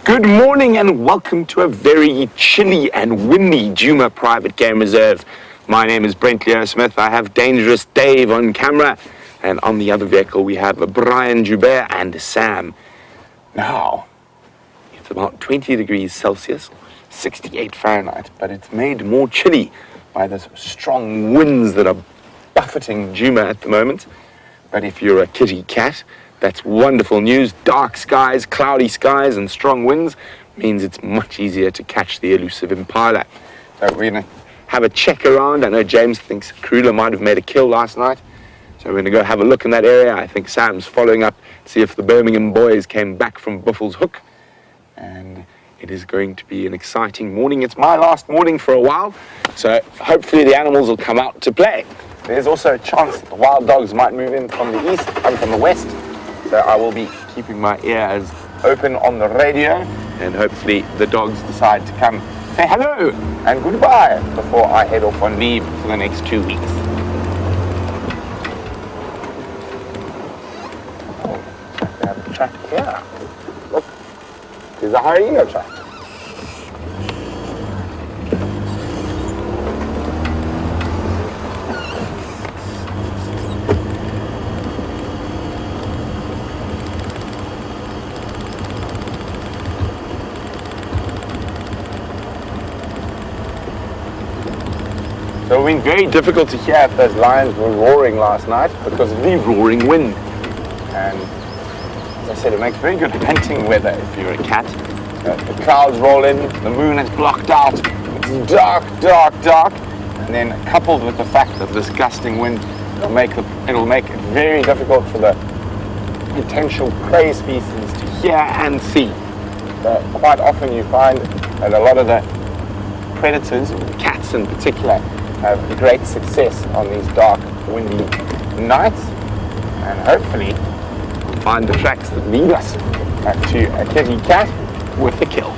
Good morning and welcome to a very chilly and windy Djuma Private Game Reserve. My name is Brent Smith. I have Dangerous Dave on camera, and on the other vehicle we have Brian Joubert and Sam. Now, it's about 20 degrees Celsius, 68 Fahrenheit, but it's made more chilly by the strong winds that are buffeting Djuma at the moment. But if you're a kitty cat, that's wonderful news. Dark skies, cloudy skies, and strong winds means it's much easier to catch the elusive impala. So we're going to have a check around. I know James thinks Karula might have made a kill last night. So we're going to go have a look in that area. I think Sam's following up to see if the Birmingham boys came back from Buffels Hook. And it is going to be an exciting morning. It's my last morning for a while, so hopefully the animals will come out to play. There's also a chance that the wild dogs might move in from the east and from the west. So I will be keeping my ears open on the radio, and hopefully the dogs decide to come say hello and goodbye before I head off on leave for the next 2 weeks. We have a track here. Look, there's a hyena track. So it was very difficult to hear if those lions were roaring last night because of the roaring wind. And as I said, it makes very good hunting weather if you're a cat. The clouds roll in, the moon is blocked out, it's dark, dark, dark. And then coupled with the fact that this gusting wind, it'll make it very difficult for the potential prey species to hear and see. So quite often you find that a lot of the predators, cats in particular, have great success on these dark, windy nights, and hopefully we'll find the tracks that lead us to a kitty cat with a kill.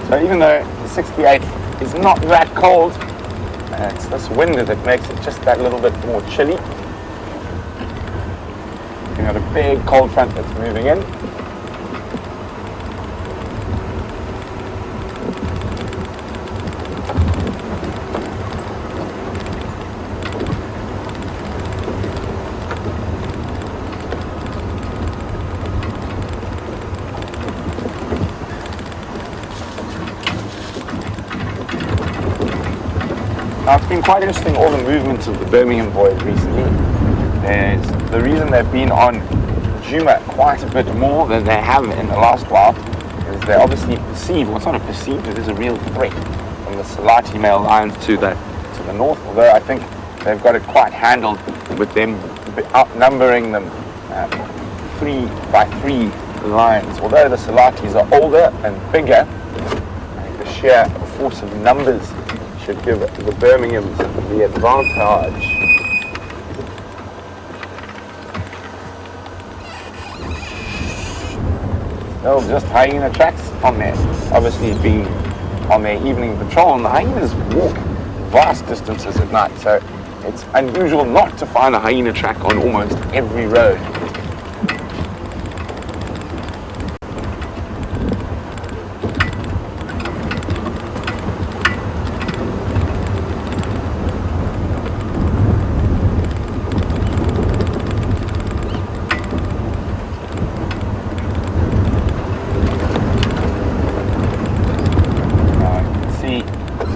So even though the 68 is not that cold, it's this wind that makes it just that little bit more chilly. You've got a big cold front that's moving in. Now, it's been quite interesting, all the movements of the Birmingham boys recently. The reason they've been on Djuma quite a bit more than they have in the last while is they obviously perceive, well, it's not a perceived, it is a real threat from the Salati male lions to the north, although I think they've got it quite handled with them outnumbering them 3 by 3 lions. Although the Salatis are older and bigger, I think the sheer force of numbers should give the Birminghams the advantage. No, just hyena tracks on there. Obviously being on their evening patrol, and the hyenas walk vast distances at night, so it's unusual not to find a hyena track on almost every road.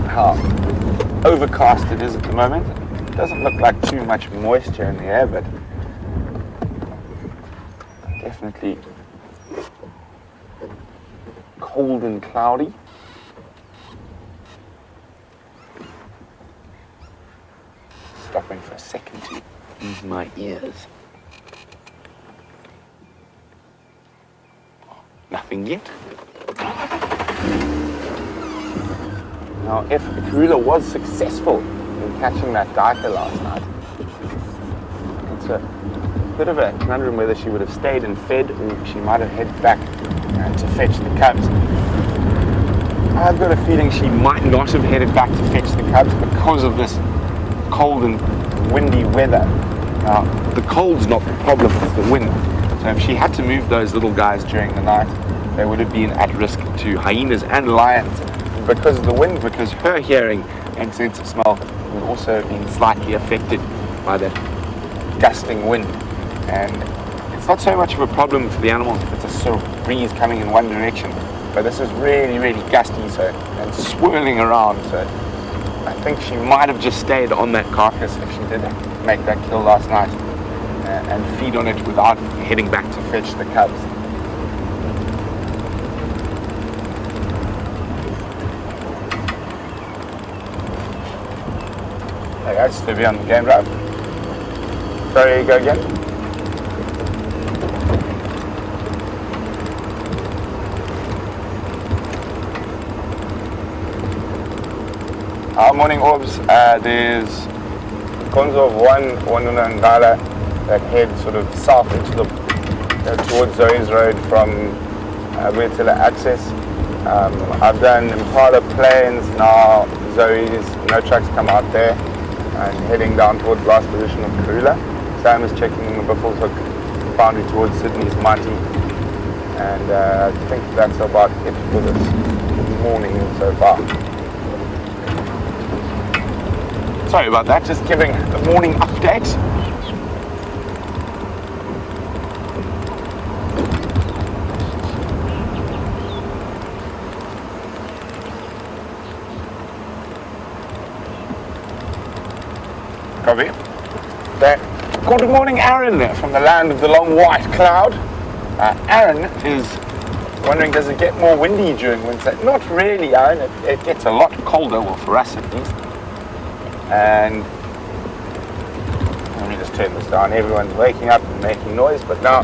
How overcast it is at the moment. It doesn't look like too much moisture in the air, but definitely cold and cloudy. Stopping for a second to ease my ears. Nothing yet. Now, if Karula was successful in catching that duiker last night, it's a bit of a conundrum whether she would have stayed and fed or she might have headed back to fetch the cubs. I've got a feeling she might not have headed back to fetch the cubs because of this cold and windy weather. Now, the cold's not the problem, it's the wind. So if she had to move those little guys during the night, they would have been at risk to hyenas and lions because of the wind, because her hearing and sense of smell would also have been slightly affected by that gusting wind. And it's not so much of a problem for the animals if it's a sort of breeze coming in one direction, but this is really, really gusty and swirling around. So I think she might have just stayed on that carcass if she did make that kill last night and feed on it without heading back to fetch the cubs. Hey guys, Stevie on the game drive. Sorry, go again. Morning orbs, there's Konzo of one Wanuna that head sort of south into the towards Zoe's Road from Weirtilla access. I've done Impala Plains, now Zoe's, no trucks come out there, and heading down towards last position of Karula. Sam is checking the Buffalo's Hook boundary towards Sydney's Mighty, and I think that's about it for this morning so far. Sorry about that, just giving the morning update. Copy. Good morning, Aaron, from the land of the long white cloud. Aaron is wondering, does it get more windy during winter? Not really, Aaron. It gets a lot colder, well, for us at least. And let me just turn this down. Everyone's waking up and making noise, but now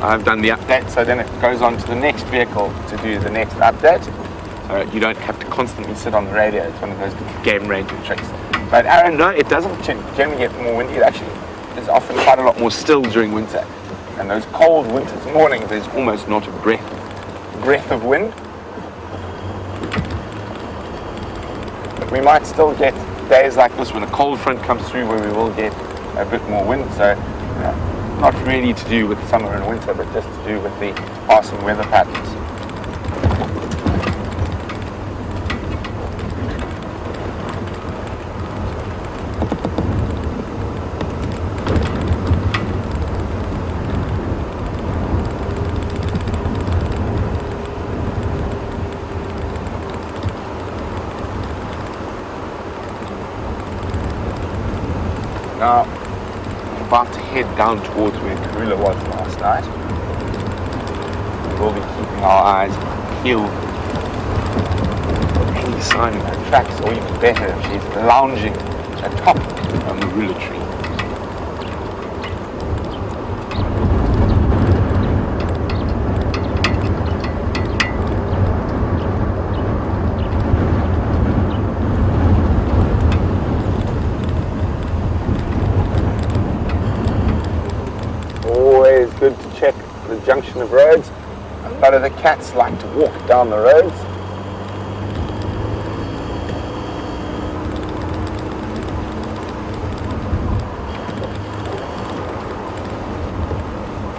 I've done the update, so then it goes on to the next vehicle to do the next update. So you don't have to constantly sit on the radio. It's one of those game ranging tricks. But Aaron, no, it doesn't generally get more windy. It actually is often quite a lot more still during winter. And those cold winter's mornings, there's almost not a breath of wind. But we might still get days like this when a cold front comes through where we will get a bit more wind. So not really to do with summer and winter, but just to do with the passing weather patterns. Now, I'm about to head down towards where Karula was last night. We will be keeping our eyes peeled for any sign of her tracks, or even better, if she's lounging atop a marula tree. Good to check the junction of roads. A lot of the cats like to walk down the roads.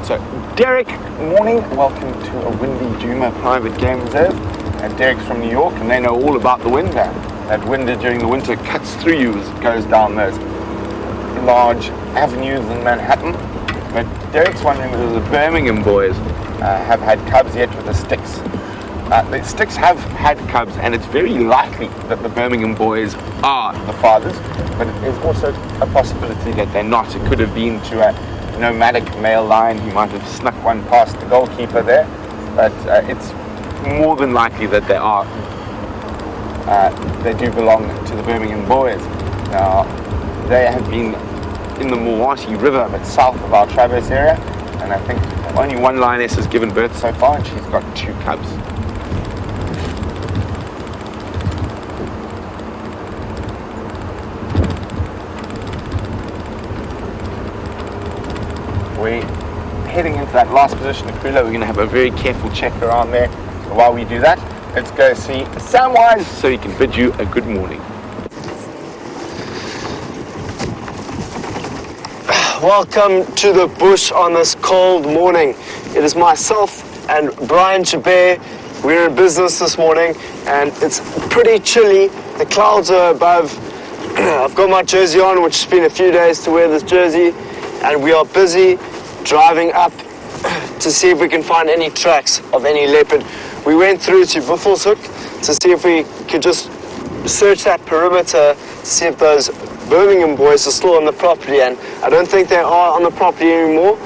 So, Derek, morning. Welcome to a windy Juma private game reserve. And Derek's from New York, and they know all about the wind. That wind during the winter cuts through you as it goes down those large avenues in Manhattan. But Derek's wondering whether the Birmingham boys have had cubs yet with the sticks. The sticks have had cubs, and it's very likely that the Birmingham boys are the fathers, but there's also a possibility that they're not. It could have been to a nomadic male lion who might have snuck one past the goalkeeper there, but it's more than likely that they are. They do belong to the Birmingham boys. Now, they have been in the Mawati River, but south of our Traverse area, and I think only one lioness has given birth so far, and she's got 2 cubs. we're heading into that last position of Karula. We're going to have a very careful check around there. So while we do that, let's go see Samwise so he can bid you a good morning. Welcome to the bush on this cold morning. It is myself and Brian Chabert. We're in business this morning and it's pretty chilly. The clouds are above. I've got my jersey on, which has been a few days to wear this jersey, and we are busy driving up to see if we can find any tracks of any leopard. We went through to Buffelshoek to see if we could just search that perimeter to see if those Birmingham boys are still on the property, and I don't think they are on the property anymore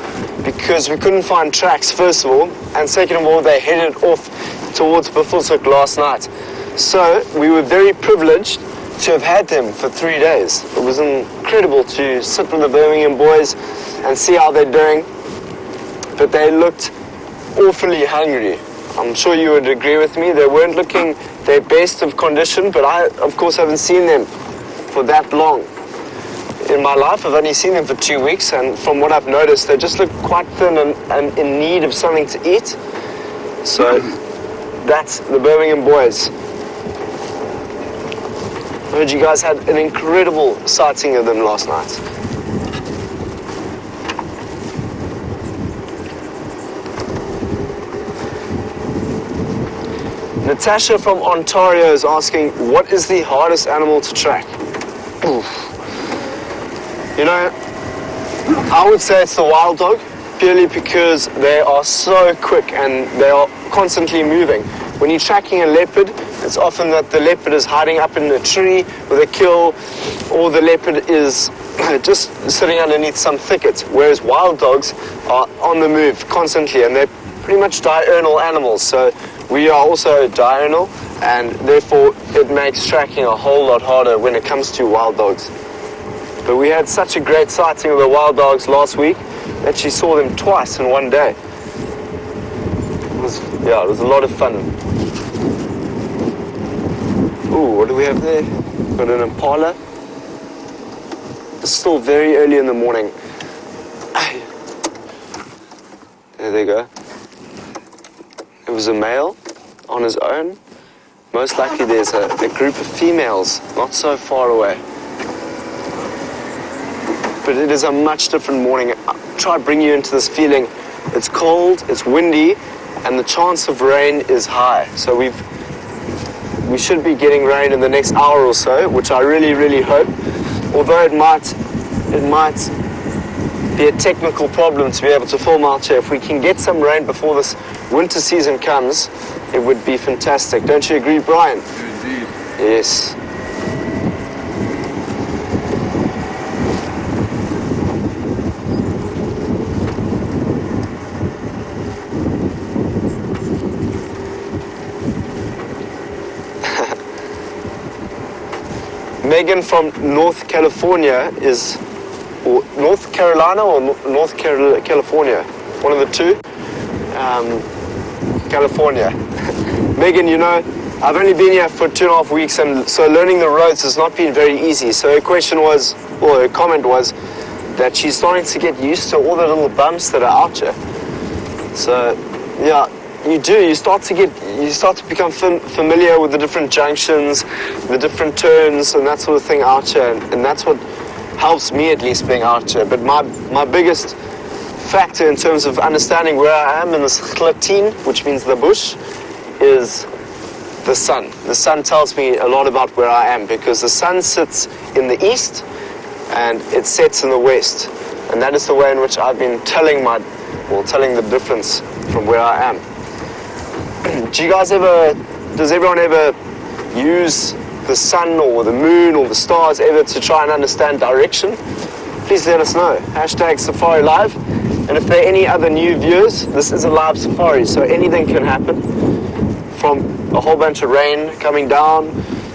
because we couldn't find tracks, first of all, and second of all, they headed off towards Buffelshoek last night. So we were very privileged to have had them for 3 days. It was incredible to sit with the Birmingham boys and see how they're doing, but they looked awfully hungry. I'm sure you would agree with me. They weren't looking their best of condition, but I, of course, haven't seen them for that long. In my life, I've only seen them for 2 weeks, and from what I've noticed, they just look quite thin and in need of something to eat. So that's the Birmingham boys. I heard you guys had an incredible sighting of them last night. Natasha from Ontario is asking, what is the hardest animal to track? Oof. You know, I would say it's the wild dog, purely because they are so quick and they are constantly moving. When you're tracking a leopard, it's often that the leopard is hiding up in a tree with a kill, or the leopard is just sitting underneath some thicket, whereas wild dogs are on the move constantly, and they're pretty much diurnal animals. So we are also diurnal, and therefore it makes tracking a whole lot harder when it comes to wild dogs. But we had such a great sighting of the wild dogs last week that she saw them twice in one day. It was a lot of fun. Ooh, what do we have there? Got an impala. It's still very early in the morning. There they go. It was a male on his own. Most likely there's a group of females not so far away. But it is a much different morning. I try to bring you into this feeling. It's cold, it's windy, and the chance of rain is high. So we should be getting rain in the next hour or so, which I really, really hope. Although it might be a technical problem to be able to film out here. If we can get some rain before this winter season comes, it would be fantastic. Don't you agree, Brian? Indeed. Yes. Megan from North California or North Carolina or North California, one of the two. California. Megan, you know, I've only been here for 2.5 weeks, and so learning the roads has not been very easy. So her comment was that she's starting to get used to all the little bumps that are out here. So, yeah. You start to become familiar with the different junctions, the different turns, and that sort of thing out here, and that's what helps me at least being out here. But my biggest factor in terms of understanding where I am in this chlatine, which means the bush, is the sun. The sun tells me a lot about where I am, because the sun sits in the east and it sets in the west, and that is the way in which I've been telling the difference from where I am. Does everyone ever use the sun or the moon or the stars ever to try and understand direction? Please let us know. #SafariLive. And if there are any other new viewers, this is a live safari, so anything can happen. From a whole bunch of rain coming down,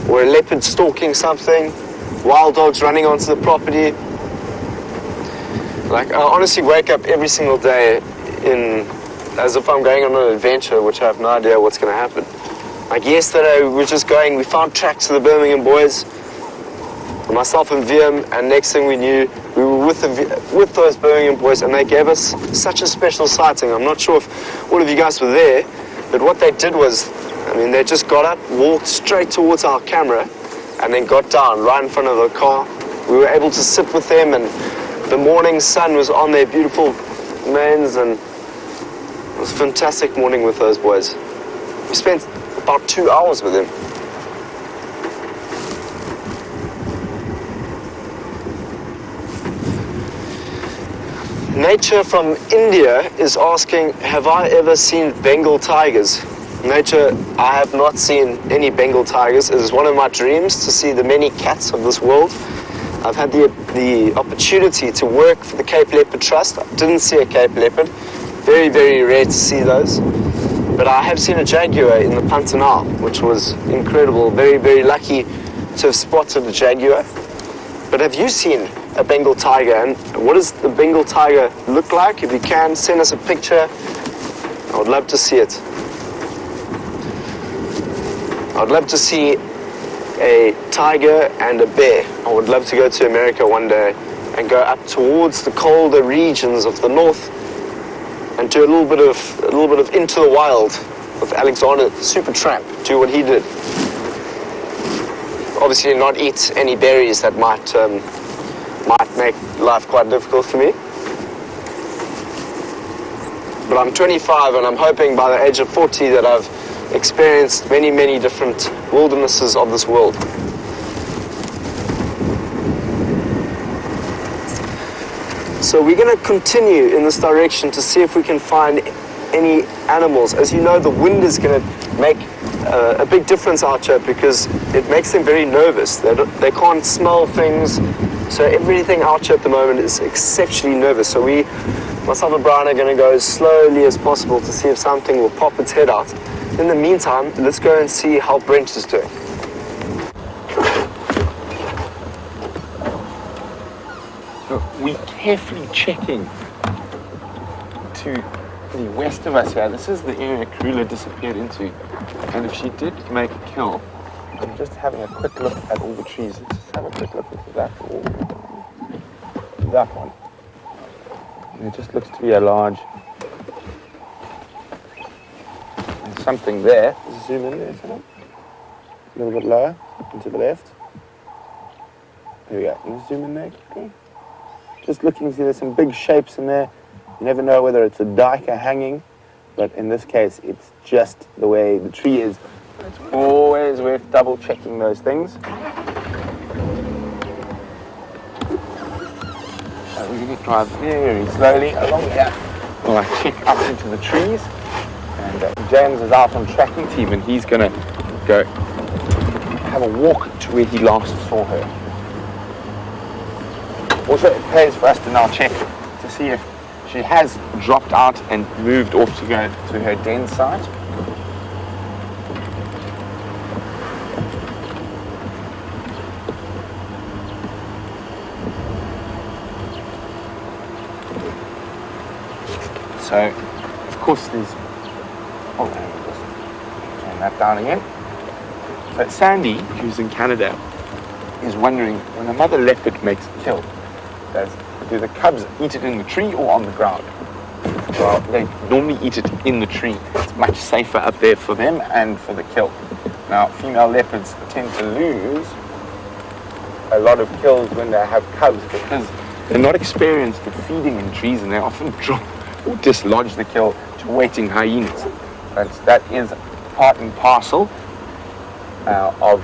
or a leopard stalking something, wild dogs running onto the property. Like, I honestly wake up every single day as if I'm going on an adventure, which I have no idea what's going to happen. Like yesterday, we found tracks of the Birmingham boys, myself and VM, and next thing we knew, we were with those Birmingham boys, and they gave us such a special sighting. I'm not sure if all of you guys were there, but what they did was, I mean, they just got up, walked straight towards our camera, and then got down right in front of the car. We were able to sit with them, and the morning sun was on their beautiful manes, and it was a fantastic morning with those boys. We spent about 2 hours with them. Nature from India is asking, have I ever seen Bengal tigers? Nature, I have not seen any Bengal tigers. It is one of my dreams to see the many cats of this world. I've had the opportunity to work for the Cape Leopard Trust. I didn't see a Cape leopard. Very, very rare to see those. But I have seen a jaguar in the Pantanal, which was incredible. Very, very lucky to have spotted a jaguar. But have you seen a Bengal tiger? And what does the Bengal tiger look like? If you can, send us a picture. I would love to see it. I would love to see a tiger and a bear. I would love to go to America one day and go up towards the colder regions of the north and do a little bit of Into the Wild with Alexander Supertramp. Do what he did. Obviously, not eat any berries that might make life quite difficult for me. But I'm 25, and I'm hoping by the age of 40 that I've experienced many, many different wildernesses of this world. So we're going to continue in this direction to see if we can find any animals. As you know, the wind is going to make a big difference out here because it makes them very nervous. They can't smell things, so everything out here at the moment is exceptionally nervous. So myself and Brian are going to go as slowly as possible to see if something will pop its head out. In the meantime, let's go and see how Brent is doing. So we're carefully checking to the west of us here. This is the area Karula disappeared into. And if she did make a kill, I'm just having a quick look at all the trees. Let's just have a quick look at that one. And it just looks to be a large... And something there. Zoom in there, Sam. A little bit lower, into the left. There we go. Can you zoom in there quickly? Just looking, see there's some big shapes in there. You never know whether it's a duiker hanging, but in this case, it's just the way the tree is. It's always worth double checking those things. So we're going to drive very slowly along here while I check up into the trees. And James is out on tracking team, and he's going to go have a walk to where he last saw her. Also, it pays for us to now check to see if she has dropped out and moved off to go to her den site. So, of course, there's... Oh, let me just turn that down again. But Sandy, who's in Canada, is wondering, when a mother leopard makes a kill, do the cubs eat it in the tree or on the ground? Well, they normally eat it in the tree. It's much safer up there for them and for the kill. Now, female leopards tend to lose a lot of kills when they have cubs because they're not experienced at feeding in trees, and they often drop or dislodge the kill to waiting hyenas. But that is part and parcel of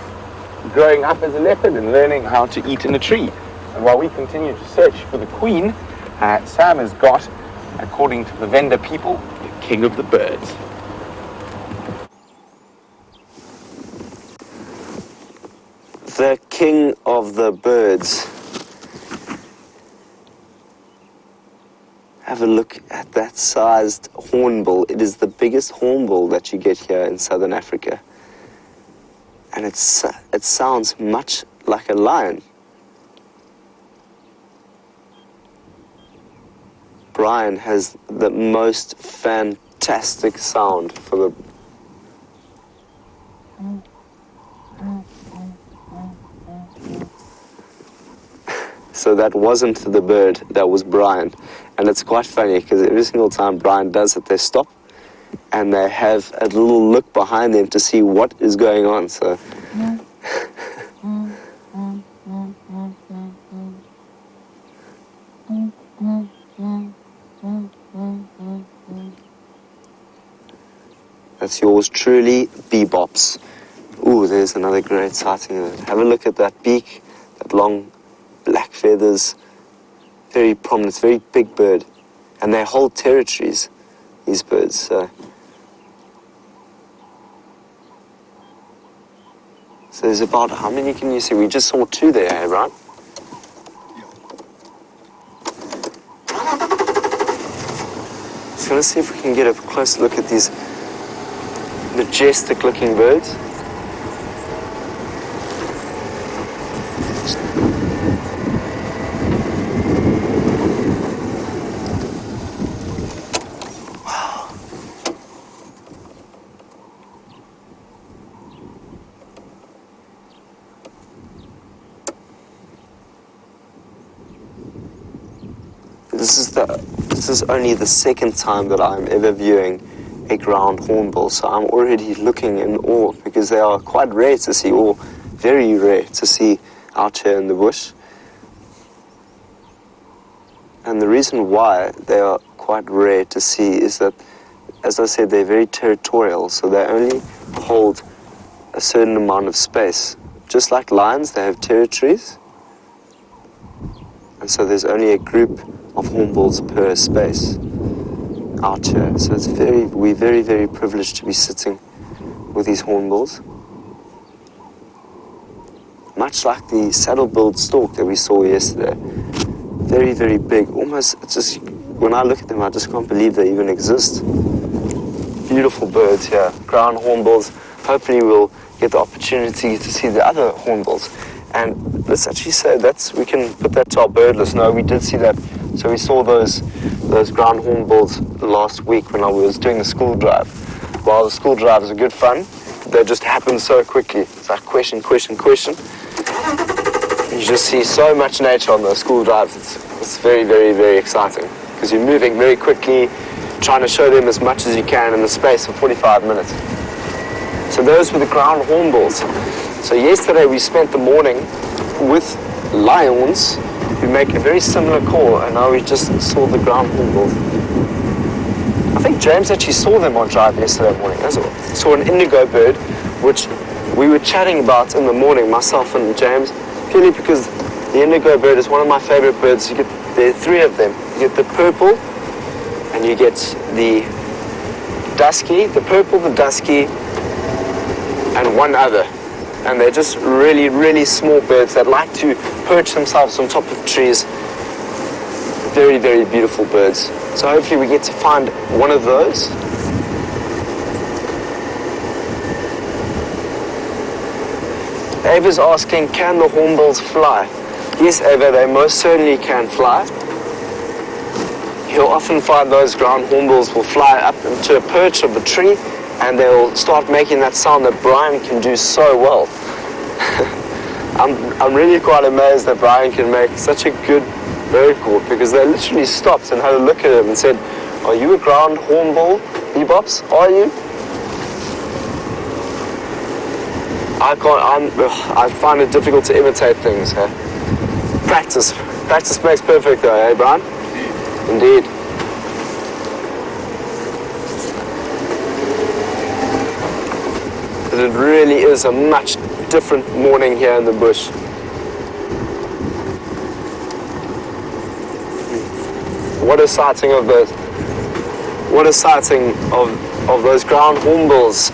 growing up as a leopard and learning how to eat in a tree. And while we continue to search for the queen, Sam has got, according to the vendor people, the king of the birds. The king of the birds. Have a look at that sized hornbill. It is the biggest hornbill that you get here in southern Africa. And it sounds much like a lion. Brian has the most fantastic sound for the... So that wasn't the bird, that was Brian. And it's quite funny because every single time Brian does it, they stop and they have a little look behind them to see what is going on. So that's yours truly, bebops. Ooh, there's another great sighting of it. Have a look at that beak, that long black feathers, very prominent, very big bird. And they hold territories, these birds. So there's about, how many can you see? We just saw 2 there, eh, right? Just gonna see if we can get a close look at these majestic looking birds. This is only the second time that I'm ever viewing a ground hornbill, so I'm already looking in awe because they are quite rare to see, or very rare to see out here in the bush. And the reason why they are quite rare to see is that, as I said, they're very territorial, so they only hold a certain amount of space. Just like lions, they have territories, and so there's only a group of hornbills per space out here. So we're very, very privileged to be sitting with these hornbills. Much like the saddle-billed stork that we saw yesterday. Very, very big. Almost, just when I look at them, I just can't believe they even exist. Beautiful birds here, ground hornbills. Hopefully we'll get the opportunity to see the other hornbills. And let's actually say we can put that to our bird list. No, we did see that. So we saw those ground hornbills last week when I was doing the school drive. While the school drives are good fun, they just happen so quickly. It's like question. You just see so much nature on those school drives. It's very, very, very exciting because you're moving very quickly, trying to show them as much as you can in the space of 45 minutes. So those were the ground hornbills. So yesterday we spent the morning with lions who make a very similar call, and now we just saw the ground hornbills. I think James actually saw them on drive yesterday morning as well. Saw an indigo bird, which we were chatting about in the morning, myself and James, purely because the indigo bird is one of my favorite birds. There are 3 of them. You get the purple, and you get the dusky, the purple, the dusky, and one other. And they're just really, really small birds that like to perch themselves on top of trees. Very, very beautiful birds. So hopefully we get to find one of those. Ava's asking, can the hornbills fly? Yes, Ava, they most certainly can fly. You'll often find those ground hornbills will fly up into a perch of a tree, and they'll start making that sound that Brian can do so well. I'm really quite amazed that Brian can make such a good bird call, because they literally stopped and had a look at him and said, "Are you a ground hornbill, bebops? Are you?" I find it difficult to imitate things. Huh? Practice makes perfect, though, eh, Brian? Indeed. It really is a much different morning here in the bush. What a sighting of those! What a sighting of those ground hornbills!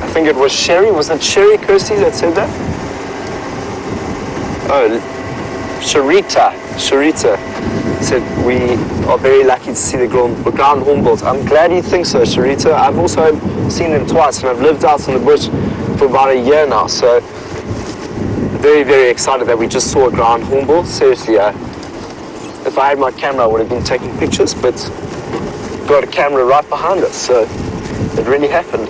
I think it was Sherry. Was it Sherry, Kirsty, that said that? Oh, Sharita said we are very lucky to see the ground hornbills. I'm glad you think so, Sharita. I've also seen them twice, and I've lived out in the bush for about a year now, so very, very excited that we just saw a ground hornbill. Seriously, if I had my camera, I would have been taking pictures, but got a camera right behind us, so it really happened.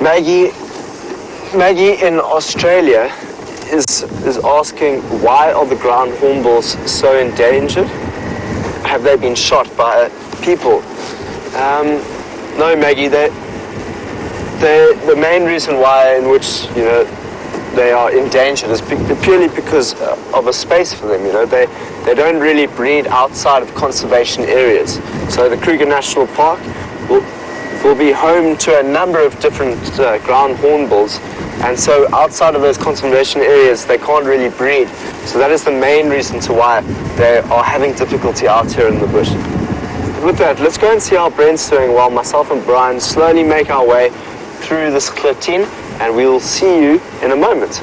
Maggie in Australia is asking, why are the ground hornbills so endangered? Have they been shot by people? No, Maggie. The main reason why, in which they are endangered, is purely because of a space for them. They don't really breed outside of conservation areas. So the Kruger National Park will be home to a number of different ground hornbills, and so outside of those conservation areas they can't really breed. So that is the main reason to why they are having difficulty out here in the bush. With that, let's go and see how Brent's doing while myself and Brian slowly make our way through this clitine, and we will see you in a moment.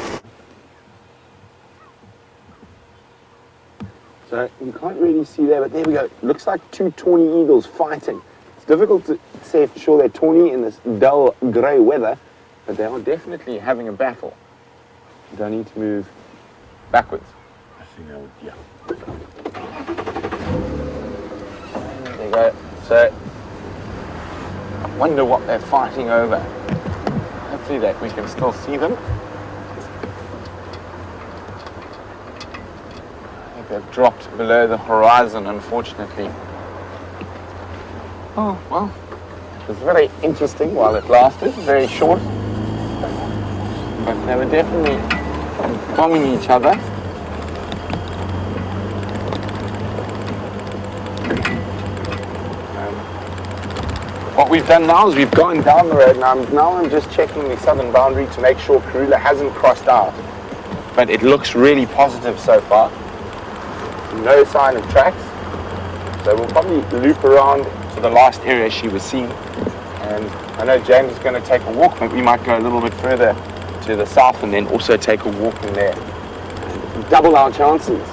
So you can't really see there, but there we go. Looks like two tawny eagles fighting. It's difficult to say for sure they're tawny in this dull grey weather, but they are definitely having a battle. You don't need to move backwards. I think I would, yeah. There you go. So I wonder what they're fighting over. Hopefully that we can still see them. I think they've dropped below the horizon, unfortunately. Oh, well, it was very interesting while it lasted, very short. But they were definitely bombing each other. What we've done now is we've gone down the road, and now I'm just checking the southern boundary to make sure Karula hasn't crossed out. But it looks really positive so far. No sign of tracks. So we'll probably loop around to the last area she was seen. And I know James is going to take a walk, but we might go a little bit further to the south and then also take a walk in there. And double our chances.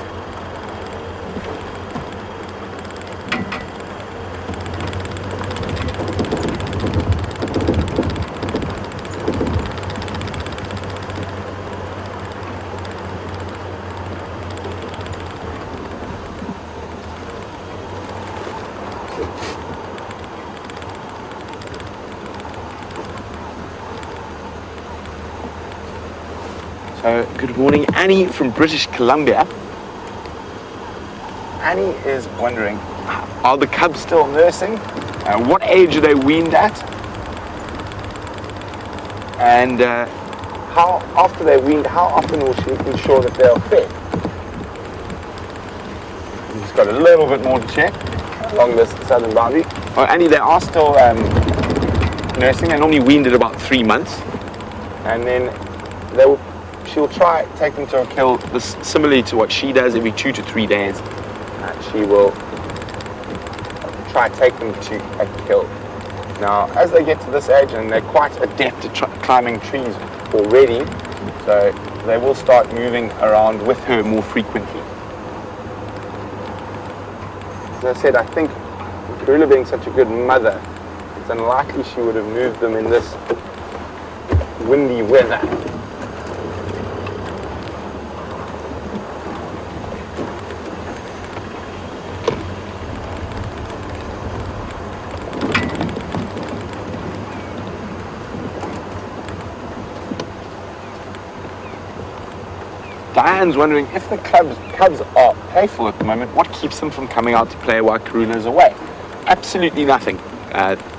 Good morning, Annie from British Columbia. Annie is wondering, are the cubs still nursing? What age are they weaned at? And how, after they're weaned, how often will she ensure that they are fed? We've just got a little bit more to check along this southern boundary. Well, Annie, they are still nursing. They're normally weaned at about 3 months. And then she'll try take them to a kill, similarly to what she does every 2 to 3 days. She will try take them to a kill. Now, as they get to this age, and they're quite adept at climbing trees already, so they will start moving around with her more frequently. As I said, I think Karula being such a good mother, it's unlikely she would have moved them in this windy weather. Diane's wondering, if the cubs are playful at the moment, what keeps them from coming out to play while Karula is away? Absolutely nothing.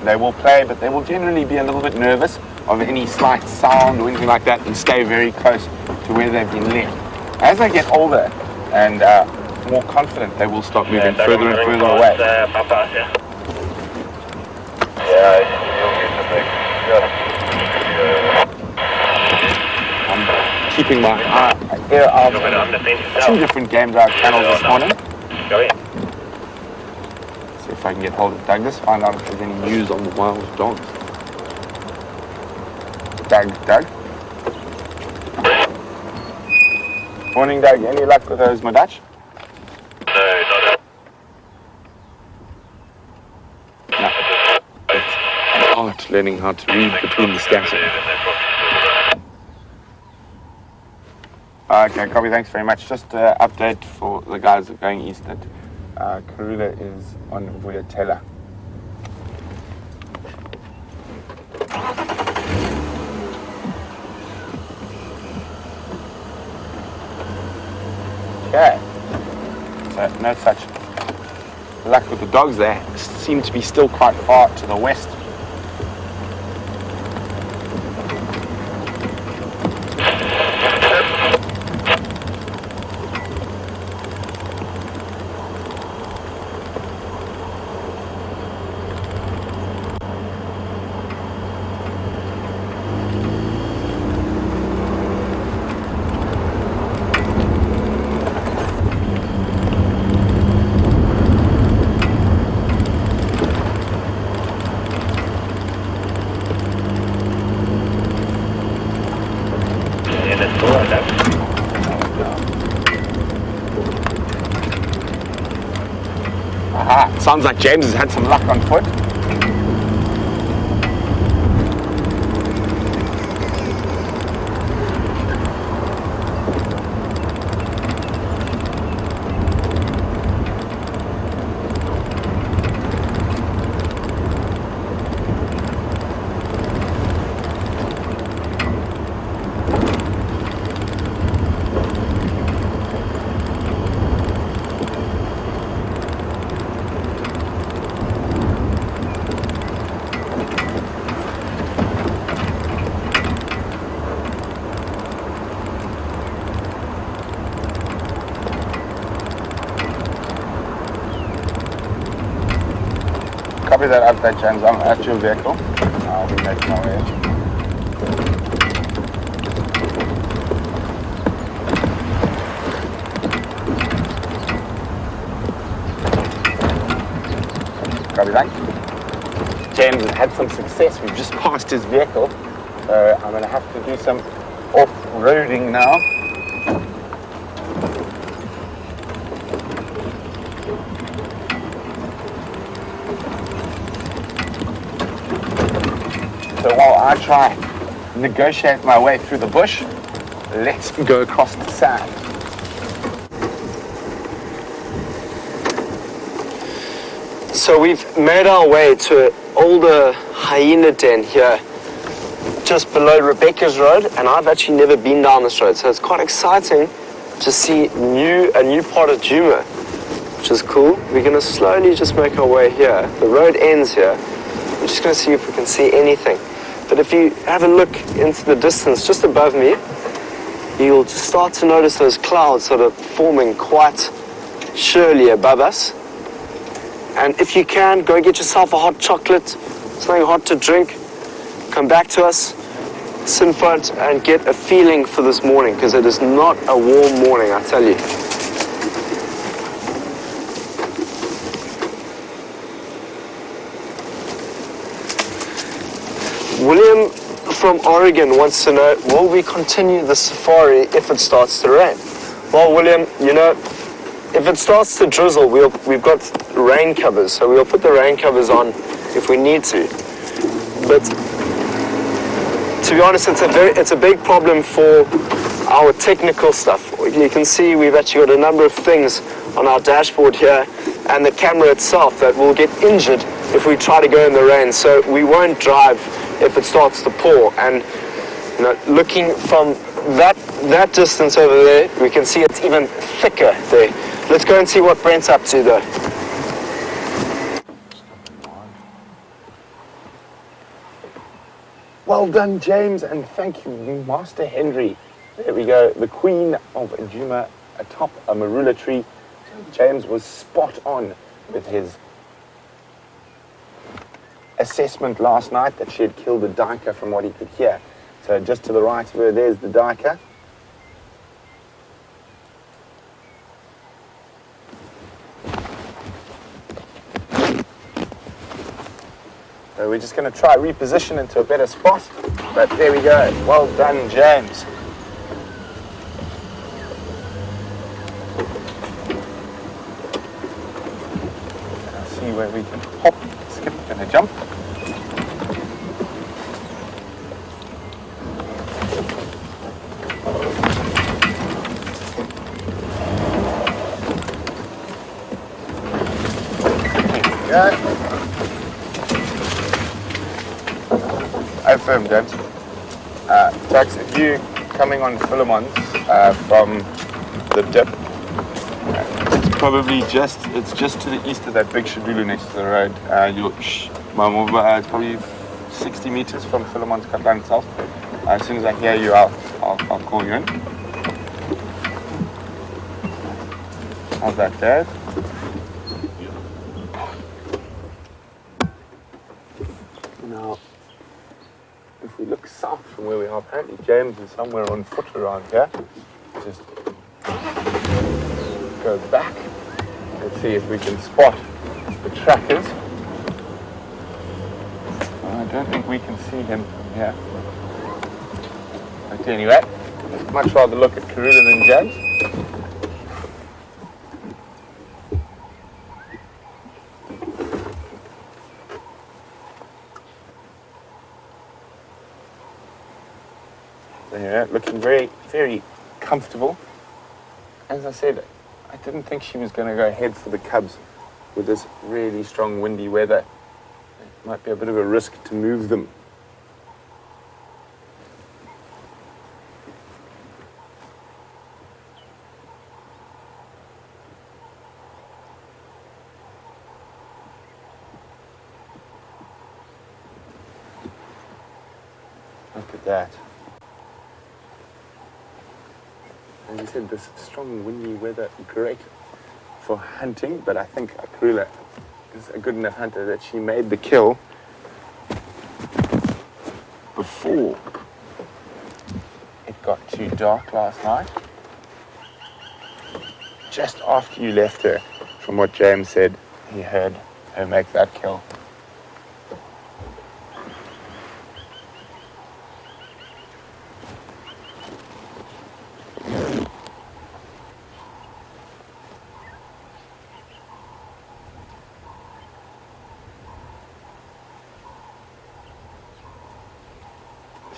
They will play, but they will generally be a little bit nervous of any slight sound or anything like that, and stay very close to where they've been left. As they get older and more confident, they will start moving further and further away. Keeping my ear out on 2 different game drive channels this morning. See if I can get hold of Douglas, find out if there's any news on the wild dogs. Doug. Morning, Doug. Any luck with those Madach? No, not No. It's an art learning how to read between the scatting. Okay, copy, thanks very much. Just an update for the guys that are going east that Karula is on Vuyatela. Okay. So no such luck with the dogs. They seem to be still quite far to the west. Aha, sounds like James has had some luck on foot. Copy that update, James. I'm at your vehicle. I'll be making my way. Copy that. James has had some success. We've just passed his vehicle. So I'm going to have to do some off-roading now. So while I try and negotiate my way through the bush, let's go across the sand. So we've made our way to an older hyena den here, just below Rebecca's Road, and I've actually never been down this road, so it's quite exciting to see a new part of Djuma, which is cool. We're going to slowly just make our way here. The road ends here. We're just going to see if we can see anything. But if you have a look into the distance just above me, you'll just start to notice those clouds sort of forming quite surely above us. And if you can, go get yourself a hot chocolate, something hot to drink, come back to us, sit in front and get a feeling for this morning, because it is not a warm morning, I tell you. William from Oregon wants to know, will we continue the safari if it starts to rain? Well, William, you know, if it starts to drizzle, we've got rain covers, so we'll put the rain covers on if we need to. But to be honest, it's a big problem for our technical stuff. You can see we've actually got a number of things on our dashboard here, and the camera itself that will get injured if we try to go in the rain. So we won't drive if it starts to pour. And you know, looking from that distance over there, we can see it's even thicker there. Let's go and see what Brent's up to though. Well done, James, and thank you, Master Henry. There we go, the queen of Djuma atop a marula tree. James was spot on with his assessment last night that she had killed a duiker from what he could hear. So just to the right of her, there's the duiker. So we're just going to try reposition into a better spot. But there we go. Well done, James. Let's see where we can hop, skip, and a jump. There we go. I firm, James. Tax, if you coming on Philemon's from the dip, probably it's just to the east of that big shadulu next to the road. It's probably 60 meters from Philemon's Katlan itself. As soon as I hear you, I'll call you in. How's that, Dad? Now, if we look south from where we are, apparently James is somewhere on foot around here. Just go back. Let's see if we can spot the trackers. I don't think we can see him from here. But anyway, I'd much rather look at Karula than James. So yeah, looking very, very comfortable. As I said, I didn't think she was going to go ahead for the cubs with this really strong windy weather. It might be a bit of a risk to move them. Look at that. As I said, this strong windy weather, great for hunting, but I think Karula is a good enough hunter that she made the kill before it got too dark last night. Just after you left her, from what James said, he heard her make that kill.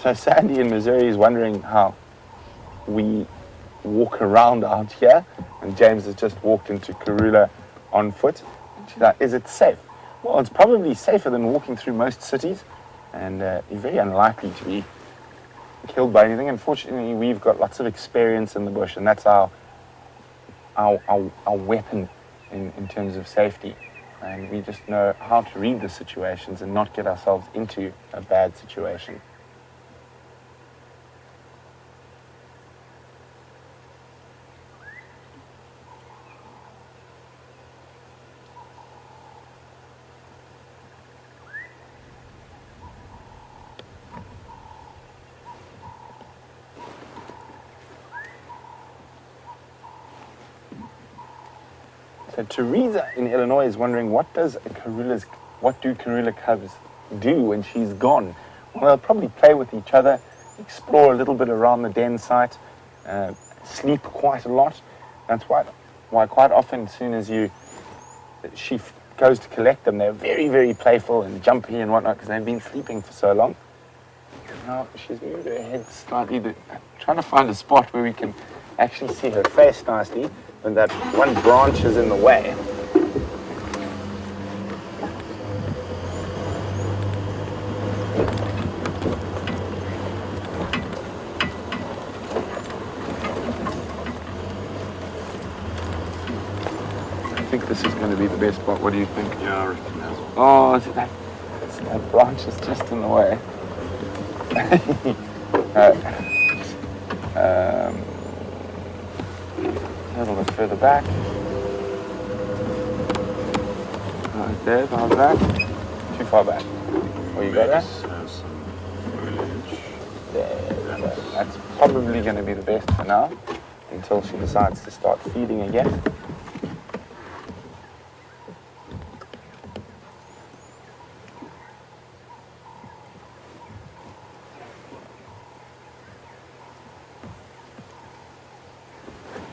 So Sandy in Missouri is wondering how we walk around out here, and James has just walked into Karula on foot. She's like, is it safe? Well, it's probably safer than walking through most cities, and you're very unlikely to be killed by anything. Unfortunately, we've got lots of experience in the bush, and that's our weapon in terms of safety. And we just know how to read the situations and not get ourselves into a bad situation. So Teresa in Illinois is wondering, what do Karula cubs do when she's gone? Well, they'll probably play with each other, explore a little bit around the den site, sleep quite a lot. That's why quite often, as soon as she goes to collect them, they're very, very playful and jumpy and whatnot because they've been sleeping for so long. Now she's moved her head slightly, trying to find a spot where we can actually see her face nicely. When that one branch is in the way. I think this is going to be the best spot. What do you think? Yeah, I reckon that's Oh, that branch is just in the way. A little bit further back. Right there, how's that? Too far back. Oh, you got that? some foliage. There. That's probably going to be the best for now, until she decides to start feeding again.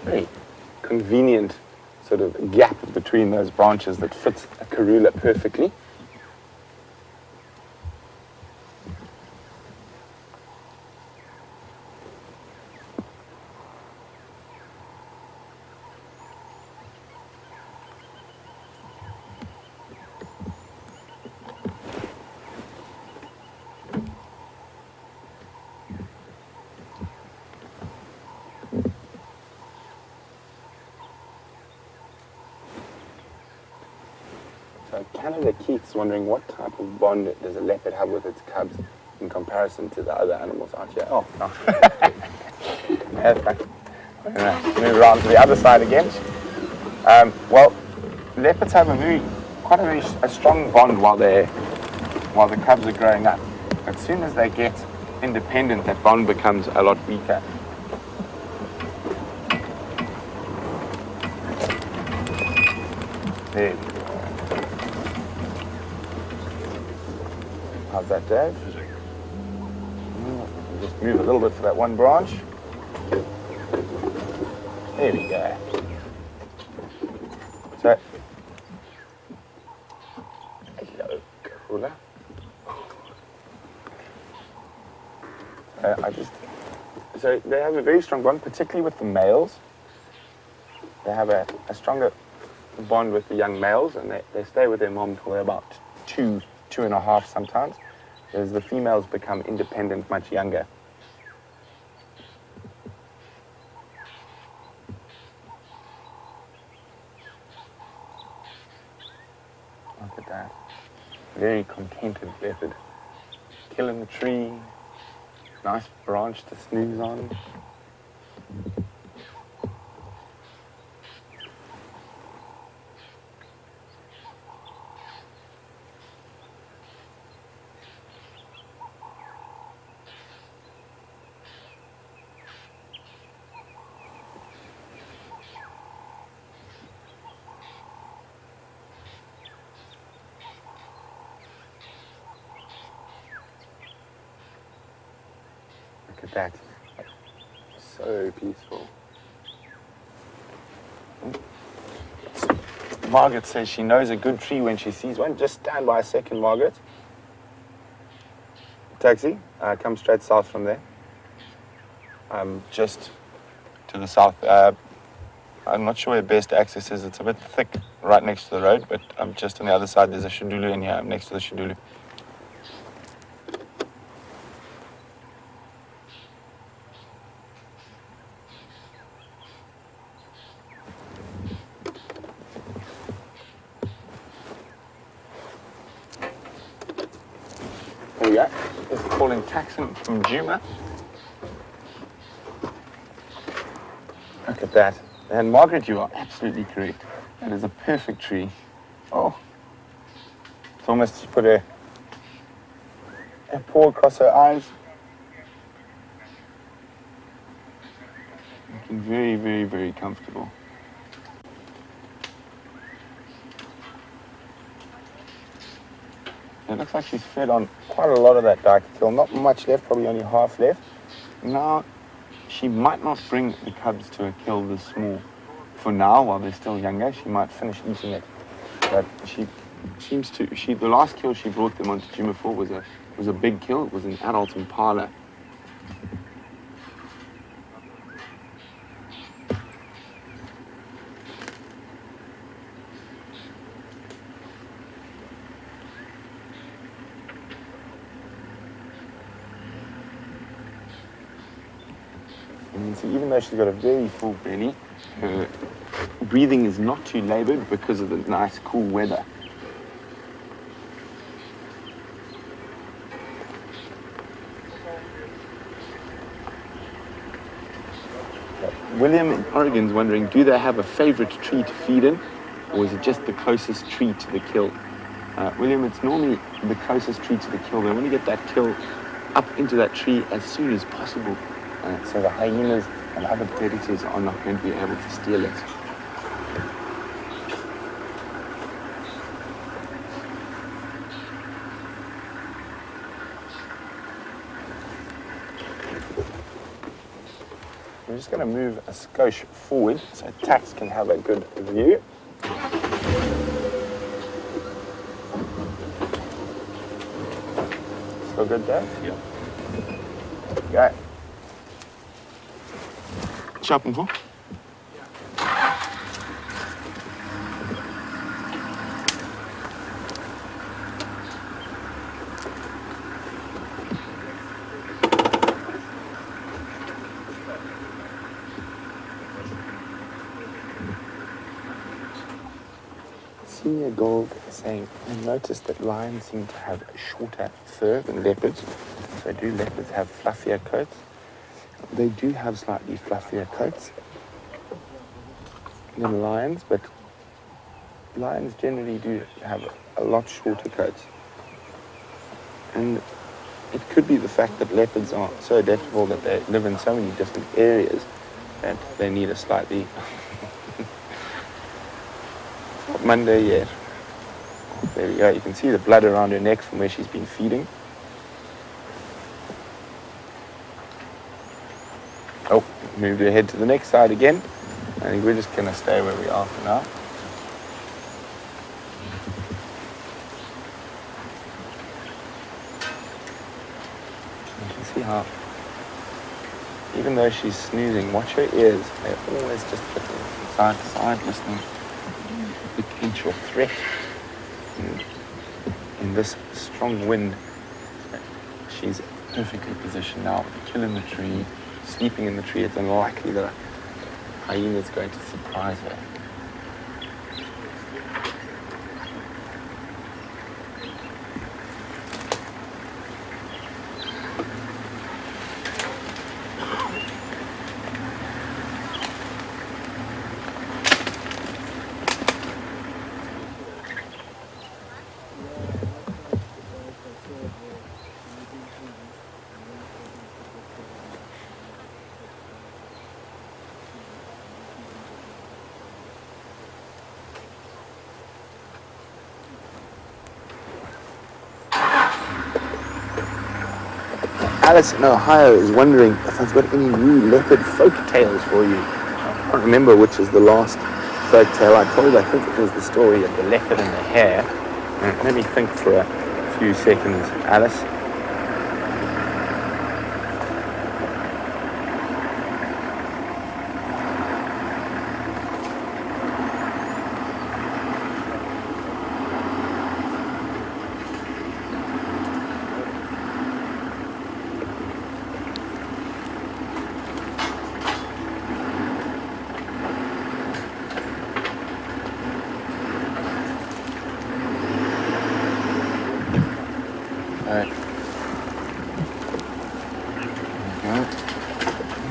Very convenient sort of gap between those branches that fits a Karula perfectly. So Canada Keith's wondering what type of bond does a leopard have with its cubs in comparison to the other animals out here. Oh, no. That's fine. We're going to move around to the other side again. Well, leopards have a strong bond while the cubs are growing up. As soon as they get independent, that bond becomes a lot weaker. There we go. How's that, Dave? Just move a little bit for that one branch. There we go. So, hello, Karula. So they have a very strong bond, particularly with the males. They have a stronger bond with the young males, and they stay with their mom until they're about 2.5 sometimes, whereas the females become independent much younger. Look at that. Very contented leopard. Killing the tree. Nice branch to snooze on. Look at that. So peaceful. Margaret says she knows a good tree when she sees one. Just stand by a second, Margaret. Taxi, come straight south from there. Just to the south. I'm not sure where best access is. It's a bit thick right next to the road, but just on the other side there's a shadulu in here. I'm next to the shadulu. There we go. It's calling Taxon from Juma. Look at that. And Margaret, you are absolutely correct. That is a perfect tree. Oh. It's almost, she put a paw across her eyes. Looking very, very, very comfortable. It looks like she's fed on quite a lot of that daikatil. Not much left, probably only half left. Now, she might not bring the cubs to a kill this small. For now, while they're still younger, she might finish eating it. But she seems to, the last kill she brought them onto Juma for was a big kill. It was an adult impala. And you can see, even though she's got a very full belly, her breathing is not too labored because of the nice, cool weather. William in Oregon is wondering, do they have a favorite tree to feed in, or is it just the closest tree to the kill? William, it's normally the closest tree to the kill. They want to get that kill up into that tree as soon as possible. So the hyenas and other predators are not going to be able to steal it. I'm just going to move a skosh forward so Tax can have a good view. Still good, Dave? Yep. Okay. Shopping for? Senior Gold saying, I noticed that lions seem to have shorter fur than leopards. So do leopards have fluffier coats? They do have slightly fluffier coats than lions, but lions generally do have a lot shorter coats. And it could be the fact that leopards are so adaptable that they live in so many different areas that they need a slightly... It's not Monday yet. There we go. You can see the blood around her neck from where she's been feeding. Oh, moved her head to the next side again. I think we're just going to stay where we are for now. You can see how, even though she's snoozing, watch her ears. They're always just flicking from side to side, listening for potential threat. In this strong wind, she's perfectly positioned now with the kill in the tree, sleeping in the tree. It's unlikely that a hyena is going to surprise her. Alice in Ohio is wondering if I've got any new leopard folk tales for you. I can't remember which is the last folk tale I told. I think it was the story of the leopard and the hare. Let me think for a few seconds, Alice.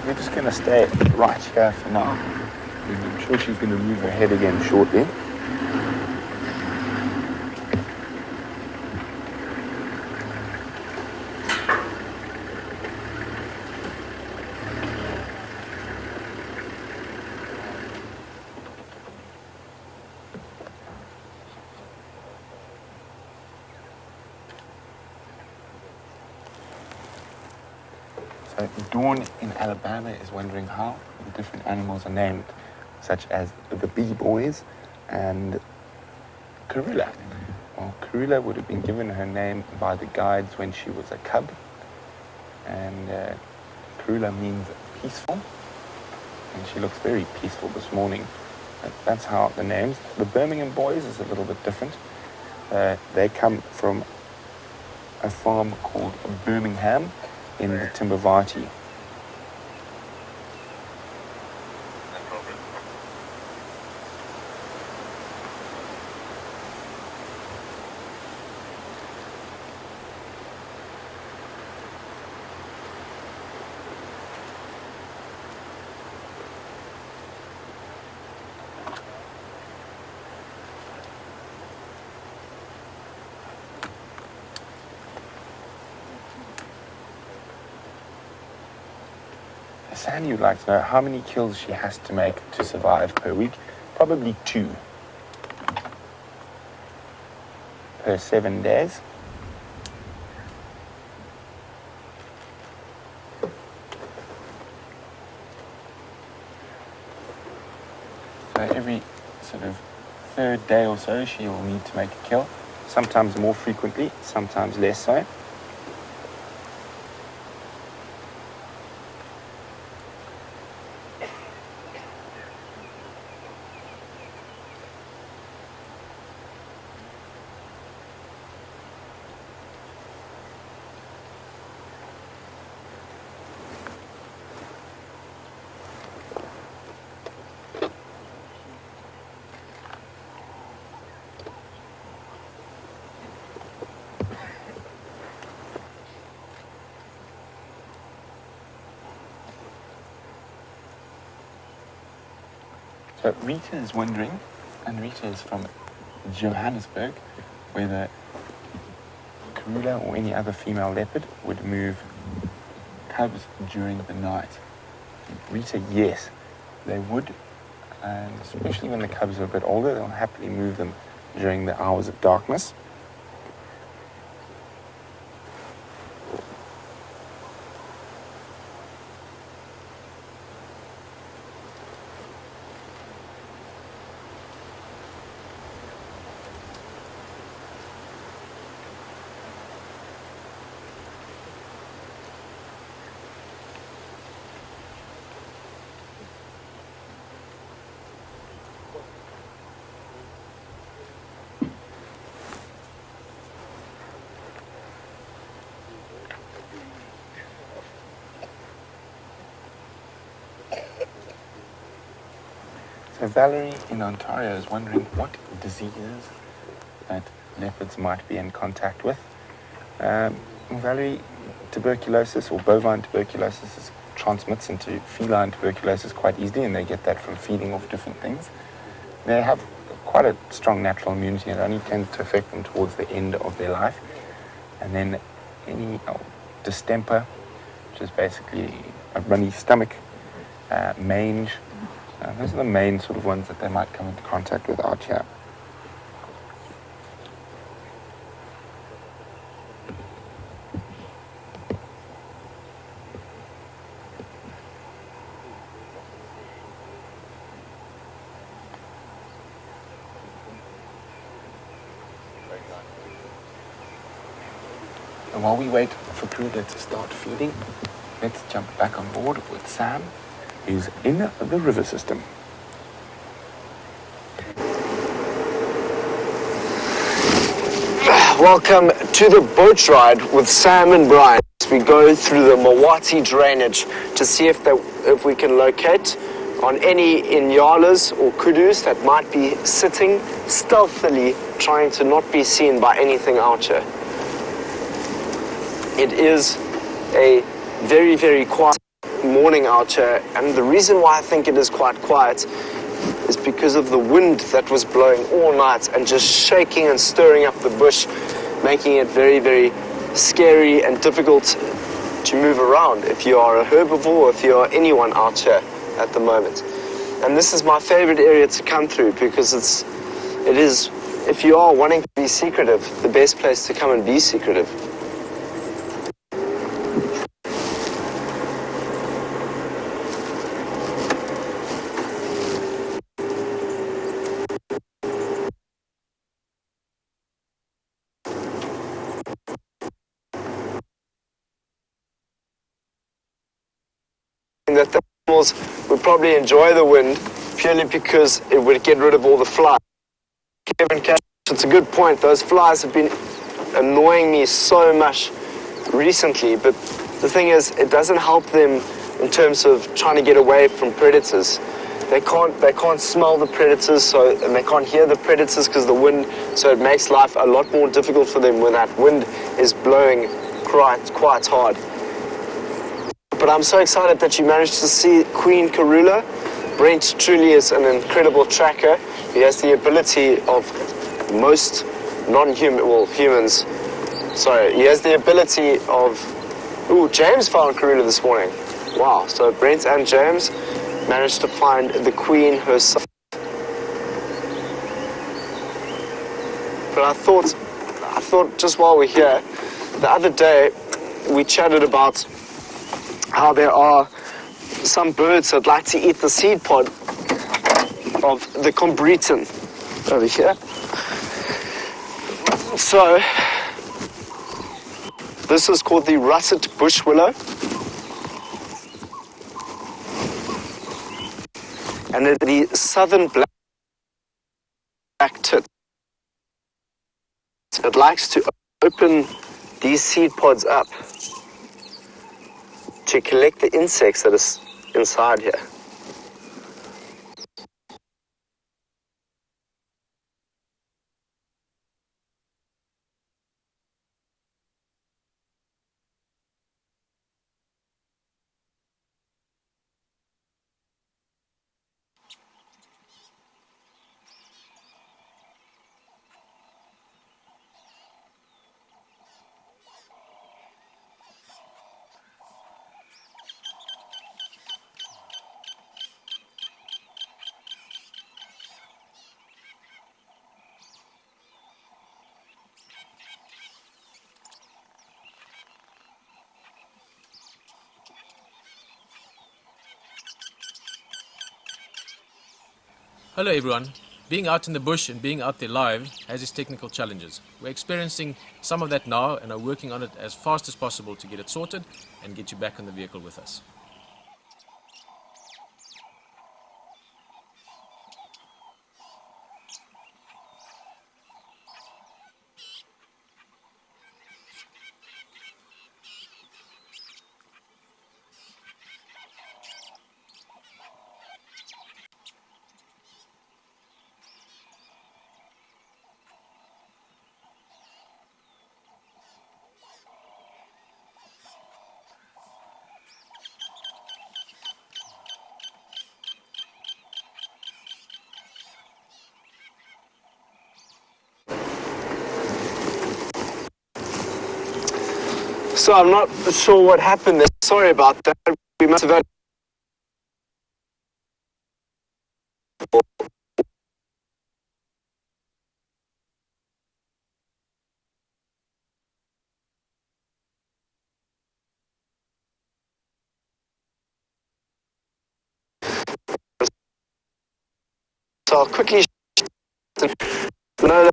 We're just going to stay right here for now. I'm sure she's going to move her head again shortly. So Dawn in Alabama is wondering how the different animals are named, such as the bee boys and Karula. Well, Karula would have been given her name by the guides when she was a cub, and Karula means peaceful, and she looks very peaceful this morning. That's how the names. The Birmingham boys is a little bit different. They come from a farm called Birmingham in the Timbavati. Sandy would like to know how many kills she has to make to survive per week. Probably 2 per 7 days. So every sort of 3rd day or so she will need to make a kill. Sometimes more frequently, sometimes less so. So Rita is wondering, and Rita is from Johannesburg, whether Karula or any other female leopard would move cubs during the night. Rita, yes, they would, and especially when the cubs are a bit older, they'll happily move them during the hours of darkness. So Valerie in Ontario is wondering what diseases that leopards might be in contact with. Valerie, tuberculosis or bovine tuberculosis transmits into feline tuberculosis quite easily, and they get that from feeding off different things. They have quite a strong natural immunity, and it only tends to affect them towards the end of their life. And then any distemper, which is basically a runny stomach, mange. Those are the main sort of ones that they might come into contact with out here. And while we wait for Karula to start feeding, let's jump back on board with Sam, who's in the river system. Welcome to the boat ride with Sam and Brian. We go through the Mawati drainage to see if we can locate on any nyalas or kudus that might be sitting stealthily, trying to not be seen by anything out here. It is a very, very quiet morning out here, and the reason why I think it is quite quiet is because of the wind that was blowing all night and just shaking and stirring up the bush, making it very, very scary and difficult to move around if you are a herbivore or if you are anyone out here at the moment. And this is my favorite area to come through because it is, if you are wanting to be secretive, the best place to come and be secretive. That the animals would probably enjoy the wind purely because it would get rid of all the flies. Kevin Cash, it's a good point. Those flies have been annoying me so much recently, but the thing is, it doesn't help them in terms of trying to get away from predators. They can't smell the predators, and they can't hear the predators because the wind, so it makes life a lot more difficult for them when that wind is blowing quite hard. But I'm so excited that you managed to see Queen Karula. Brent truly is an incredible tracker. He has the ability of most humans. Sorry, he has the ability of... Ooh, James found Karula this morning. Wow, so Brent and James managed to find the Queen herself. But I thought just while we're here, the other day we chatted about how there are some birds that like to eat the seed pod of the combreton over here. So this is called the russet bush willow, and the southern black tit. It likes to open these seed pods up to collect the insects that is inside here. Hello everyone. Being out in the bush and being out there live has its technical challenges. We're experiencing some of that now and are working on it as fast as possible to get it sorted and get you back on the vehicle with us. So I'm not sure what happened there. Sorry about that. We must have had so I'll quickly no,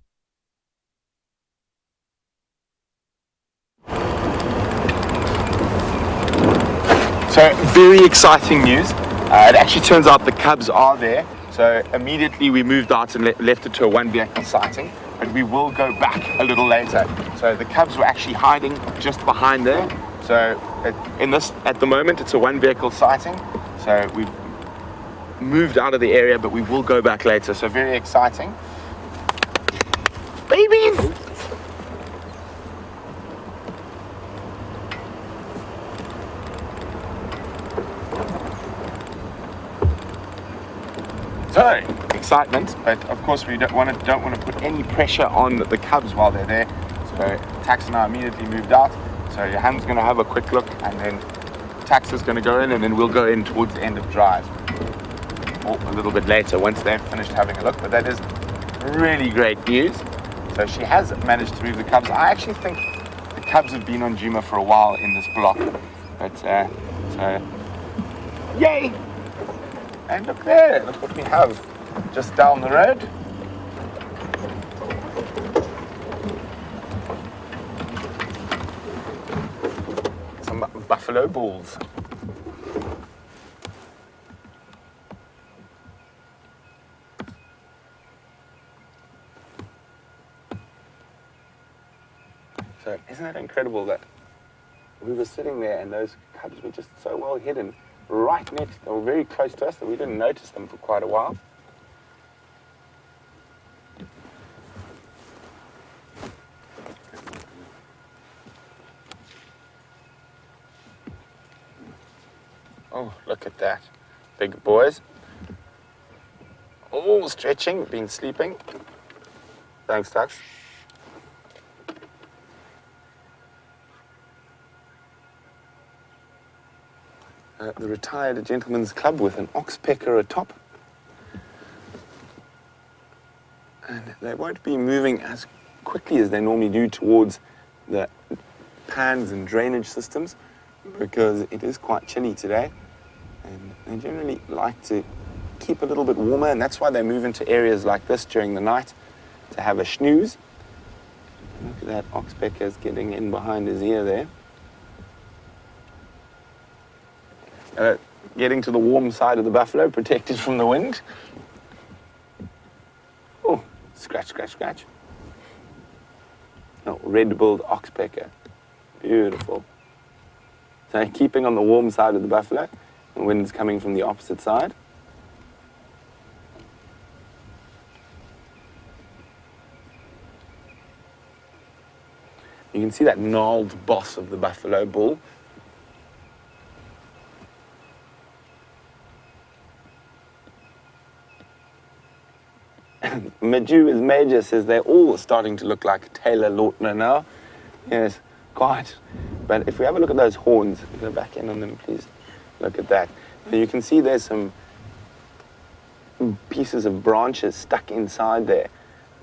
So very exciting news. It actually turns out the cubs are there. So immediately we moved out and left it to a one vehicle sighting, but we will go back a little later. So the cubs were actually hiding just behind there. So at the moment it's a one vehicle sighting. So we've moved out of the area, but we will go back later. So very exciting. Babies! So, excitement, but of course we don't want to put any pressure on the cubs while they're there. So Tax and I immediately moved out. So Johan's going to have a quick look, and then Tax is going to go in, and then we'll go in towards the end of drive, or a little bit later once they've finished having a look. But that is really great news. So she has managed to move the cubs. I actually think the cubs have been on Juma for a while in this block, but so yay! And look there, look what we have just down the road. Some buffalo bulls. So isn't that incredible that we were sitting there and those cubs were just so well hidden right next, they were very close to us that we didn't notice them for quite a while. Oh, look at that. Big boys. All stretching, been sleeping. Thanks, Tux. The retired gentleman's club with an oxpecker atop. And they won't be moving as quickly as they normally do towards the pans and drainage systems because it is quite chilly today. And they generally like to keep a little bit warmer, and that's why they move into areas like this during the night to have a snooze. Look at that, oxpecker's getting in behind his ear there. Getting to the warm side of the buffalo, protected from the wind. Oh, scratch, scratch, scratch. Oh, red-billed oxpecker. Beautiful. So keeping on the warm side of the buffalo, the wind is coming from the opposite side. You can see that gnarled boss of the buffalo bull. Maju is major says they're all starting to look like Taylor Lautner now. Yes, quite. But if we have a look at those horns, go back in on them, please. Look at that. And you can see there's some pieces of branches stuck inside there.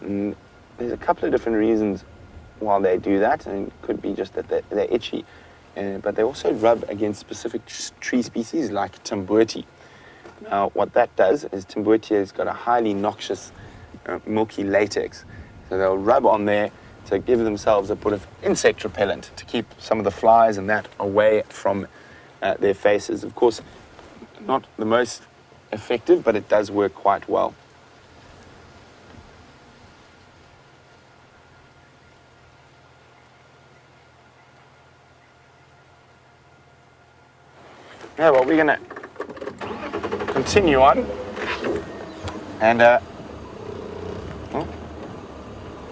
And there's a couple of different reasons why they do that, and it could be just that they're itchy. But they also rub against specific tree species like tambuti. Now, what that does is Timbutia has got a highly noxious, milky latex. So they'll rub on there to give themselves a bit of insect repellent to keep some of the flies and that away from their faces. Of course, not the most effective, but it does work quite well. Yeah, well, we're going to continue on, and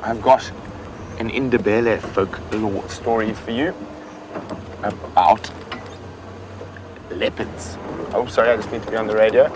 I've got an Indabele folk little story for you about leopards. Oh, sorry, I just need to be on the radio.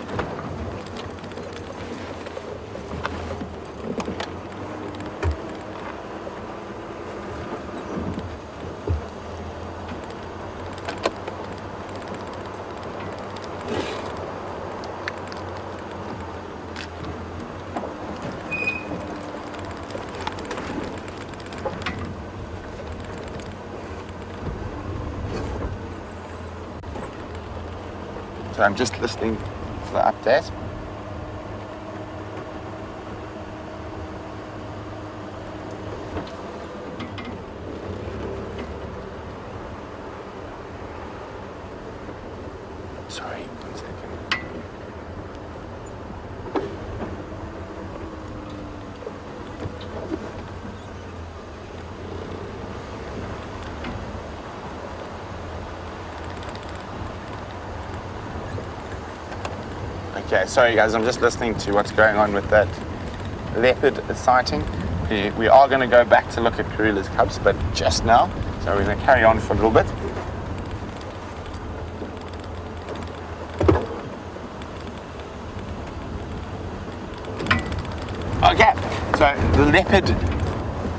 So I'm just listening for the update. Sorry, 1 second. Okay, sorry guys, I'm just listening to what's going on with that leopard sighting. We are going to go back to look at Karula's cubs, but just now. So we're going to carry on for a little bit. Okay, so the leopard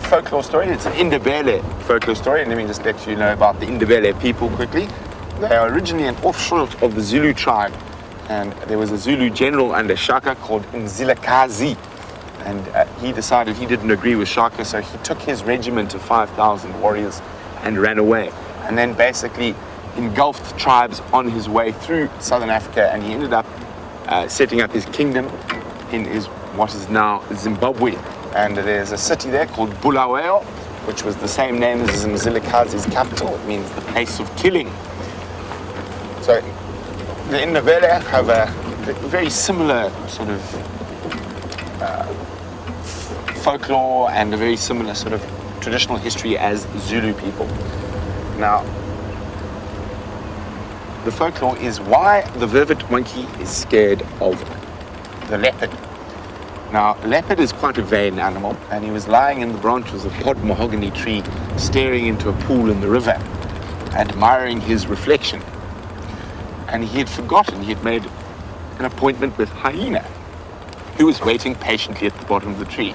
folklore story, it's an Indabele folklore story, and let me just let you know about the Indabele people quickly. They are originally an offshoot of the Zulu tribe. And there was a Zulu general under Shaka called Mzilikazi. And he decided he didn't agree with Shaka, so he took his regiment of 5,000 warriors and ran away. And then basically engulfed tribes on his way through southern Africa, and he ended up setting up his kingdom in what is now Zimbabwe. And there's a city there called Bulawayo, which was the same name as Mzilikazi's capital. It means the place of killing. So the Indabele have a very similar sort of folklore and a very similar sort of traditional history as Zulu people. Now, the folklore is why the vervet monkey is scared of the leopard. Now, leopard is quite a vain animal, and he was lying in the branches of a pod mahogany tree, staring into a pool in the river, admiring his reflection. And he had forgotten he had made an appointment with Hyena, who was waiting patiently at the bottom of the tree.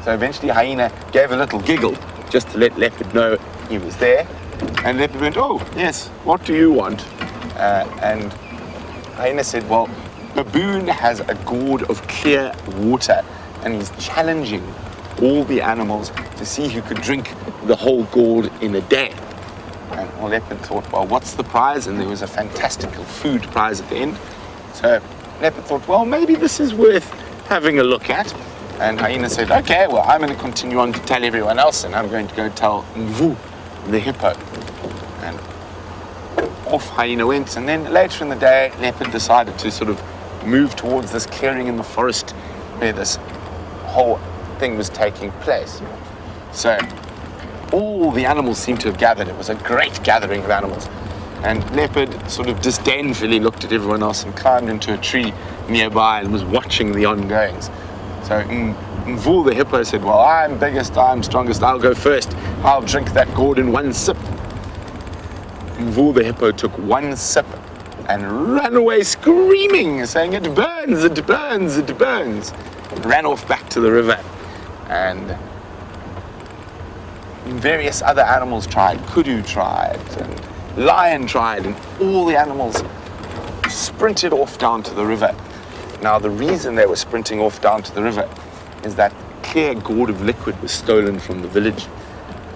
So eventually Hyena gave a little giggle just to let Leopard know he was there. And Leopard went, "Oh, yes, what do you want?" And Hyena said, "Well, Baboon has a gourd of clear water, and he's challenging all the animals to see who could drink the whole gourd in a day." And Leopard thought, well, what's the prize? And there was a fantastical food prize at the end. So Leopard thought, well, maybe this is worth having a look at. And Hyena said, okay, well, I'm going to continue on to tell everyone else, and I'm going to go tell Mvu, the hippo. And off Hyena went. And then later in the day, Leopard decided to sort of move towards this clearing in the forest where this whole thing was taking place. So all the animals seemed to have gathered. It was a great gathering of animals. And Leopard sort of disdainfully looked at everyone else and climbed into a tree nearby and was watching the ongoings. So Mvu, the hippo, said, well, I'm biggest, I'm strongest, I'll go first. I'll drink that gourd in one sip. Mvu, the hippo, took one sip and ran away screaming, saying, it burns, it burns, it burns. And ran off back to the river. And various other animals tried. Kudu tried, and lion tried, and all the animals sprinted off down to the river. Now, the reason they were sprinting off down to the river is that clear gourd of liquid was stolen from the village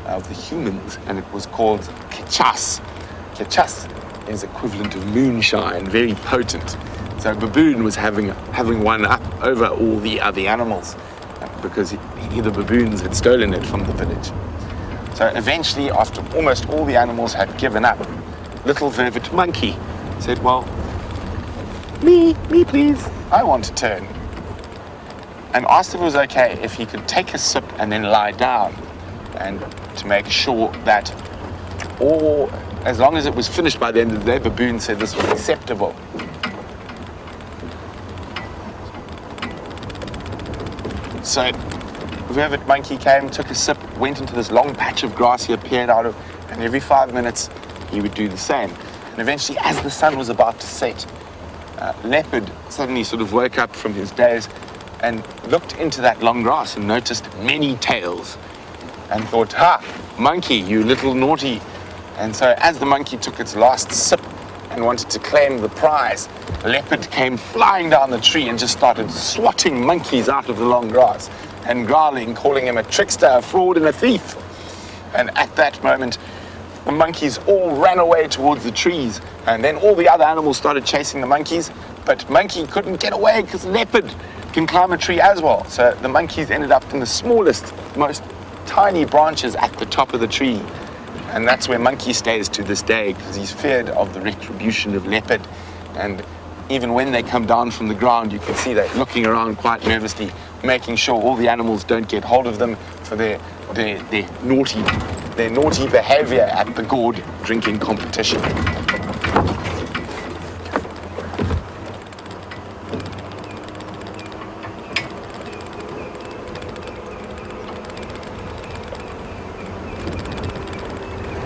of the humans, and it was called kechas. Kechas is equivalent of moonshine, very potent. So baboon was having one up over all the other animals because the baboons had stolen it from the village. So eventually, after almost all the animals had given up, little vervet monkey said, well, me please, I want to turn. And asked if it was okay if he could take a sip and then lie down, and to make sure that as long as it was finished by the end of the day, baboon said this was acceptable. So vervet monkey came, took a sip, went into this long patch of grass he appeared out of, and every 5 minutes he would do the same. And eventually, as the sun was about to set, leopard suddenly sort of woke up from his daze and looked into that long grass and noticed many tails and thought, ha, monkey, you little naughty. And so as the monkey took its last sip and wanted to claim the prize, leopard came flying down the tree and just started swatting monkeys out of the long grass and growling, calling him a trickster, a fraud, and a thief. And at that moment, the monkeys all ran away towards the trees, and then all the other animals started chasing the monkeys, but monkey couldn't get away because leopard can climb a tree as well. So the monkeys ended up in the smallest, most tiny branches at the top of the tree. And that's where monkey stays to this day, because he's feared of the retribution of leopard. And even when they come down from the ground, you can see they're looking around quite nervously, making sure all the animals don't get hold of them for their naughty behavior at the gourd drinking competition.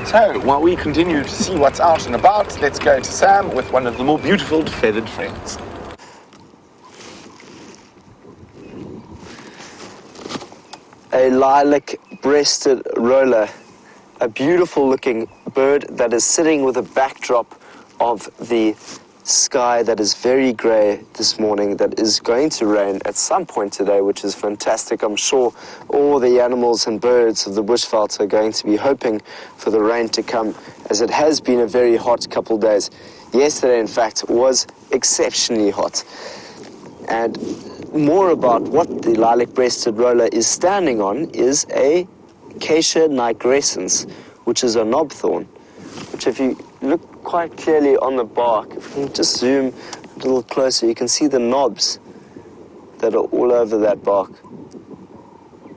So, while we continue to see what's out and about, let's go to Sam with one of the more beautiful feathered friends. A lilac-breasted roller, a beautiful looking bird that is sitting with a backdrop of the sky that is very grey this morning, that is going to rain at some point today, which is fantastic. I'm sure all the animals and birds of the bushveld are going to be hoping for the rain to come, as it has been a very hot couple days. Yesterday, in fact, was exceptionally hot. And more about what the lilac-breasted roller is standing on is a Acacia nigrescens, which is a knobthorn, which if you look quite clearly on the bark, if you can just zoom a little closer, you can see the knobs that are all over that bark.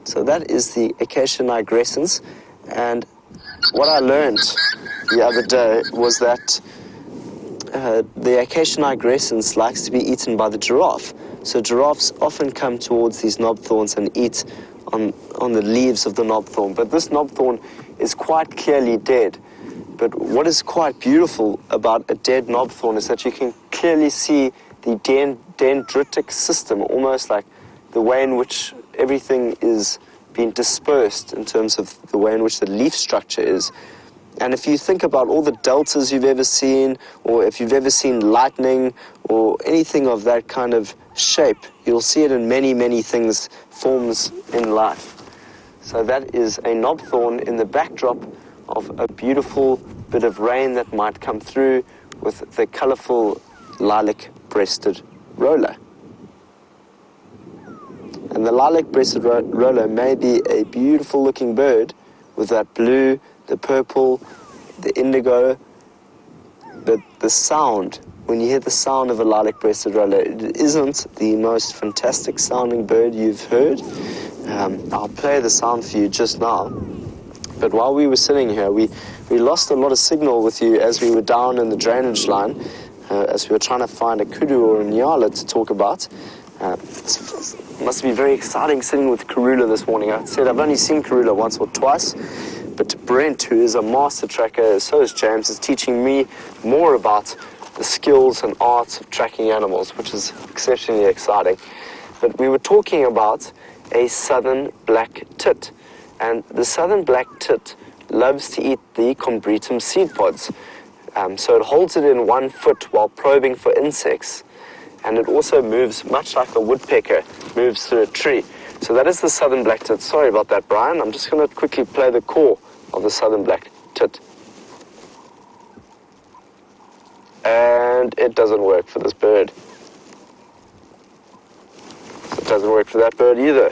So that is the Acacia nigrescens, and what I learned the other day was that the Acacia nigrescens likes to be eaten by the giraffe. So giraffes often come towards these knobthorns and eat on the leaves of the knobthorn. But this knobthorn is quite clearly dead. But what is quite beautiful about a dead knobthorn is that you can clearly see the dendritic system, almost like the way in which everything is being dispersed in terms of the way in which the leaf structure is. And if you think about all the deltas you've ever seen, or if you've ever seen lightning or anything of that kind of shape, you'll see it in many, many things, forms in life. So that is a knobthorn in the backdrop of a beautiful bit of rain that might come through with the colorful lilac-breasted roller. And the lilac-breasted roller may be a beautiful looking bird with that blue, the purple, the indigo, but the sound, when you hear the sound of a lilac-breasted roller, it isn't the most fantastic sounding bird you've heard. I'll play the sound for you just now. But while we were sitting here, we lost a lot of signal with you as we were down in the drainage line, as we were trying to find a kudu or a nyala to talk about. It must be very exciting sitting with Karula this morning. I said I've only seen Karula once or twice, but Brent, who is a master tracker, so is James, is teaching me more about the skills and arts of tracking animals, which is exceptionally exciting. But we were talking about a southern black tit. And the southern black tit loves to eat the combretum seed pods. So it holds it in one foot while probing for insects. And it also moves much like a woodpecker moves through a tree. So that is the southern black tit. Sorry about that, Brian. I'm just going to quickly play the call of the southern black tit. And it doesn't work for this bird. doesn't work for that bird either.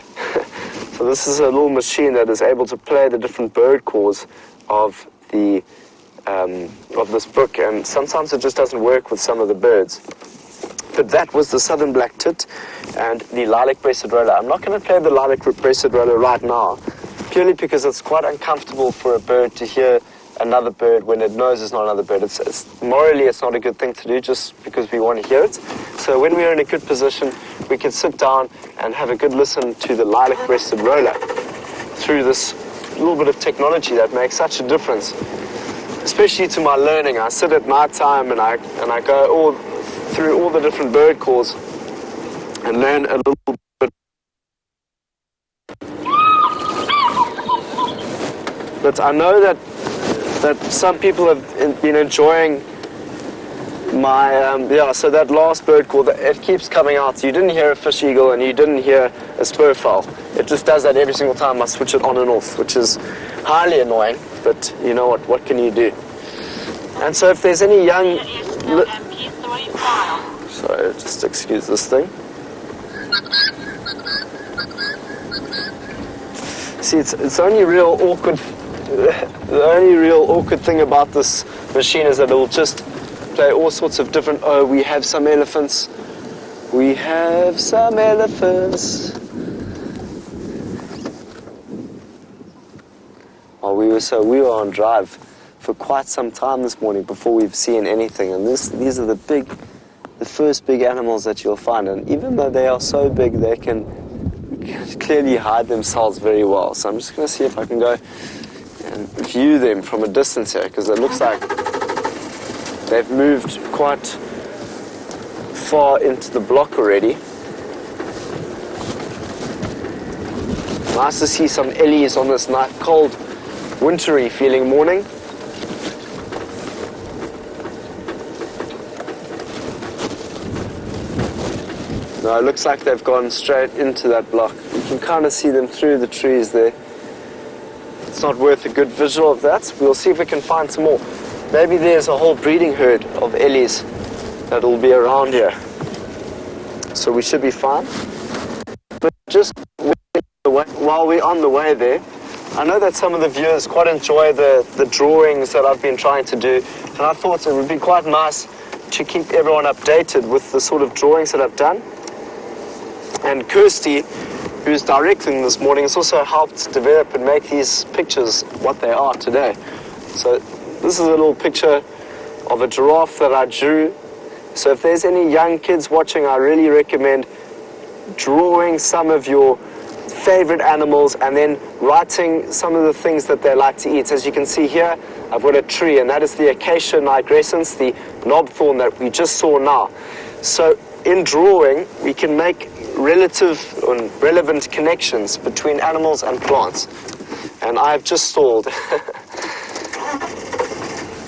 So this is a little machine that is able to play the different bird calls of the of this book, and sometimes it just doesn't work with some of the birds. But that was the southern black tit and the lilac-breasted roller. I'm not going to play the lilac-breasted roller right now, purely because it's quite uncomfortable for a bird to hear another bird when it knows it's not another bird. Morally, it's not a good thing to do just because we want to hear it. So when we're in a good position, we can sit down and have a good listen to the lilac-breasted roller through this little bit of technology that makes such a difference, especially to my learning. I sit at night time and I go through all the different bird calls and learn a little bit. But I know that some people have been enjoying my, so that last bird call, it keeps coming out. So you didn't hear a fish eagle and you didn't hear a spurfowl. It just does that every single time I switch it on and off, which is highly annoying, but you know what can you do? And so if there's any young... Sorry, just excuse this thing. See, it's only real awkward... The only real awkward thing about this machine is that it will just play all sorts of different... Oh, we have some elephants. We have some elephants. Well, we were on drive for quite some time this morning before we've seen anything, and these are the first big animals that you'll find, and even though they are so big, they can clearly hide themselves very well. So I'm just going to see if I can go and view them from a distance here, because it looks like they've moved quite far into the block already. Nice to see some ellies on this nice, cold, wintry feeling morning. No, it looks like they've gone straight into that block. You can kind of see them through the trees there. It's not worth a good visual of that. We'll see if we can find some more. Maybe there's a whole breeding herd of ellies that will be around here. So we should be fine. But just while we're on the way there, I know that some of the viewers quite enjoy the drawings that I've been trying to do, and I thought it would be quite nice to keep everyone updated with the sort of drawings that I've done. And Kirsty, who's directing this morning, has also helped develop and make these pictures what they are today. So this is a little picture of a giraffe that I drew. So if there's any young kids watching, I really recommend drawing some of your favorite animals and then writing some of the things that they like to eat. As you can see here, I've got a tree, and that is the Acacia nigrescens, the knobthorn that we just saw now. So in drawing, we can make relative and relevant connections between animals and plants. And I've just stalled.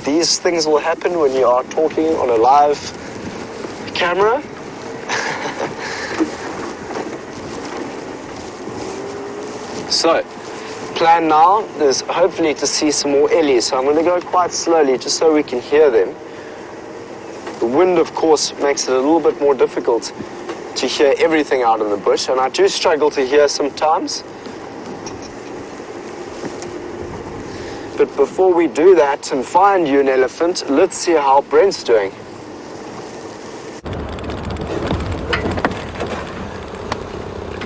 These things will happen when you are talking on a live camera. So, plan now is hopefully to see some more ellies. So I'm going to go quite slowly just so we can hear them. The wind, of course, makes it a little bit more difficult to hear everything out in the bush, and I do struggle to hear sometimes. But before we do that and find you an elephant, let's see how Brent's doing.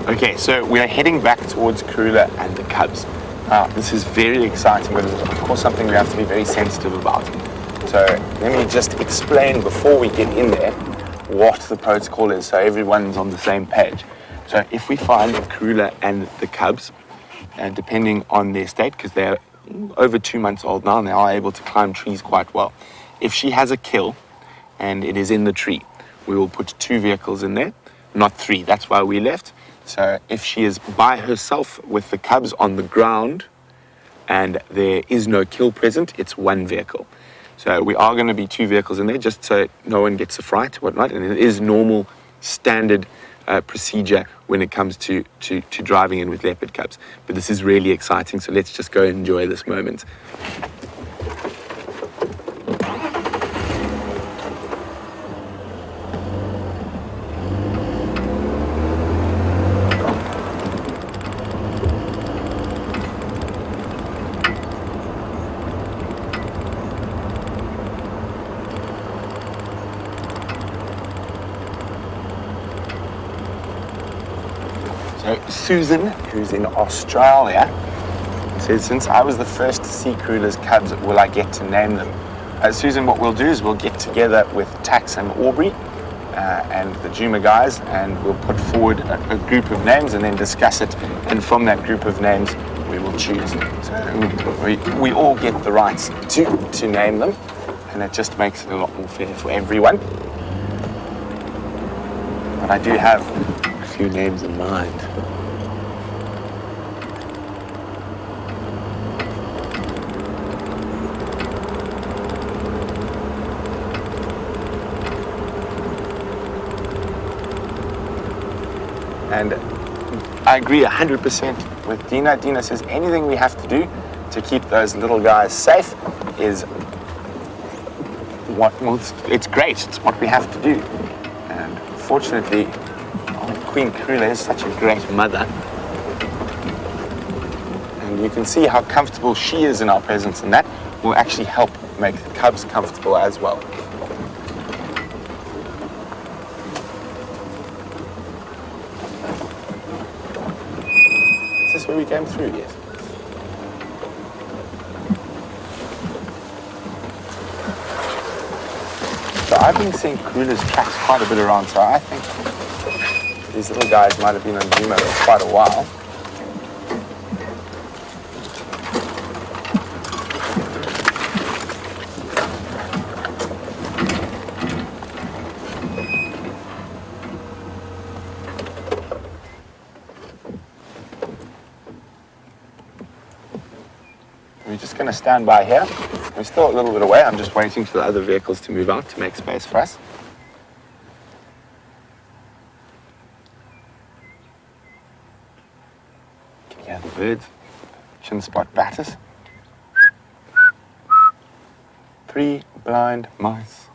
Okay, so we are heading back towards Karula and the cubs. Now, this is very exciting, but it's of course something we have to be very sensitive about. So let me just explain before we get in there what the protocol is, so everyone's on the same page. So if we find Karula and the cubs, and depending on their state, because they're over 2 months old now, and they are able to climb trees quite well. If she has a kill and it is in the tree, we will put 2 vehicles in there, not 3. That's why we left. So if she is by herself with the cubs on the ground and there is no kill present, it's 1 vehicle. So we are going to be 2 vehicles in there just so no one gets a fright, whatnot. And it is normal, standard procedure when it comes to driving in with leopard cubs. But this is really exciting, so let's just go enjoy this moment. So Susan, who's in Australia, says, since I was the first to see Karula's cubs, will I get to name them? Susan, what we'll do is we'll get together with Tax and Aubrey and the Juma guys, and we'll put forward a group of names and then discuss it, and from that group of names we will choose. So we all get the rights to name them, and it just makes it a lot more fair for everyone. But I do have a few names in mind. And I agree 100% with Dina. Dina says anything we have to do to keep those little guys safe is it's great. It's what we have to do. And fortunately, Queen Karula is such a great mother. And you can see how comfortable she is in our presence, and that will actually help make the cubs comfortable as well. Is this where we came through? Yes. So I've been seeing Karula's tracks quite a bit around, so I think these little guys might have been on Juma for quite a while. We're just going to stand by here. We're still a little bit away. I'm just waiting for the other vehicles to move out to make space for us. Can you hear the birds? Chin spot batters. 3 blind mice.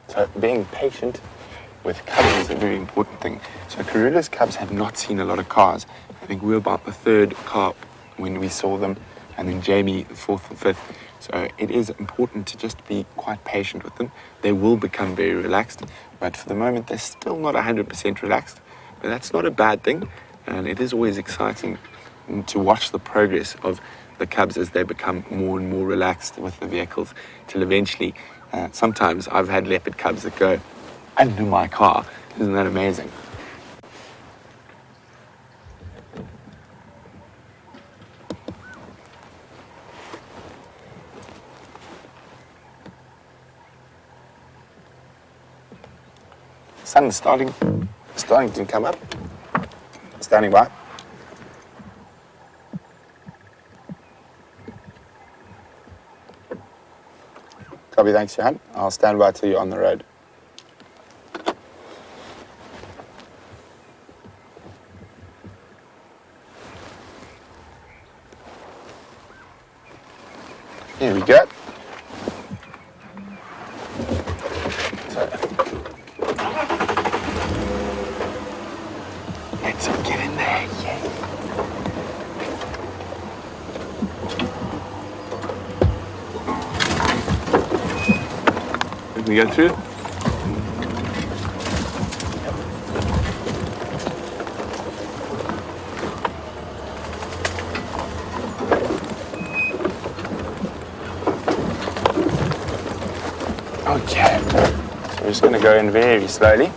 So being patient with cubs is a very important thing. So Karula's cubs have not seen a lot of cars. I think we were about the 3rd car when we saw them, and then Jamie the 4th and 5th. So it is important to just be quite patient with them. They will become very relaxed, but for the moment they're still not 100% relaxed. But that's not a bad thing, and it is always exciting to watch the progress of the cubs as they become more and more relaxed with the vehicles, till eventually sometimes I've had leopard cubs that go under my car. Isn't that amazing? Sun's starting to come up. Standing by. Copy, thanks, Johan. I'll stand by till you're on the road. Here we go. Let's get in there, yay. Can we go through? Okay, so we're just going to go in very slowly.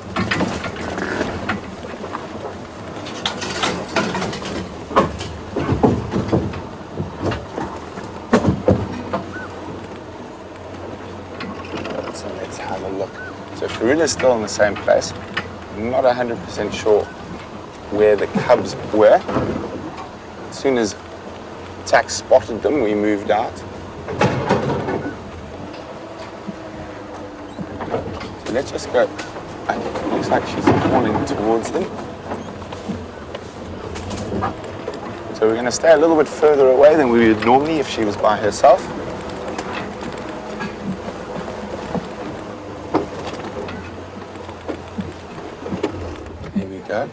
So let's have a look. So Karula's still in the same place. I'm not 100% sure where the cubs were. As soon as Tax spotted them, we moved out. Let's just go. It looks like she's falling towards them. So we're going to stay a little bit further away than we would normally if she was by herself. Here we go.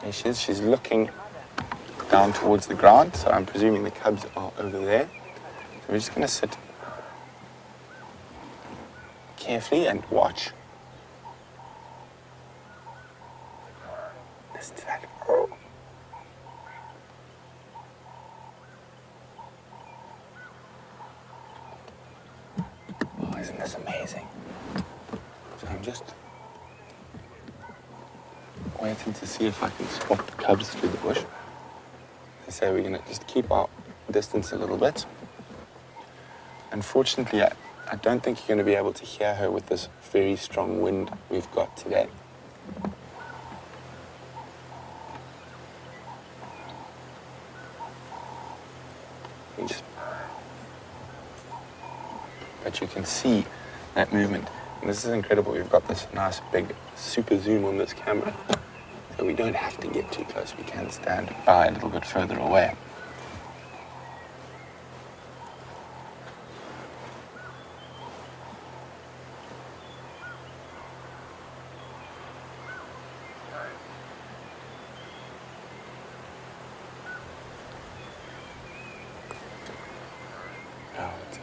There she is. She's looking down towards the ground, so I'm presuming the cubs are over there. So we're just going to sit carefully and watch. Listen to that. Oh. Oh, isn't this amazing? So I'm just waiting to see if I can spot the cubs through the bush. They say we're going to just keep our distance a little bit. Unfortunately, I don't think you're going to be able to hear her with this very strong wind we've got today. But you can see that movement. And this is incredible. We've got this nice big super zoom on this camera. So we don't have to get too close. We can stand by a little bit further away.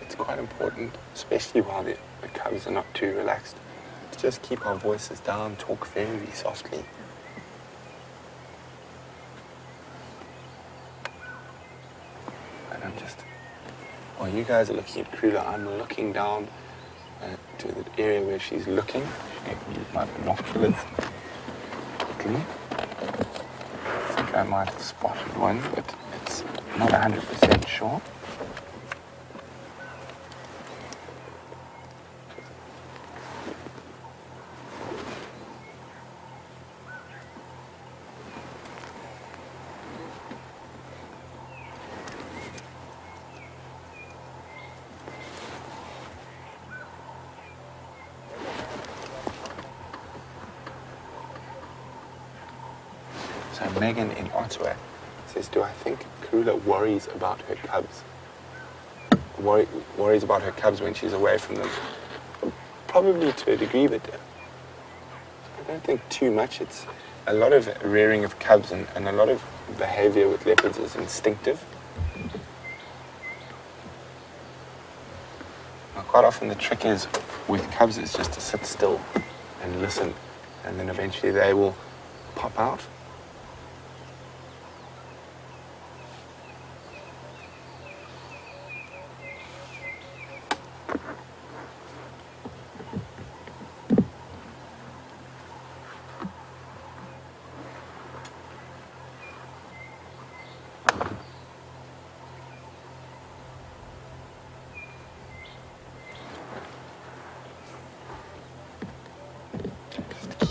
It's quite important, especially while the cubs are not too relaxed, to just keep our voices down, talk very softly. And I'm just, while you guys are looking at Karula, I'm looking down to the area where she's looking. I use my binoculars quickly. I think I might have spotted one, but it's not 100% sure. So Megan in Ottawa says, do I think Karula worries about her cubs? Worries about her cubs when she's away from them? Probably to a degree, but I don't think too much. It's a lot of rearing of cubs and a lot of behavior with leopards is instinctive. Now, quite often the trick is with cubs is just to sit still and listen, and then eventually they will pop out.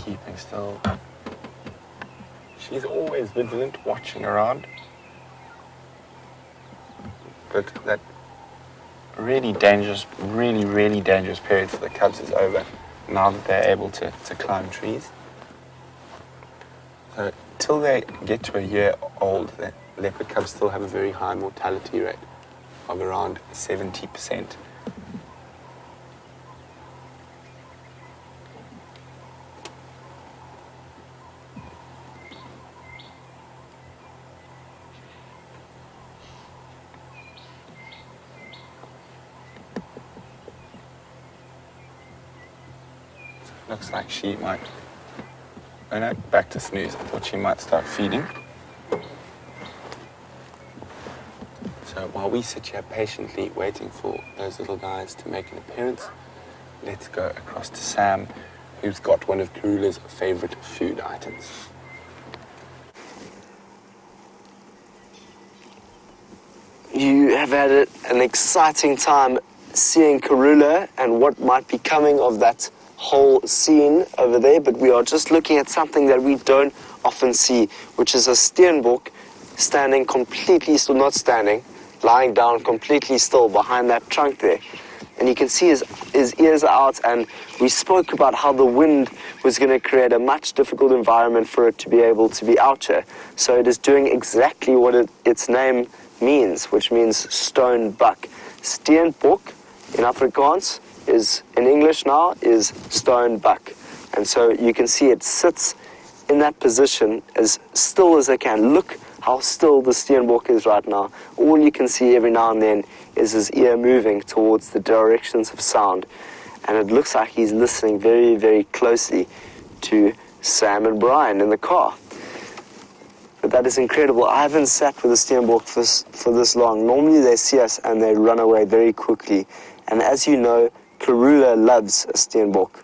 Keeping still. She's always vigilant, watching around. But that really dangerous, really dangerous period for the cubs is over now that they're able to climb trees. So till they get to a year old, the leopard cubs still have a very high mortality rate of around 70%. Looks like she might, oh no, back to snooze. I thought she might start feeding. So while we sit here patiently waiting for those little guys to make an appearance, let's go across to Sam, who's got one of Karula's favorite food items. You have had an exciting time seeing Karula and what might be coming of that whole scene over there, but we are just looking at something that we don't often see, which is a steenbok standing completely still, not standing, lying down completely still behind that trunk there. And you can see his ears are out, and we spoke about how the wind was going to create a much difficult environment for it to be able to be out here. So it is doing exactly what its name means, which means stone buck. Steenbok in Afrikaans is, in English now, is stone buck. And so you can see it sits in that position as still as they can. Look how still the steenbok is right now. All you can see every now and then is his ear moving towards the directions of sound. And it looks like he's listening very, very closely to Sam and Brian in the car. But that is incredible. I haven't sat with a steenbok for this long. Normally they see us and they run away very quickly. And as you know, Karula loves a steenbok.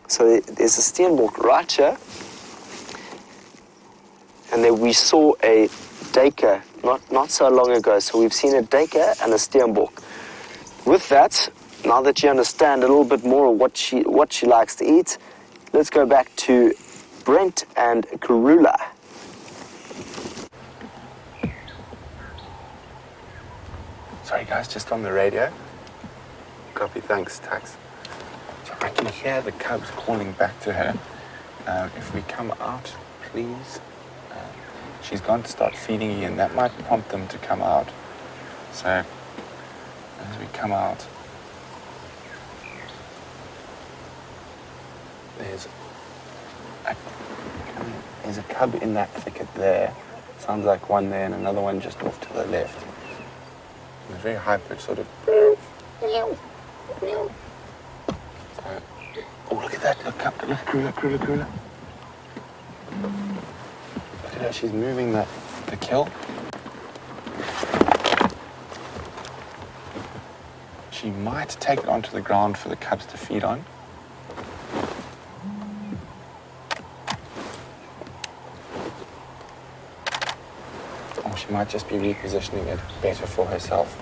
So there's a steenbok right here. And then we saw a duiker not so long ago. So we've seen a duiker and a steenbok. With that, now that you understand a little bit more of what she likes to eat, let's go back to Brent and Karula. Sorry guys, just on the radio. Copy, thanks, Tax. So I can hear the cubs calling back to her. If we come out, please. She's gone to start feeding again. That might prompt them to come out. So, as we come out, there's a cub in that thicket there. Sounds like one there and another one just off to the left. And a very high-pitched sort of... So, oh, look at that. Look, Karula. Look at her, she's moving the kill. She might take it onto the ground for the cubs to feed on. Or she might just be repositioning it better for herself.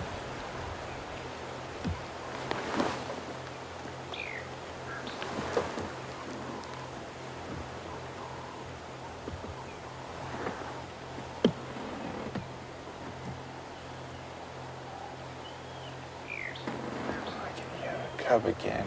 Cub again.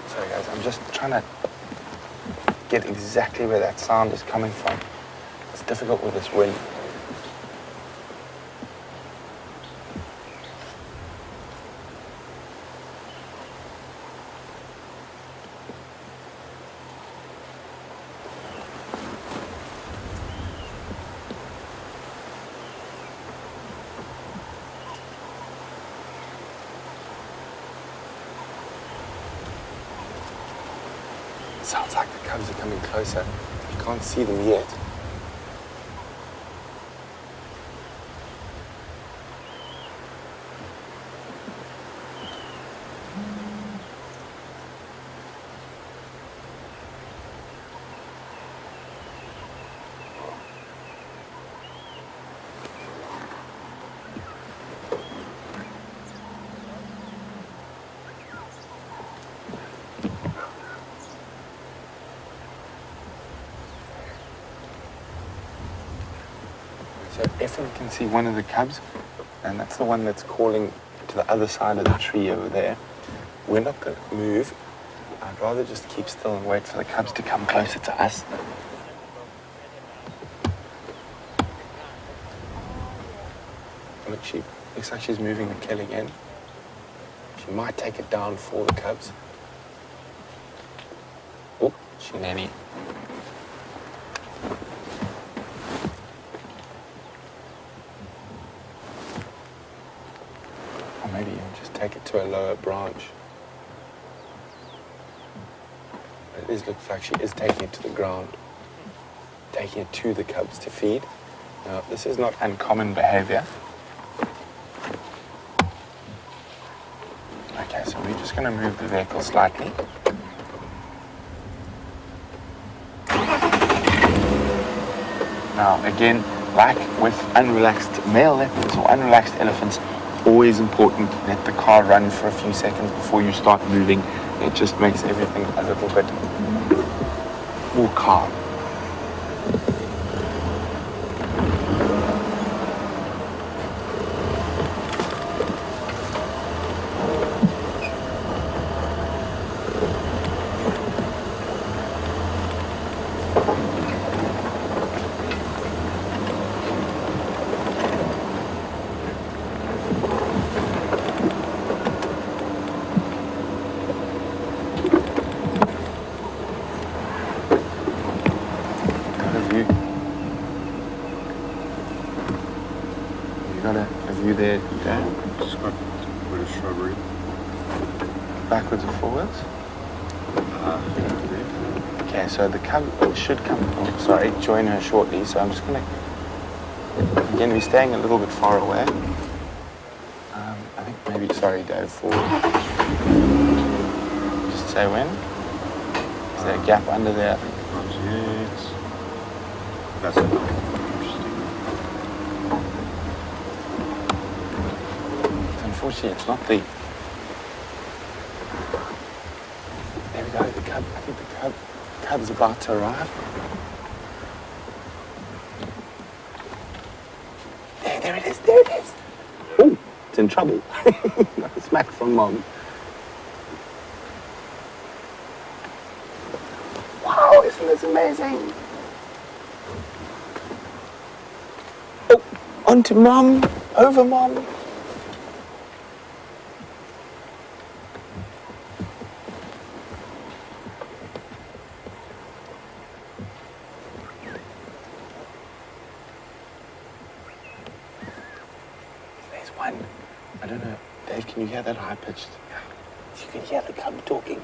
Sorry guys, I'm just trying to get exactly where that sound is coming from. It's difficult with this wind. Sounds like the cubs are coming closer. You can't see them yet. So if we can see one of the cubs, and that's the one that's calling to the other side of the tree over there, we're not going to move. I'd rather just keep still and wait for the cubs to come closer to us. Look, she looks like she's moving the kill again. She might take it down for the cubs. Oh, she nearly. Or maybe even just take it to a lower branch. But it looks like she is taking it to the ground, taking it to the cubs to feed. Now, this is not uncommon behavior. Okay, so we're just going to move the vehicle slightly. Now, again, like with unrelaxed male leopards or unrelaxed elephants, always important, let the car run for a few seconds before you start moving. It just makes everything a little bit more calm. backwards or forwards? Okay, so the cub should come, join her shortly. So I'm just going to, again, we're staying a little bit far away. I think maybe, Dave, forward. Just say when. Is there a gap under there? I think. That's interesting. Unfortunately, it's not the... There we go, the cub. I think the cub's about to arrive. There it is. Oh, it's in trouble. Got a smack from Mom. Wow, isn't this amazing? Oh, onto Mom, over Mom. There's one. I don't know. Dave, can you hear that high-pitched? Yeah. You can hear the cub talking.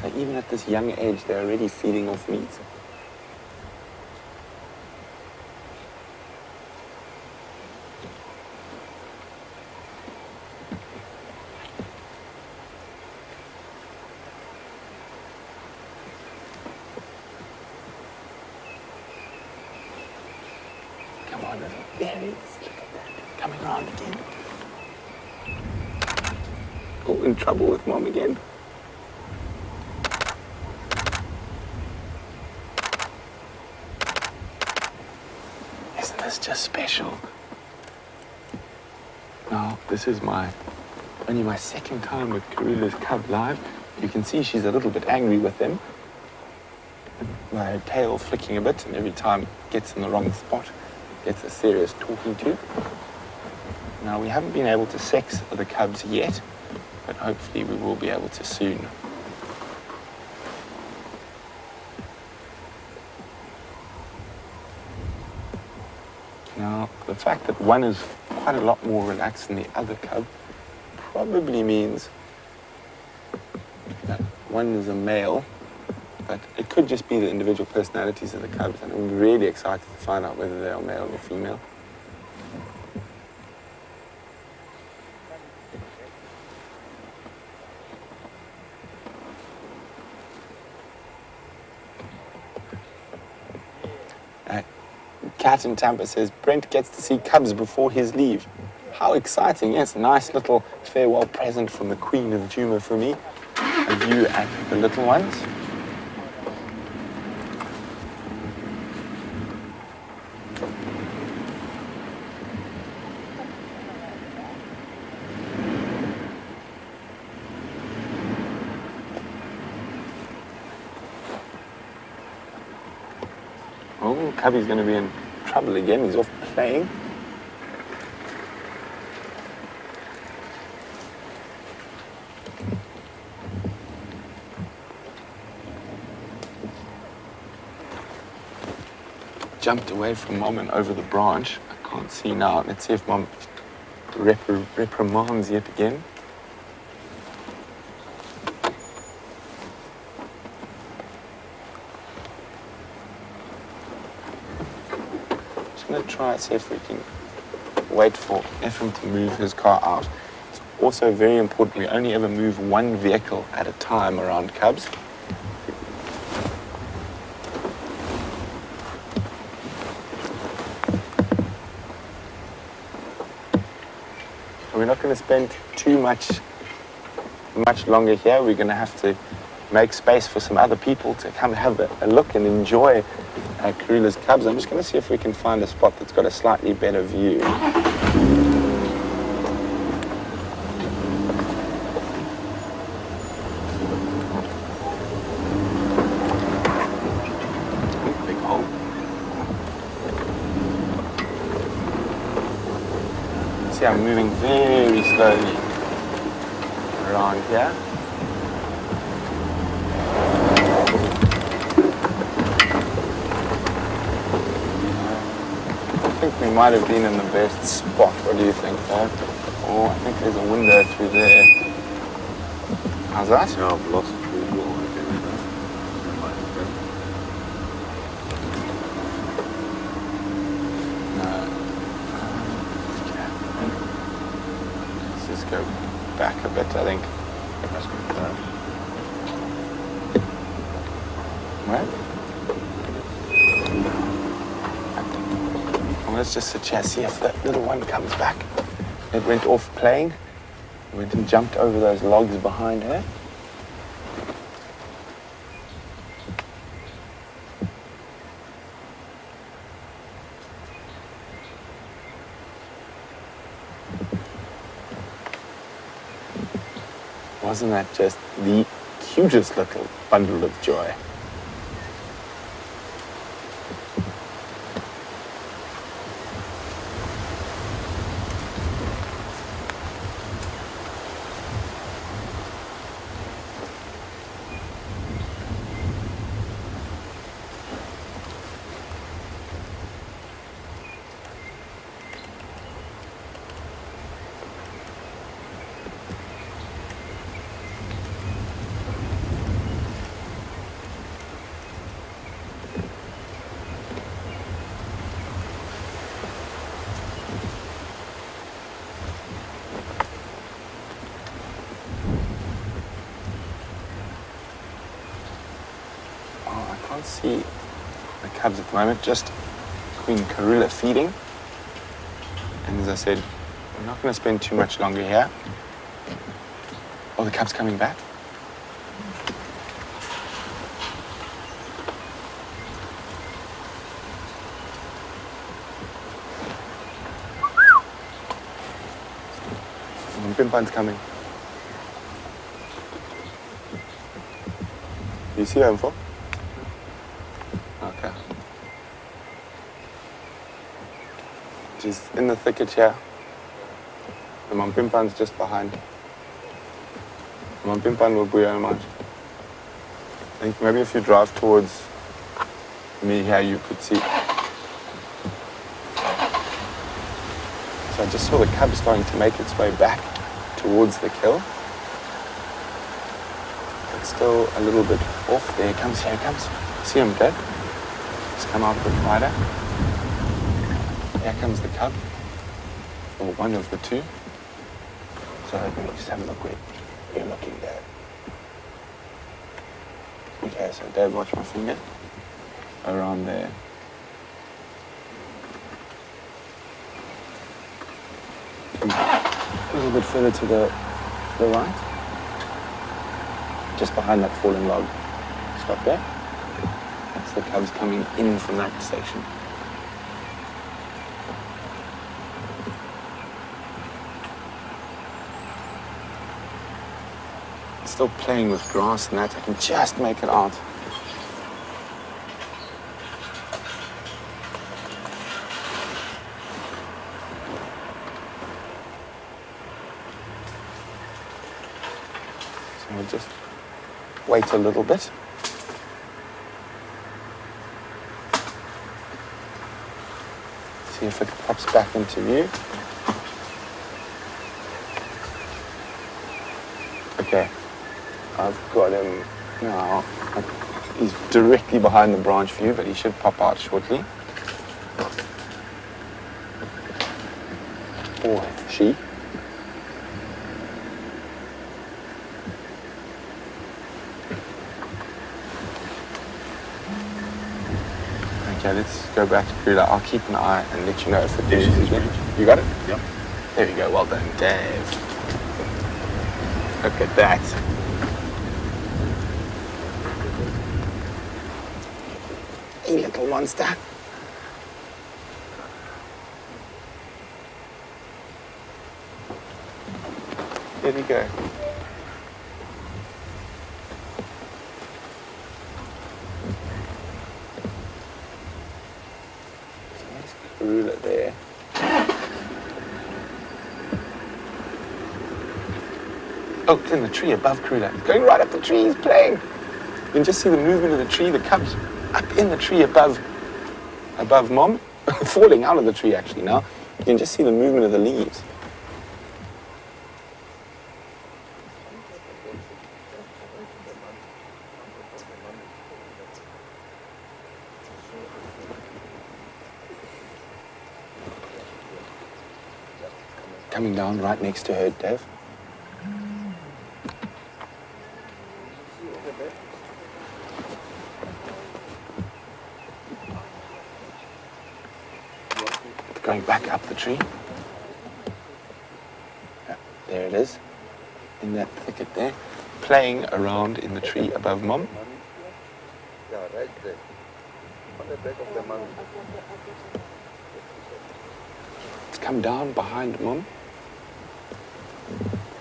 So even at this young age, they're already feeding off meat. Come on, there he is. Look at that. Coming around again. Oh, in trouble with Mom again. Isn't this just special? Now, this is only my second time with Karula's cub live. You can see she's a little bit angry with him. My tail flicking a bit, and every time it gets in the wrong spot, gets a serious talking to. Now, we haven't been able to sex the cubs yet, but hopefully we will be able to soon. Now, the fact that one is quite a lot more relaxed than the other cub probably means that one is a male, but it could just be the individual personalities of the cubs, and I'm really excited to find out whether they are male or female. Cat in Tampa says, Brent gets to see cubs before his leave. How exciting. Yes, nice little farewell present from the Queen of Djuma for me. A view at the little ones. Oh, Cubby's going to be in trouble again. He's off playing. Jumped away from Mom and over the branch. I can't see now. Let's see if Mom reprimands yet again. Just going to try and see if we can wait for Ephraim to move his car out. It's also very important we only ever move one vehicle at a time around cubs. We're not going to spend too much longer here. We're going to have to make space for some other people to come have a look and enjoy Karula's cubs. I'm just going to see if we can find a spot that's got a slightly better view. Ooh, big hole. See, I'm moving very slowly around here. I think we might have been in the best spot. What do you think, Dad? Oh, I think there's a window through there. How's that? Yeah, I've lost visual, I think. No. Let's just go back a bit, I think. That's good for that. Right? Well, let's just sit here, see if that little one comes back. It went off playing. It went and jumped over those logs behind her. Wasn't that just the cutest little bundle of joy? I can't see the cubs at the moment, just Queen Karula feeding. And as I said, we're not going to spend too much longer here. Oh, the cub's coming back. Bimpan's coming. You see her before? Okay. She's in the thicket here. The Mampimpan's just behind. The Mampimpan will be on much. I think maybe if you drive towards me here, you could see. So I just saw the cub starting to make its way back towards the kill. It's still a little bit off. There he comes, here he comes. See him, Dad? Just come out a bit wider. Here comes the cub. Or one of the two. So let me just have a look where you're looking, Dad. Okay, so Dad, watch my finger. Around there. A little bit further to the right. Just behind that fallen log. Stop there. That's the cubs coming in from that section. Still playing with grass and that. I can just make it out. So we'll just wait a little bit. See if it pops back into view. Okay, I've got him now. He's directly behind the branch view, but he should pop out shortly. Or she. Okay, let's go back to Karula. I'll keep an eye and let you know if it is. You got it? Yep. There you go. Well done, Dave. Look at that. Hey, little monster. There we go. Karula there. Oh, it's in the tree above Karula. It's going right up the tree, he's playing. You can just see the movement of the tree, the cubs up in the tree above Mom. falling out of the tree actually now. You can just see the movement of the leaves. Coming down right next to her, Dave. Going back up the tree. Yeah, there it is, in that thicket there, playing around in the tree above Mom. Yeah, right there. On the back of the mountain. It's come down behind Mom,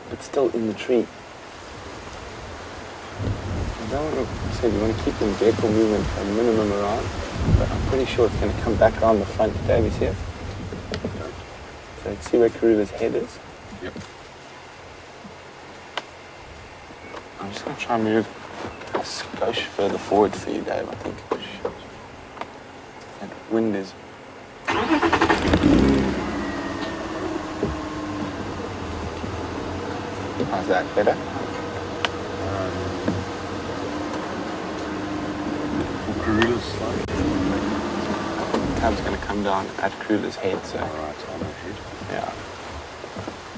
but still in the tree. I don't want to say you want to keep the vehicle movement a minimum around, but I'm pretty sure it's going to come back around the front. Dave, you see it? So let's see where Karula's head is. Yep. I'm just going to try and move a skosh further forward for you, Dave, I think. That wind is... How's that? Better? For Karula's slide. Tab's going to come down at Karula's head, so... Alright, on her head. Yeah.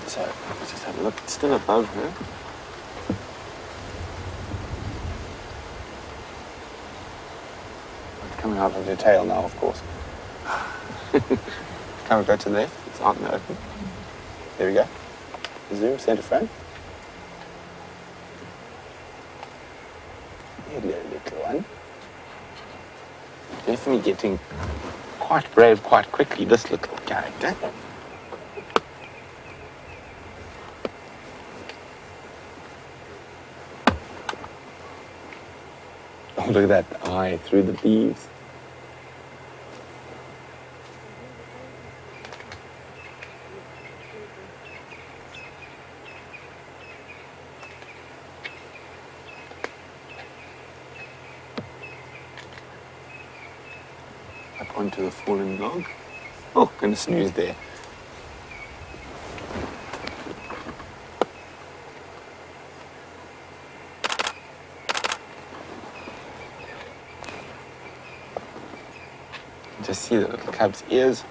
So, let's just have a look. It's still above her. It's coming out of her tail now, of course. Can we go to the left? It's out in the open. There we go. Zoom, center frame. Hello, little one. Definitely getting quite brave quite quickly, this little character. Oh, look at that eye through the leaves. Up onto the fallen log. Oh, gonna snooze there. Just see the little cub's ears.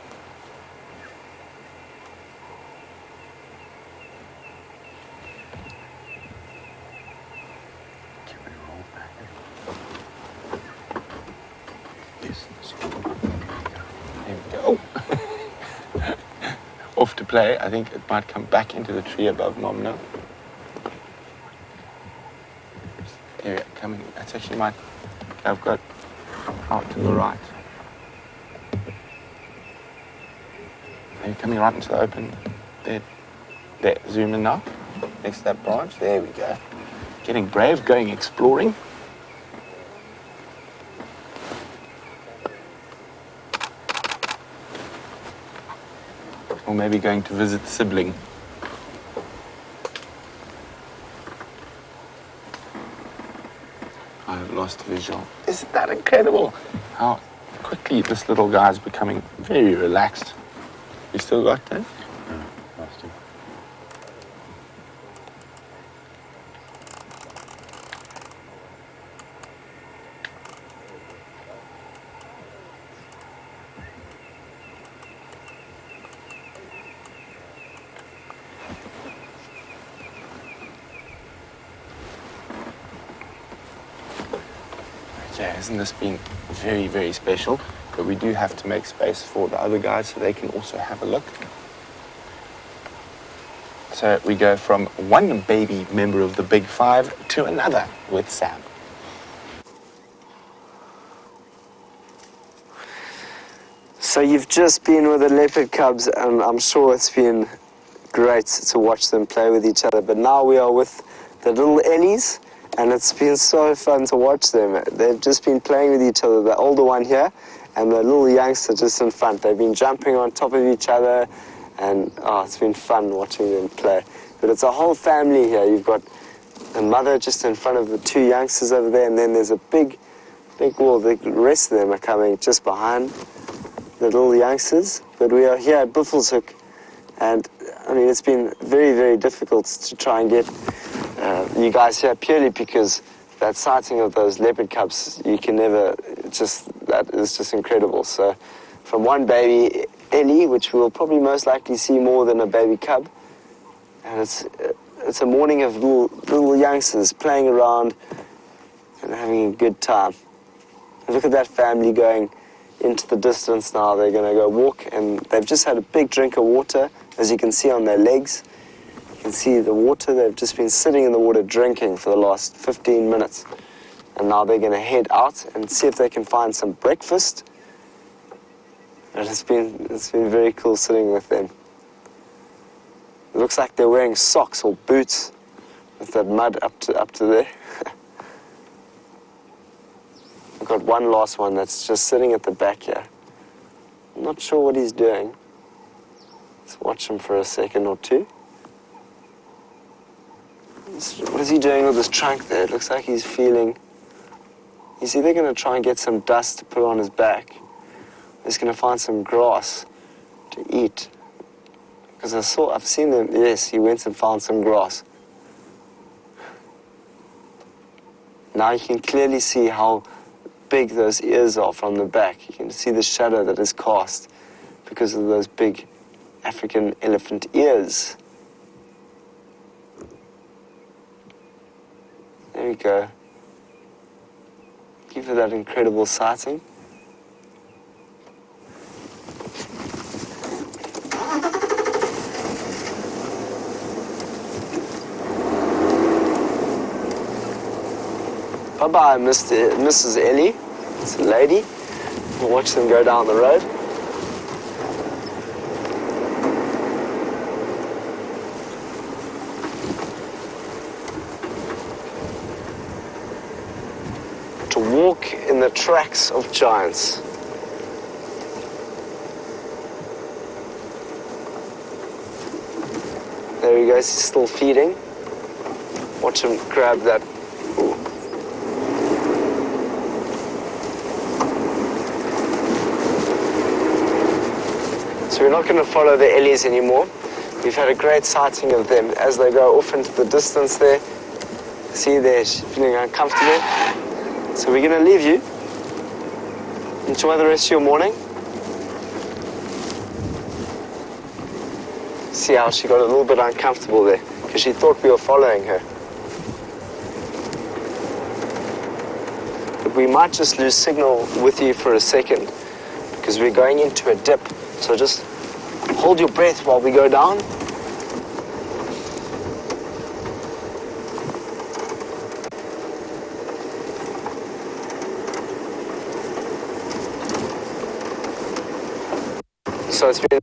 Can we roll back? Yes, There we go. Off to play. I think it might come back into the tree above Mom now. There we go, coming. That's actually my... I've got out to the right. They're coming right into the open. There, zoom in now. Next to that branch. There we go. Getting brave, going exploring. Or maybe going to visit the sibling. I've lost visual. Isn't that incredible? How quickly this little guy's becoming very relaxed. You still got that? No, lost him. Yeah, hasn't this been very, very special? But we do have to make space for the other guys so they can also have a look. So we go from one baby member of the Big Five to another with Sam. So you've just been with the leopard cubs, and I'm sure it's been great to watch them play with each other. But now we are with the little ellies, and it's been so fun to watch them. They've just been playing with each other, the older one here, and the little youngster just in front. They've been jumping on top of each other, and it's been fun watching them play. But it's a whole family here. You've got a mother just in front of the two youngsters over there, and then there's a big wall. The rest of them are coming just behind. the little youngsters, but we are here at Buffelshoek, and I mean, it's been very, very difficult to try and get you guys here, purely because that sighting of those leopard cubs, you can never, that is just incredible. So from one baby ellie, which we'll probably most likely see more than a baby cub, and it's a morning of little youngsters playing around and having a good time. And look at that family going into the distance now. They're going to go walk, and they've just had a big drink of water, as you can see on their legs. You can see the water. They've just been sitting in the water drinking for the last 15 minutes. And now they're going to head out and see if they can find some breakfast. And it's been very cool sitting with them. It looks like they're wearing socks or boots with that mud up to there. I've got one last one that's just sitting at the back here. I'm not sure what he's doing. Let's watch him for a second or two. What is he doing with his trunk there? It looks like he's feeling... He's either going to try and get some dust to put on his back, or he's going to find some grass to eat. Because I've seen them, yes, he went and found some grass. Now you can clearly see how big those ears are from the back. You can see the shadow that is cast because of those big African elephant ears. There we go. Give it that incredible sighting. Bye-bye, Mrs. Ellie. It's a lady. We'll watch them go down the road. To walk in the tracks of giants. There he goes, he's still feeding. Watch him grab that. Ooh. So we're not going to follow the ellies anymore. We've had a great sighting of them as they go off into the distance there. See there, she's feeling uncomfortable. So we're going to leave you. Enjoy the rest of your morning. See how she got a little bit uncomfortable there because she thought we were following her. But we might just lose signal with you for a second because we're going into a dip. So just hold your breath while we go down. So it's been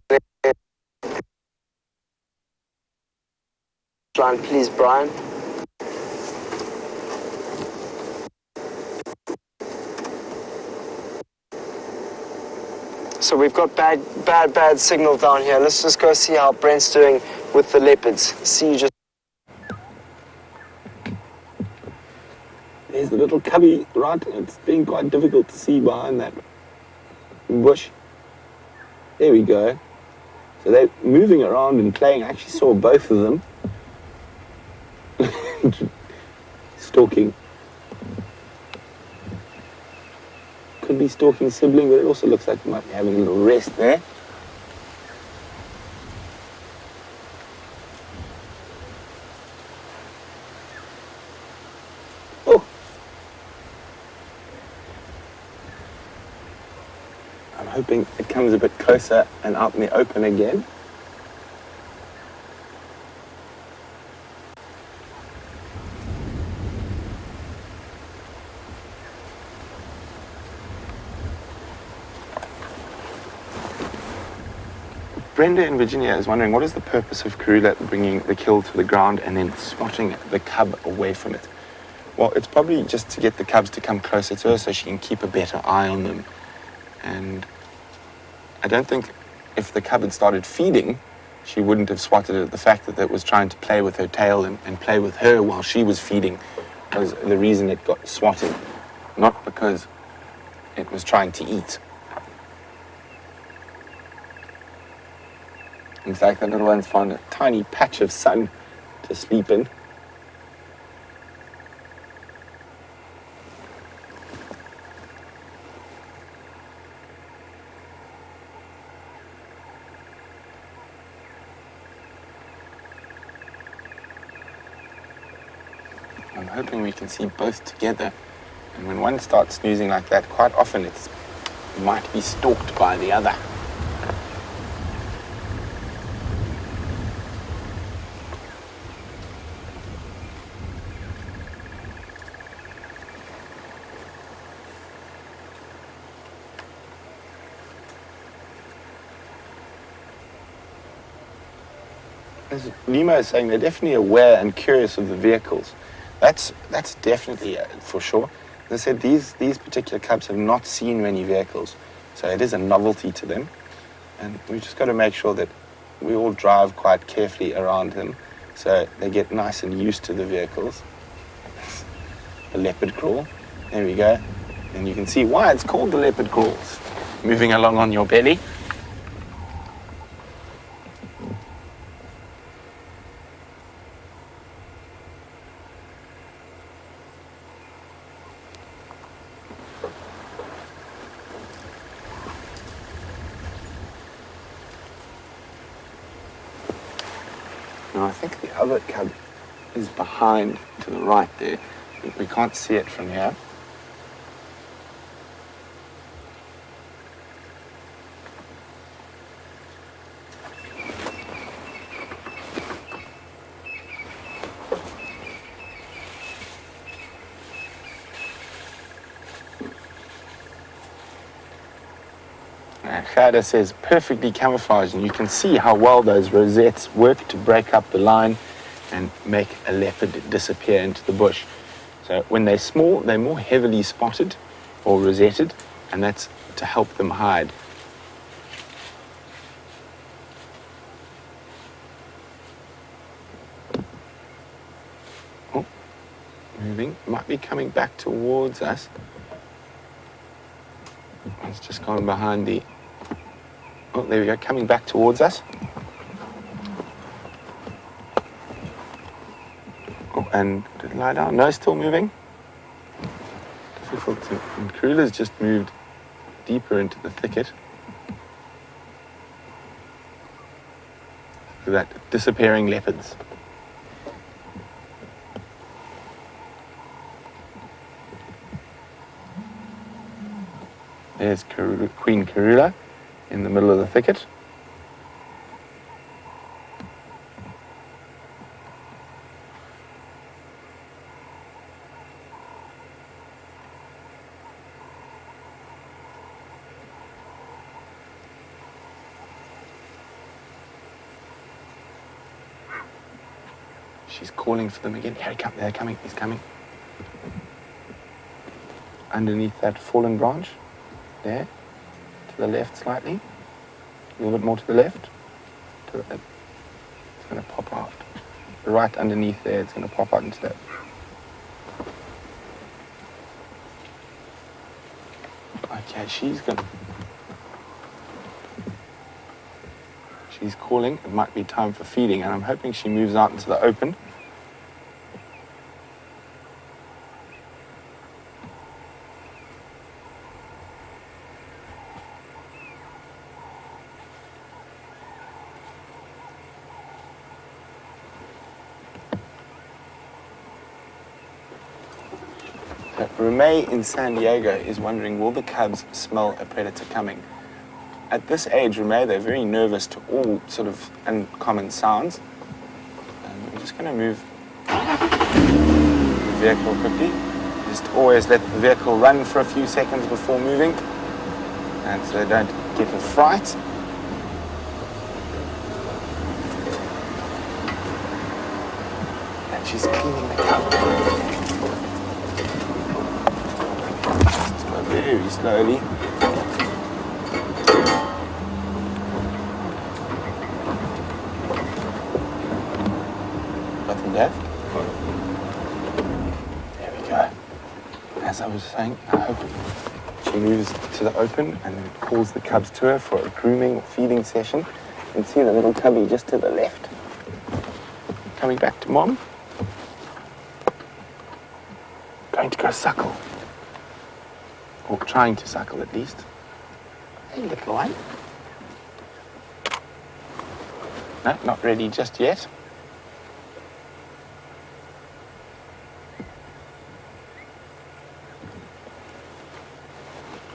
line, please, Brian. So we've got bad signal down here. Let's just go see how Brent's doing with the leopards. See you just. There's the little cubby, right? It's been quite difficult to see behind that bush. There we go. So they're moving around and playing. I actually saw both of them stalking. Could be stalking sibling, but it also looks like they might be having a little rest there. Oh! I'm hoping it comes a bit closer and out in the open again. Brenda in Virginia is wondering, what is the purpose of Karula bringing the kill to the ground and then swatting the cub away from it? Well, it's probably just to get the cubs to come closer to her so she can keep a better eye on them. And I don't think if the cub had started feeding, she wouldn't have swatted it. The fact that it was trying to play with her tail and play with her while she was feeding was the reason it got swatted, not because it was trying to eat. Looks like the little one's found a tiny patch of sun to sleep in. I'm hoping we can see both together. And when one starts snoozing like that, quite often it might be stalked by the other. As Nemo is saying, they're definitely aware and curious of the vehicles. That's definitely for sure. As I said, these particular cubs have not seen many vehicles, so it is a novelty to them. And we've just got to make sure that we all drive quite carefully around them, so they get nice and used to the vehicles. The leopard crawl, there we go. And you can see why it's called the leopard crawls. Moving along on your belly. Now I think the other cub is behind to the right there. We can't see it from here. Gerda says perfectly camouflaged, and you can see how well those rosettes work to break up the line and make a leopard disappear into the bush. So when they're small, they're more heavily spotted or rosetted, and that's to help them hide. Oh, moving, might be coming back towards us. It's just gone behind the... Oh, there we go, coming back towards us. Oh, and did it lie down? No, still moving. Difficult to... And Karula's just moved deeper into the thicket. Look at that, disappearing leopards. There's Karula, Queen Karula in the middle of the thicket. She's calling for them again. Here he comes, they're coming, he's coming. Underneath that fallen branch. There, to the left slightly, a little bit more to the left. It's going to pop out. Right underneath there, it's going to pop out into that. Okay, she's calling. It might be time for feeding, and I'm hoping she moves out into the open. Remay in San Diego is wondering, will the cubs smell a predator coming? At this age, Remay, they're very nervous to all sort of uncommon sounds. I'm just going to move the vehicle quickly. Just always let the vehicle run for a few seconds before moving, and so they don't get a fright. And she's cleaning the cub. Very slowly. Nothing there. There we go. As I was saying, I hope she moves to the open and calls the cubs to her for a grooming or feeding session. You can see the little cubby just to the left. Coming back to mom. Going to go suckle. Or trying to suckle at least. Hey, little one. No, not ready just yet.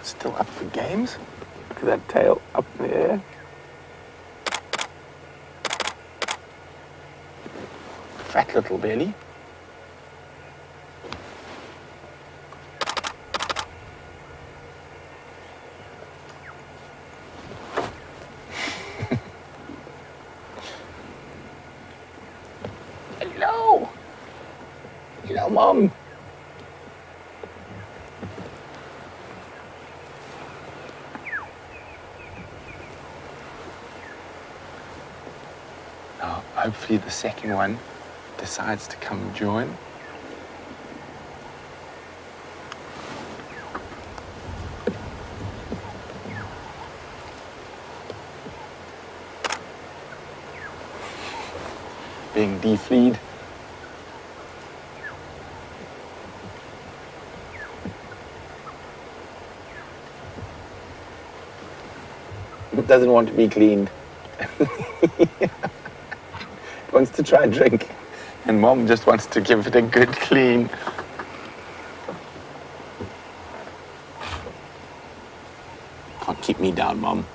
Still up for games. Look at that tail up in the air. Fat little belly. Hello. Hello, Mom. Now, hopefully the second one decides to come join. Being defleed. It doesn't want to be cleaned. It wants to try a drink, and Mom just wants to give it a good clean. Can't keep me down, Mom.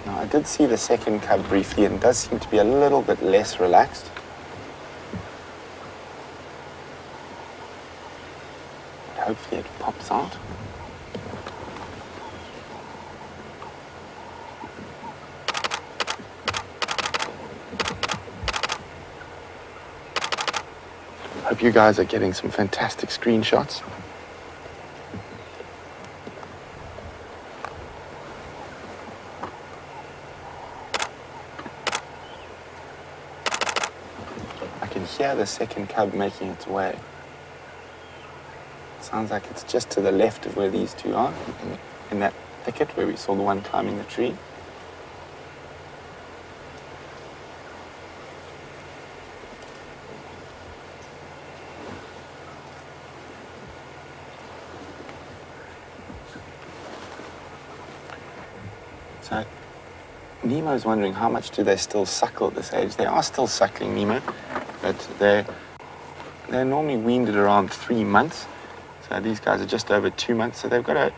Now, I did see the second cub briefly, and it does seem to be a little bit less relaxed. Hopefully it pops out. Hope you guys are getting some fantastic screenshots. I can hear the second cub making its way. Sounds like it's just to the left of where these two are, in that thicket where we saw the one climbing the tree. So Nemo's wondering how much do they still suckle at this age. They are still suckling, Nemo, but they're normally weaned at around 3 months. So these guys are just over 2 months, so they've got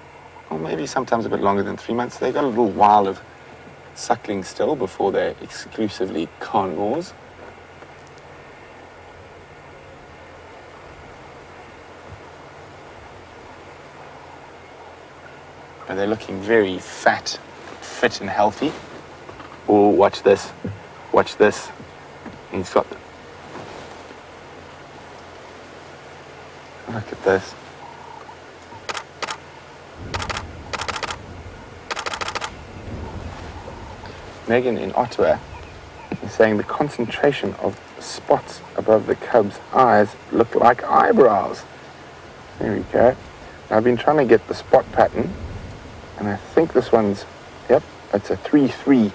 or maybe sometimes a bit longer than 3 months. They've got a little while of suckling still before they're exclusively carnivores. But they're looking very fat, fit and healthy. Oh, watch this. Watch this. He's got... Look at this. Megan in Ottawa is saying the concentration of spots above the cub's eyes look like eyebrows. There we go. Now, I've been trying to get the spot pattern, and I think this one's, yep, it's a 3-3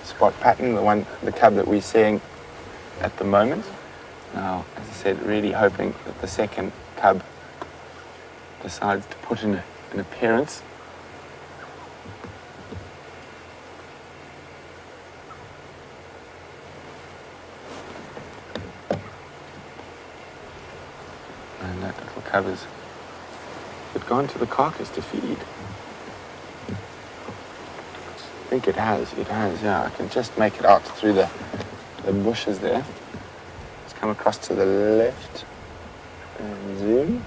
spot pattern, the cub that we're seeing at the moment. Now, as I said, really hoping that the second cub decides to put in an appearance. And that little cub has gone to the carcass to feed. I think it has, yeah. I can just make it out through the bushes there. Let's come across to the left and zoom.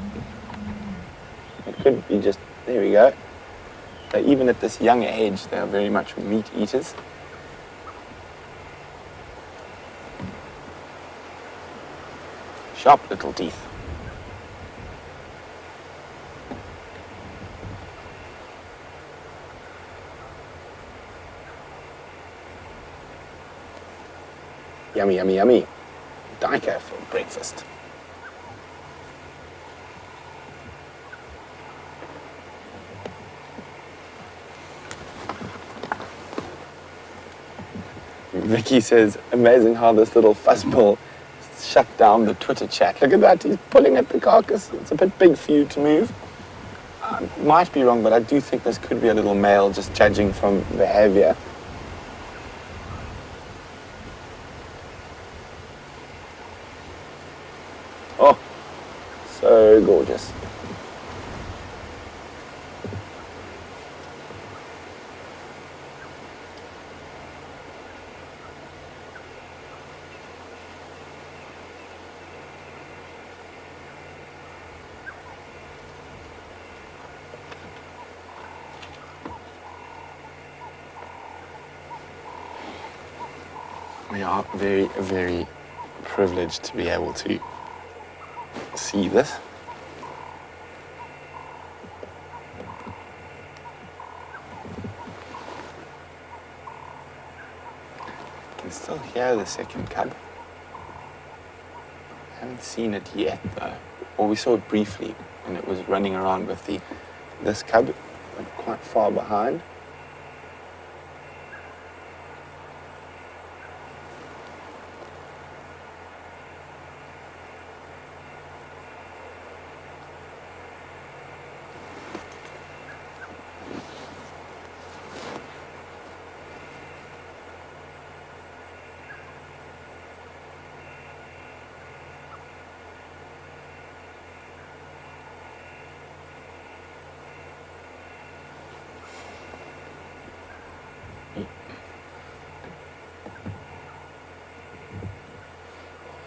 It could be just, there we go. So even at this young age, they are very much meat eaters. Sharp little teeth. Yummy, yummy, yummy. Diker for breakfast. Vicky says, amazing how this little fuzzball shut down the Twitter chat. Look at that, he's pulling at the carcass. It's a bit big for you to move. Might be wrong, but I do think this could be a little male, just judging from behavior. Oh, so gorgeous. We are very, very privileged to be able to see this. I can still hear the second cub. I haven't seen it yet though. Or we saw it briefly when it was running around with this cub, but quite far behind.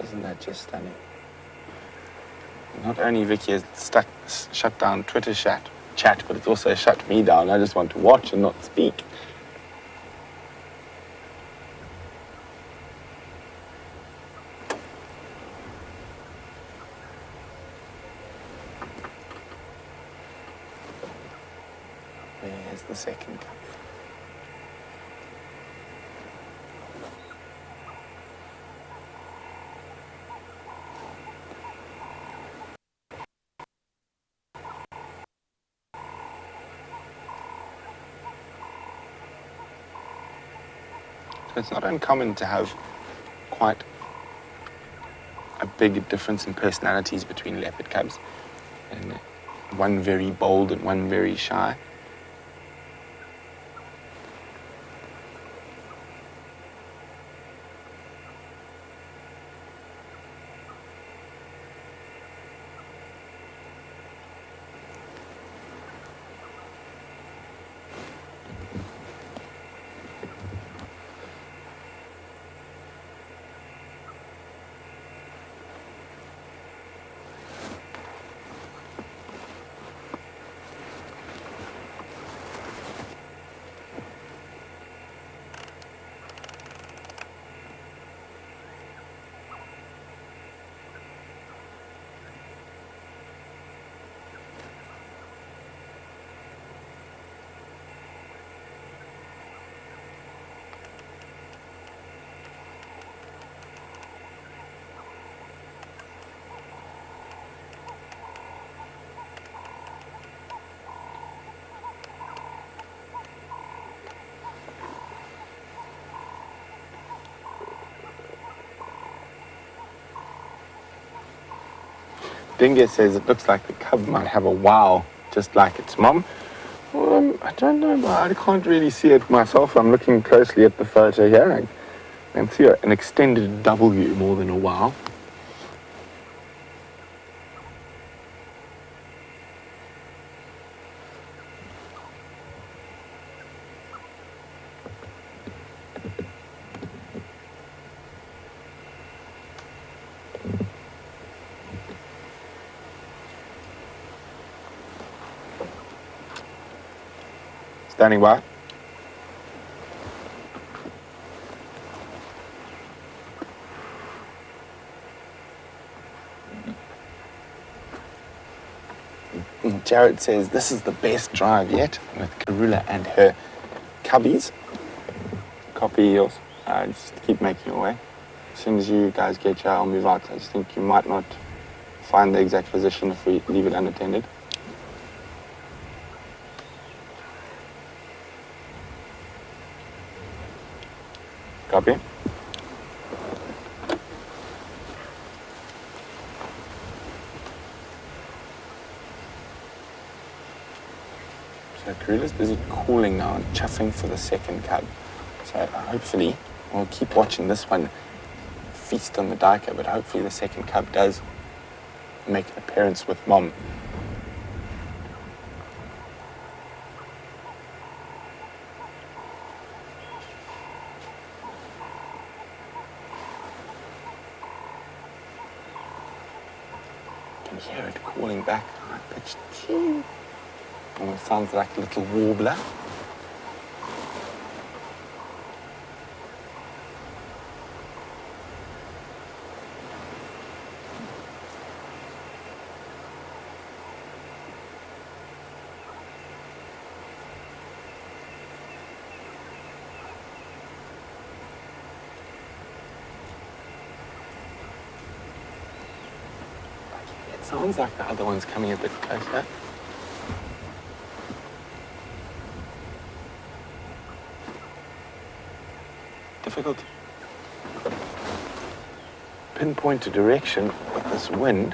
Isn't that just stunning? Not only Vicky has shut down Twitter chat, but it's also shut me down. I just want to watch and not speak. There's the second cup. It's not uncommon to have quite a big difference in personalities between leopard cubs, and one very bold and one very shy. Dingus says it looks like the cub might have a wow, just like its mom. I don't know, but I can't really see it myself. I'm looking closely at the photo here. I can see an extended W more than a wow. Standing by. Jared says this is the best drive yet with Karula and her cubbies. Copy yours. Just keep making your way. As soon as you guys get here, I'll move out. I just think you might not find the exact position if we leave it unattended. Copy. So Karula's busy calling now and chuffing for the second cub. So hopefully we'll keep watching this one feast on the duiker, but hopefully the second cub does make an appearance with mom. You can hear it calling back, high-pitched chee. Almost sounds like a little warbler. It sounds like the other one's coming a bit closer. Difficult to pinpoint a direction with this wind.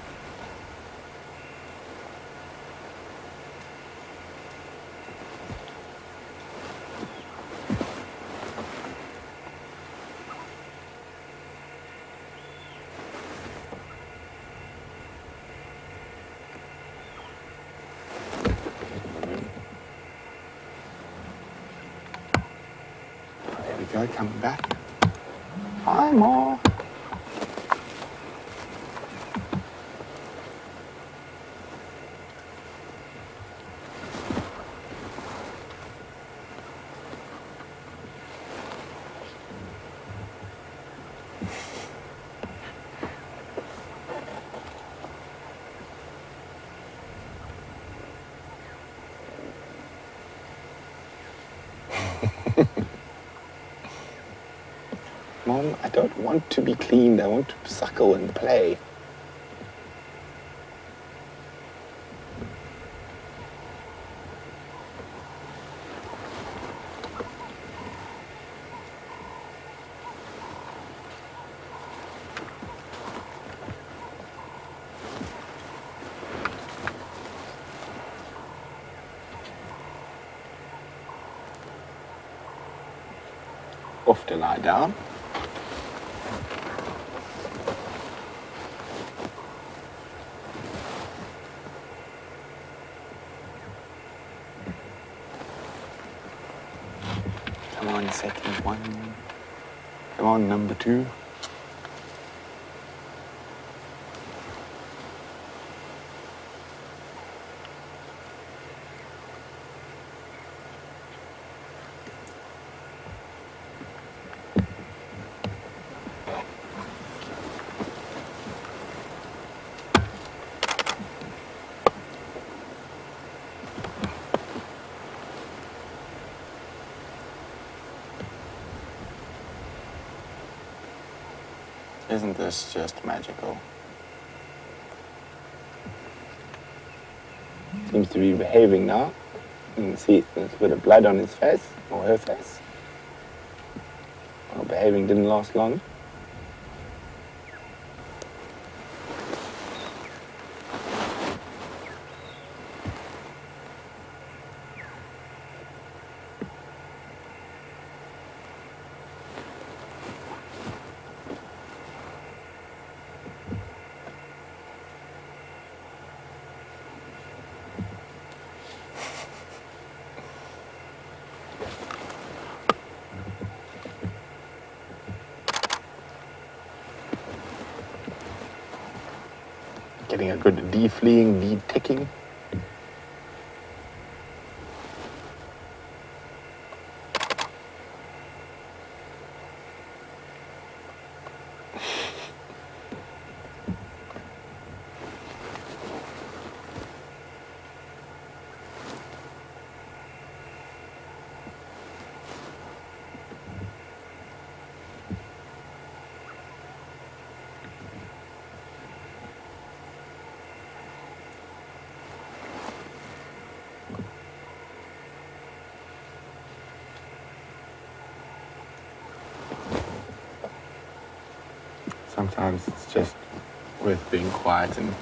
There we go, coming back. Hi, Ma. Mom, I don't want to be cleaned. I want to suckle and play. Off to lie down. Come on, second one. Come on, number two. Isn't this just magical? Seems to be behaving now. You can see there's a bit of blood on his face, or her face. Well, behaving didn't last long. Getting a good de-fleeing, de-ticking. Sometimes it's just worth being quiet and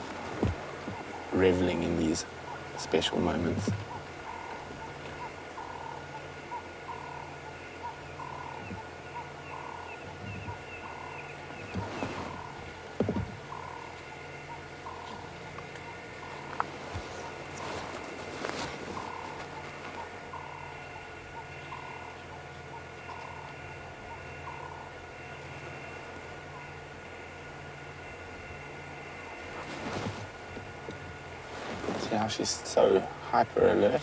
reveling in these special moments. See how she's so hyper alert.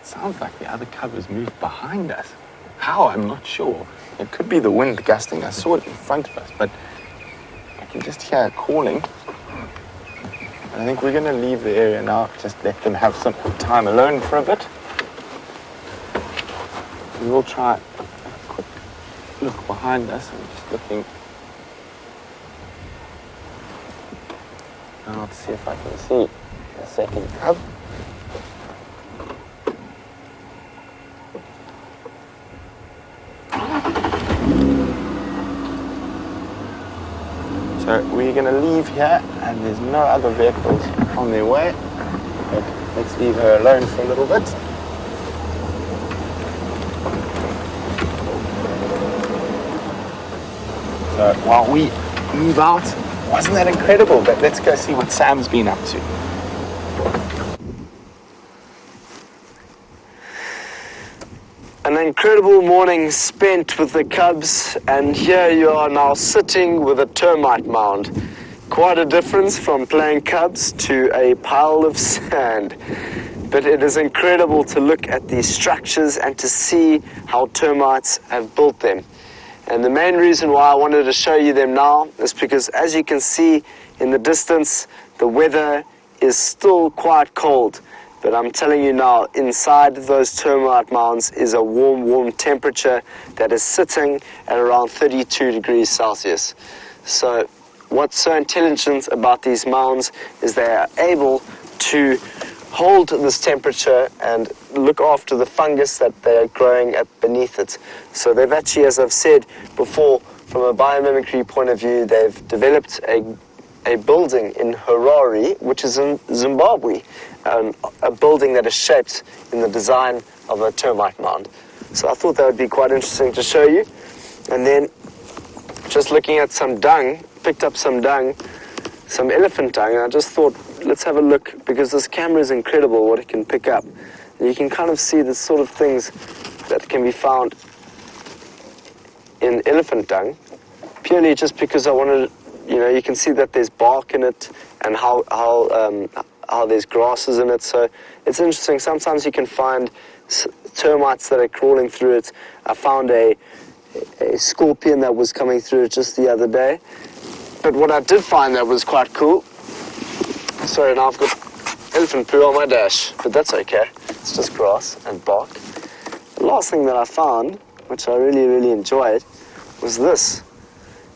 Sounds like the other cub has moved behind us. How? I'm not sure. It could be the wind gusting. I saw it in front of us, but I can just hear it calling. I think we're going to leave the area now, just let them have some time alone for a bit. We will try a quick look behind us. I'm just looking now to see if I can see the second cub. So we're going to leave here, and there's no other vehicles on their way. But let's leave her alone for a little bit. So while we move out, wasn't that incredible? But let's go see what Sam's been up to. An incredible morning spent with the cubs, and here you are now sitting with a termite mound. Quite a difference from playing cubs to a pile of sand. But it is incredible to look at these structures and to see how termites have built them. And the main reason why I wanted to show you them now is because, as you can see in the distance, the weather is still quite cold. But I'm telling you now, inside those termite mounds is a warm temperature that is sitting at around 32 degrees Celsius. So what's so intelligent about these mounds is they are able to hold this temperature and look after the fungus that they are growing beneath it. So they've actually, as I've said before, from a biomimicry point of view, they've developed a building in Harare, which is in Zimbabwe, a building that is shaped in the design of a termite mound. So I thought that would be quite interesting to show you. And then just looking at some dung, picked up some dung, some elephant dung, and I just thought, let's have a look, because this camera is incredible what it can pick up. And you can kind of see the sort of things that can be found in elephant dung, purely just because I wanted, you can see that there's bark in it and how there's grasses in it. So it's interesting. Sometimes you can find termites that are crawling through it. I found a scorpion that was coming through it just the other day. But what I did find that was quite cool. Sorry, now I've got elephant poo on my dash, but that's okay. It's just grass and bark. The last thing that I found, which I really enjoyed, was this.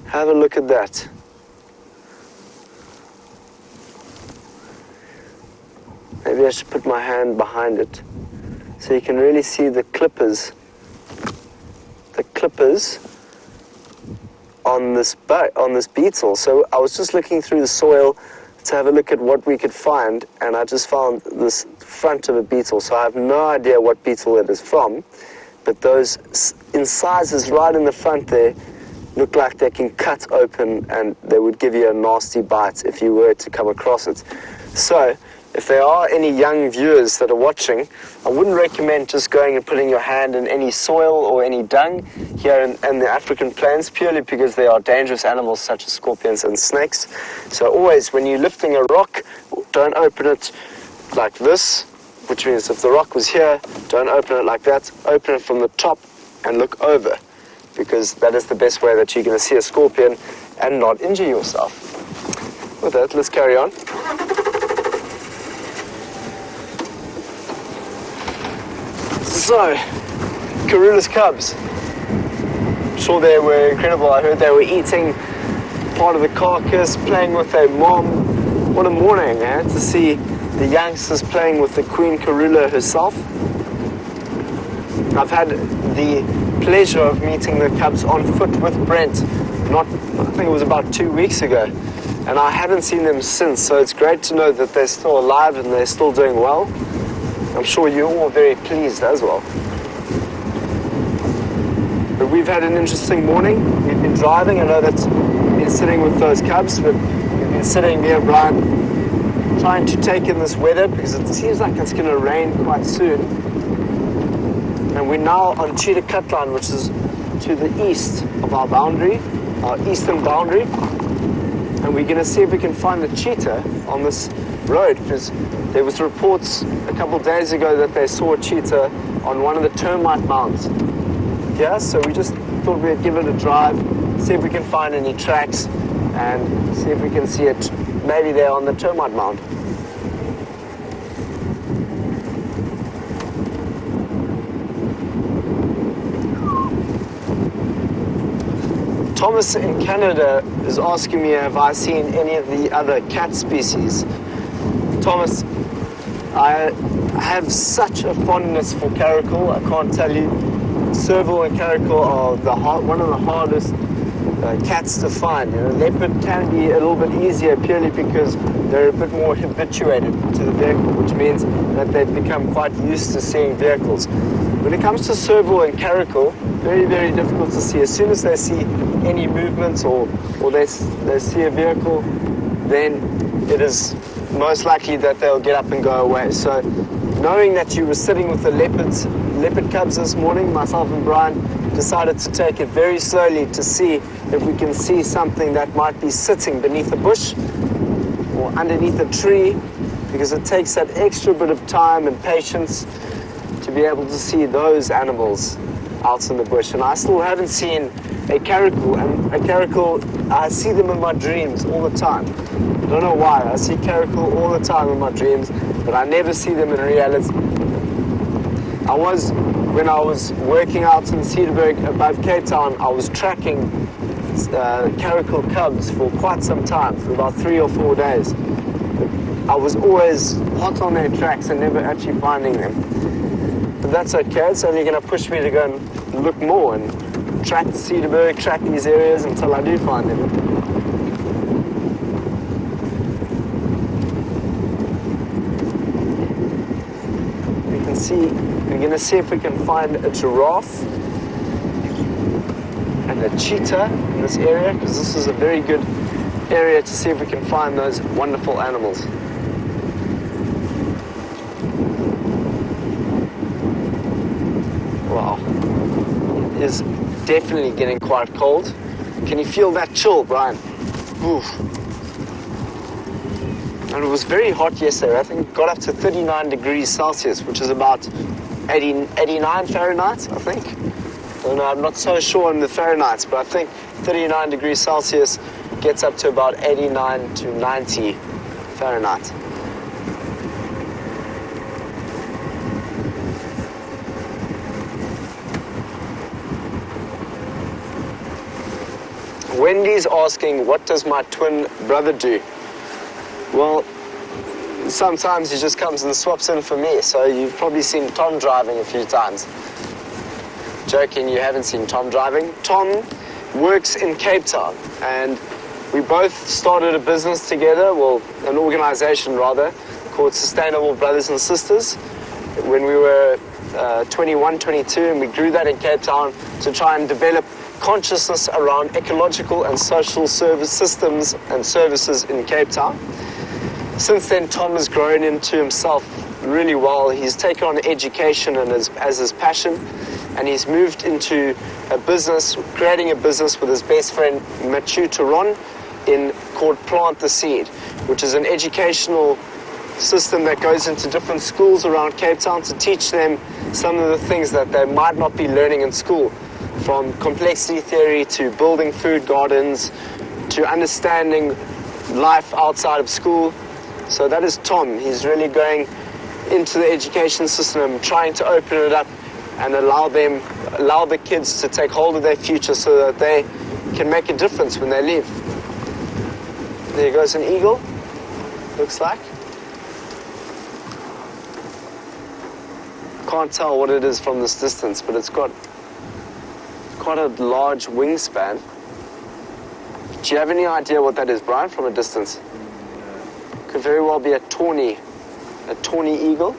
Have a look at that. Maybe I should put my hand behind it so you can really see the clippers. The clippers on this beetle. So I was just looking through the soil to have a look at what we could find, and I just found this front of a beetle. So I have no idea what beetle it is from, but those incisors right in the front there look like they can cut open, and they would give you a nasty bite if you were to come across it. So if there are any young viewers that are watching, I wouldn't recommend just going and putting your hand in any soil or any dung here in the African plains, purely because there are dangerous animals such as scorpions and snakes. So always, when you're lifting a rock, don't open it like this, which means if the rock was here, don't open it like that. Open it from the top and look over, because that is the best way that you're going to see a scorpion and not injure yourself. With that, let's carry on. So, Karula's cubs. I'm sure they were incredible. I heard they were eating part of the carcass, playing with their mom. What a morning, to see the youngsters playing with the Queen Karula herself. I've had the pleasure of meeting the cubs on foot with Brent, I think it was about 2 weeks ago, and I haven't seen them since, so it's great to know that they're still alive and they're still doing well. I'm sure you're all very pleased as well. But we've had an interesting morning. We've been driving. I know that we've been sitting with those cubs, but we've been sitting near Brian trying to take in this weather because it seems like it's going to rain quite soon. And we're now on Cheetah Plains, which is to the east of our boundary, our eastern boundary. And we're going to see if we can find the cheetah on this road, because there was reports a couple of days ago that they saw a cheetah on one of the termite mounds. Yeah, so we just thought we'd give it a drive, see if we can find any tracks, and see if we can see it maybe there on the termite mound. Thomas in Canada is asking me, have I seen any of the other cat species? Thomas, I have such a fondness for caracal, I can't tell you. Serval and caracal are one of the hardest cats to find. You know, leopard can be a little bit easier purely because they're a bit more habituated to the vehicle, which means that they've become quite used to seeing vehicles. When it comes to serval and caracal, very, very difficult to see. As soon as they see any movements or they see a vehicle, then it is most likely that they'll get up and go away. So knowing that you were sitting with the leopard cubs this morning, myself and Brian decided to take it very slowly to see if we can see something that might be sitting beneath a bush or underneath a tree, because it takes that extra bit of time and patience to be able to see those animals out in the bush. And I still haven't seen a caracal, and a caracal, I see them in my dreams all the time. I don't know why, I see caracal all the time in my dreams, but I never see them in reality. When I was working out in Cedarburg above Cape Town, I was tracking caracal cubs for quite some time, for about 3 or 4 days. But I was always hot on their tracks and never actually finding them. But that's okay, it's only going to push me to go and look more and track the Cedarburg, track these areas until I do find them. We're going to see if we can find a giraffe and a cheetah in this area, because this is a very good area to see if we can find those wonderful animals. Wow, it is definitely getting quite cold. Can you feel that chill, Brian? Oof. And it was very hot yesterday. I think it got up to 39 degrees Celsius, which is about 89 Fahrenheit, I think. I don't know, I'm not so sure on the Fahrenheit, but I think 39 degrees Celsius gets up to about 89 to 90 Fahrenheit. Wendy's asking, what does my twin brother do? Well, sometimes he just comes and swaps in for me, so you've probably seen Tom driving a few times. Joking, you haven't seen Tom driving. Tom works in Cape Town, and we both started a business together, well, an organization rather, called Sustainable Brothers and Sisters, when we were 21, 22, and we grew that in Cape Town to try and develop consciousness around ecological and social service systems and services in Cape Town. Since then, Tom has grown into himself really well. He's taken on education and as his passion, and he's moved into a business, creating a business with his best friend Machu Turon called Plant the Seed, which is an educational system that goes into different schools around Cape Town to teach them some of the things that they might not be learning in school, from complexity theory to building food gardens to understanding life outside of school. So that is Tom. He's really going into the education system, trying to open it up and allow the kids to take hold of their future so that they can make a difference when they leave. There goes an eagle, looks like. Can't tell what it is from this distance, but it's got quite a large wingspan. Do you have any idea what that is, Brian, from a distance? Could very well be a tawny eagle.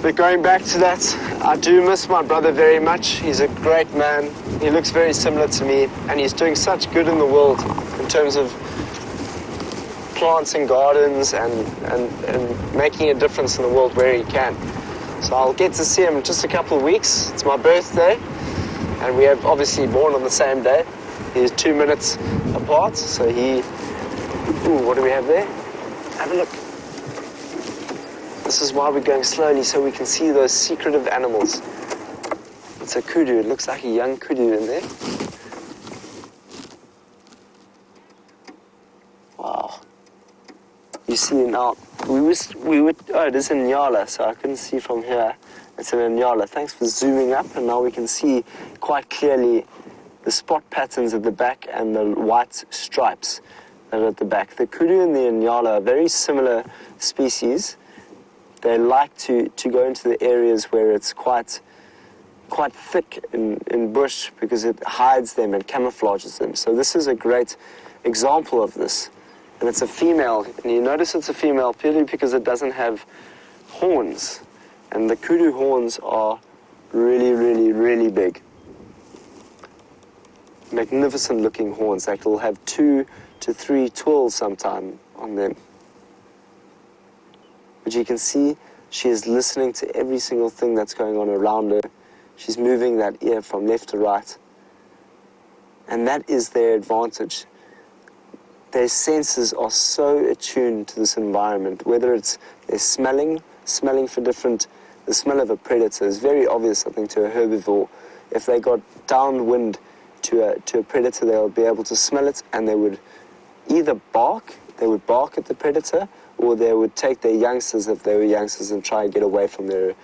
But going back to that, I do miss my brother very much. He's a great man. He looks very similar to me, and he's doing such good in the world in terms of plants and gardens and making a difference in the world where he can. So I'll get to see him in just a couple of weeks. It's my birthday, and we have obviously born on the same day. He's 2 minutes apart, so he... Ooh, what do we have there? Have a look. This is why we're going slowly, so we can see those secretive animals. It's a kudu. It looks like a young kudu in there. Wow. You see now, oh, it is a nyala, so I couldn't see from here. It's an nyala. Thanks for zooming up, and now we can see quite clearly the spot patterns at the back and the white stripes that are at the back. The kudu and the nyala are very similar species. They like to go into the areas where it's quite thick in bush because it hides them and camouflages them. So this is a great example of this. And it's a female, and you notice it's a female purely because it doesn't have horns. And the kudu horns are really, really, really big. Magnificent looking horns. Like it'll have 2 to 3 twirls sometime on them. But you can see she is listening to every single thing that's going on around her. She's moving that ear from left to right. And that is their advantage. Their senses are so attuned to this environment, whether it's they're smelling for different... The smell of a predator is very obvious, I think, to a herbivore. If they got downwind to a predator, they'll be able to smell it, and they would either bark at the predator, or they would take their youngsters, if they were youngsters, and try and get away from there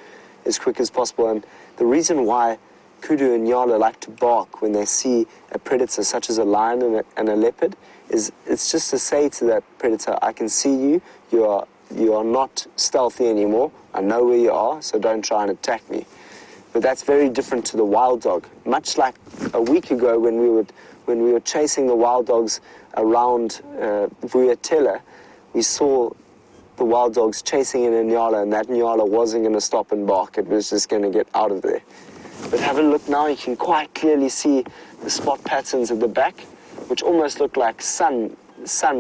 as quick as possible. And the reason why kudu and nyala like to bark when they see a predator, such as a lion and a leopard, is it's just to say to that predator, I can see you, you are not stealthy anymore, I know where you are, so don't try and attack me. But that's very different to the wild dog. Much like a week ago when we were chasing the wild dogs around Vuyatela, we saw the wild dogs chasing in a nyala, and that nyala wasn't going to stop and bark. It was just going to get out of there. But have a look now. You can quite clearly see the spot patterns at the back, which almost look like sun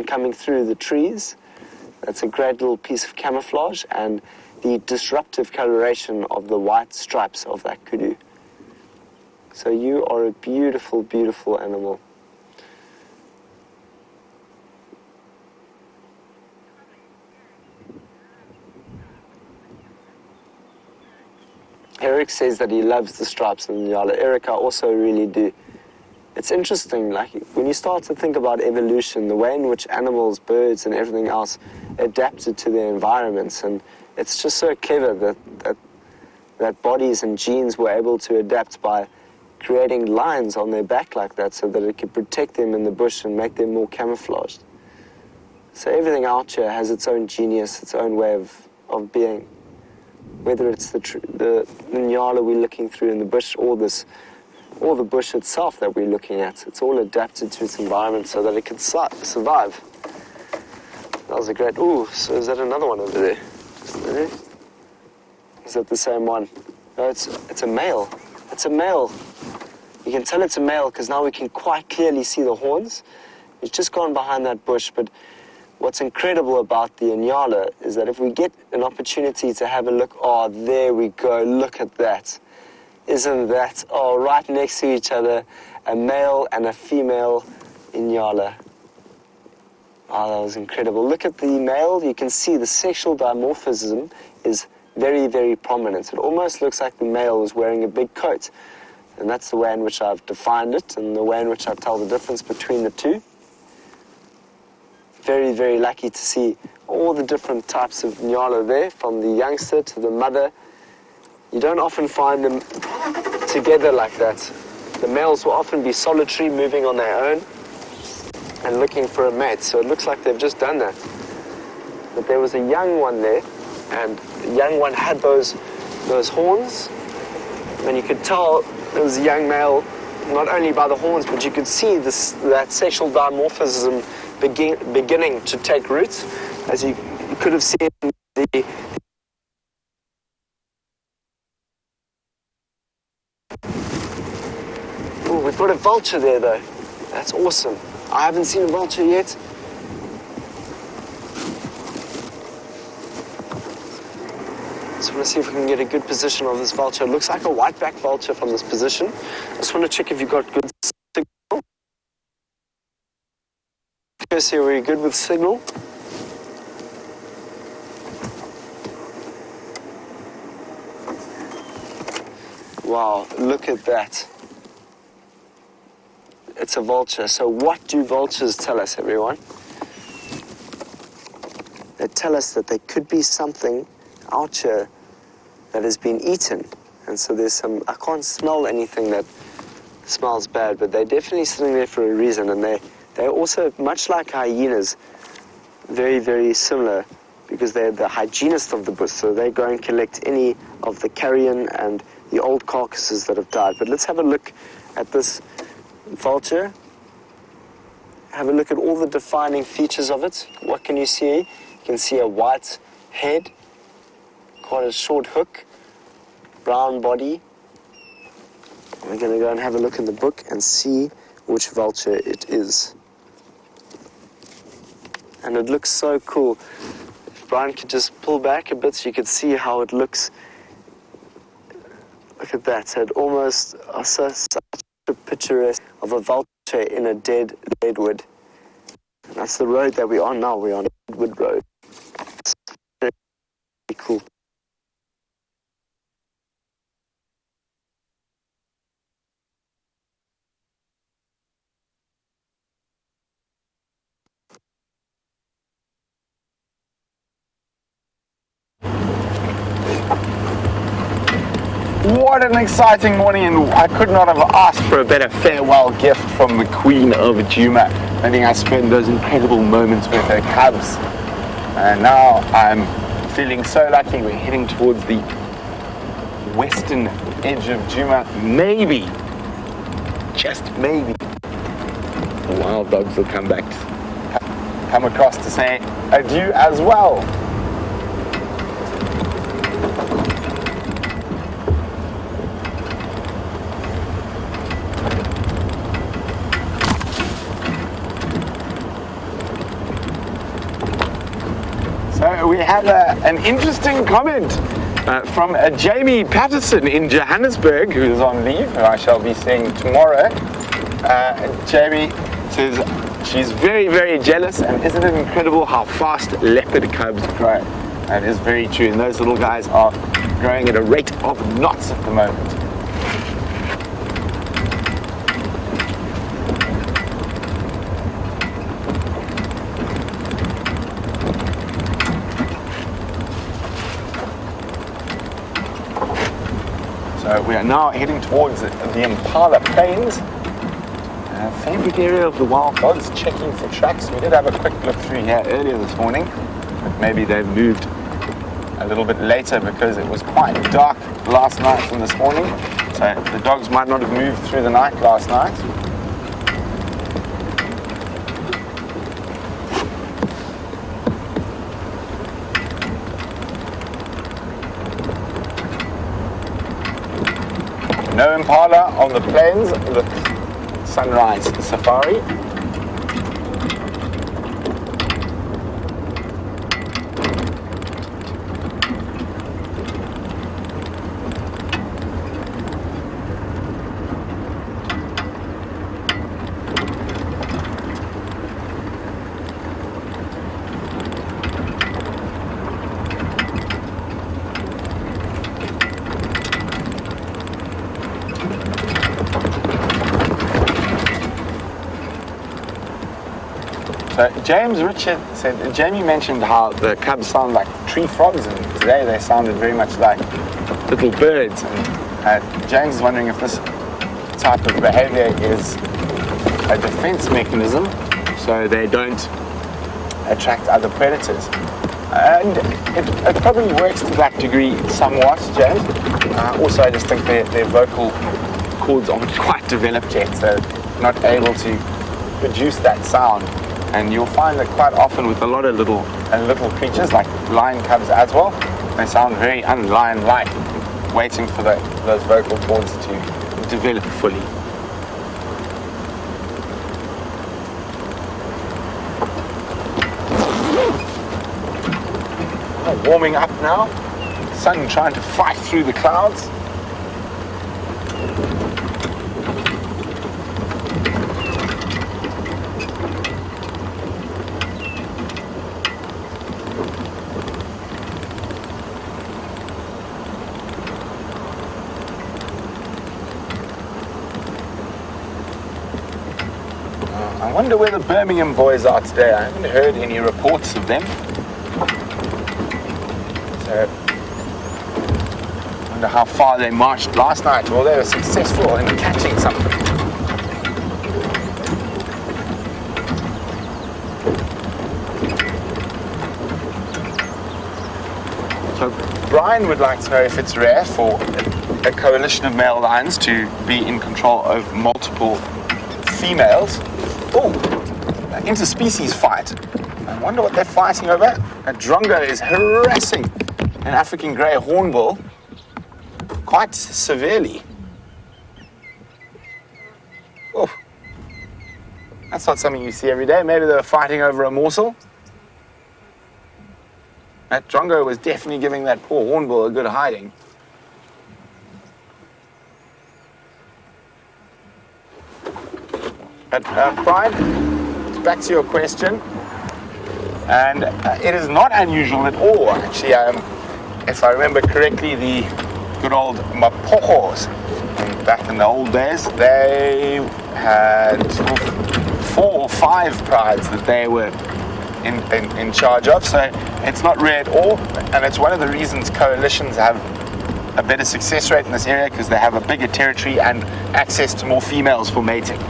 coming through the trees. That's a great little piece of camouflage, and the disruptive coloration of the white stripes of that kudu. So you are a beautiful, beautiful animal. Eric says that he loves the stripes and the nyala. Eric, I also really do. It's interesting, like when you start to think about evolution, the way in which animals, birds, and everything else adapted to their environments, and it's just so clever that bodies and genes were able to adapt by creating lines on their back like that so that it could protect them in the bush and make them more camouflaged. So everything out here has its own genius, its own way of being. Whether it's the nyala we're looking through in the bush or the bush itself that we're looking at, it's all adapted to its environment so that it can survive. That was a great... Ooh, so is that another one over there? Is that the same one? No, it's a male. It's a male. You can tell it's a male because now we can quite clearly see the horns. It's just gone behind that bush, but what's incredible about the nyala is that if we get an opportunity to have a look, oh, there we go, look at that. Isn't that, oh, right next to each other, a male and a female nyala. Oh, that was incredible. Look at the male, you can see the sexual dimorphism is very, very prominent. It almost looks like the male is wearing a big coat. And that's the way in which I've defined it and the way in which I tell the difference between the two. Very, very lucky to see all the different types of nyala there, from the youngster to the mother. You don't often find them together like that. The males will often be solitary, moving on their own and looking for a mate. So it looks like they've just done that. But there was a young one there, and the young one had those horns, and you could tell it was a young male not only by the horns, but you could see that sexual dimorphism beginning to take root, as you could have seen Oh, we've got a vulture there though. That's awesome. I haven't seen a vulture yet. Just want to see if we can get a good position of this vulture. It looks like a white-back vulture from this position. I just want to check if you've got good signal. Okay, so we're good with signal. Wow, look at that. It's a vulture. So what do vultures tell us, everyone? They tell us that there could be something out here that has been eaten. And so there's some, I can't smell anything that smells bad, but they're definitely sitting there for a reason. And they're also, much like hyenas, very, very similar, because they're the hygienists of the bush. So they go and collect any of the carrion and the old carcasses that have died. But let's have a look at this vulture. Have a look at all the defining features of it. What can you see? You can see a white head, quite a short hook, brown body. We're going to go and have a look in the book and see which vulture it is. And it looks so cool. If Brian could just pull back a bit so you could see how it looks. Look at that. So it almost such a picturesque of a vulture in a dead wood. And that's the road that we're on now. We're on Wood Road. It's very cool. What an exciting morning, and I could not have asked for a better farewell gift from the Queen of Djuma. I think I spent those incredible moments with her cubs, and now I'm feeling so lucky. We're heading towards the western edge of Djuma. Maybe, just maybe, the wild dogs will come across to say adieu as well. So we have an interesting comment from Jamie Patterson in Johannesburg, who is on leave, who I shall be seeing tomorrow. Jamie says she's very, very jealous, and isn't it incredible how fast leopard cubs grow? That is very true, and those little guys are growing at a rate of knots at the moment. So we are now heading towards the Impala Plains, favorite area of the wild dogs, checking for tracks. We did have a quick look through here earlier this morning, but maybe they've moved a little bit later because it was quite dark last night and this morning. So the dogs might not have moved through the night last night. No impala on the plains, the sunrise safari. So James Richard said, Jamie mentioned how the cubs sound like tree frogs, and today they sounded very much like little birds. And James is wondering if this type of behavior is a defense mechanism, so they don't attract other predators. And it probably works to that degree somewhat, James. Also, I just think their vocal cords aren't quite developed yet, so not able to produce that sound. And you'll find that quite often with a lot of little creatures, like lion cubs as well, they sound very unlion-like, waiting for those vocal cords to develop fully. warming up now. Sun trying to fight through the clouds. I wonder where the Birmingham boys are today. I haven't heard any reports of them. So, I wonder how far they marched last night. Well, they were successful in catching something. So, Brian would like to know if it's rare for a coalition of male lions to be in control of multiple females. Oh, an interspecies fight. I wonder what they're fighting over. A drongo is harassing an African grey hornbill quite severely. Oh, that's not something you see every day. Maybe they're fighting over a morsel. That drongo was definitely giving that poor hornbill a good hiding. But Brian, back to your question, and it is not unusual at all, actually. If I remember correctly, the good old Mapojos, back in the old days, they had 4 or 5 prides that they were in charge of, so it's not rare at all, and it's one of the reasons coalitions have a better success rate in this area, because they have a bigger territory and access to more females for mating.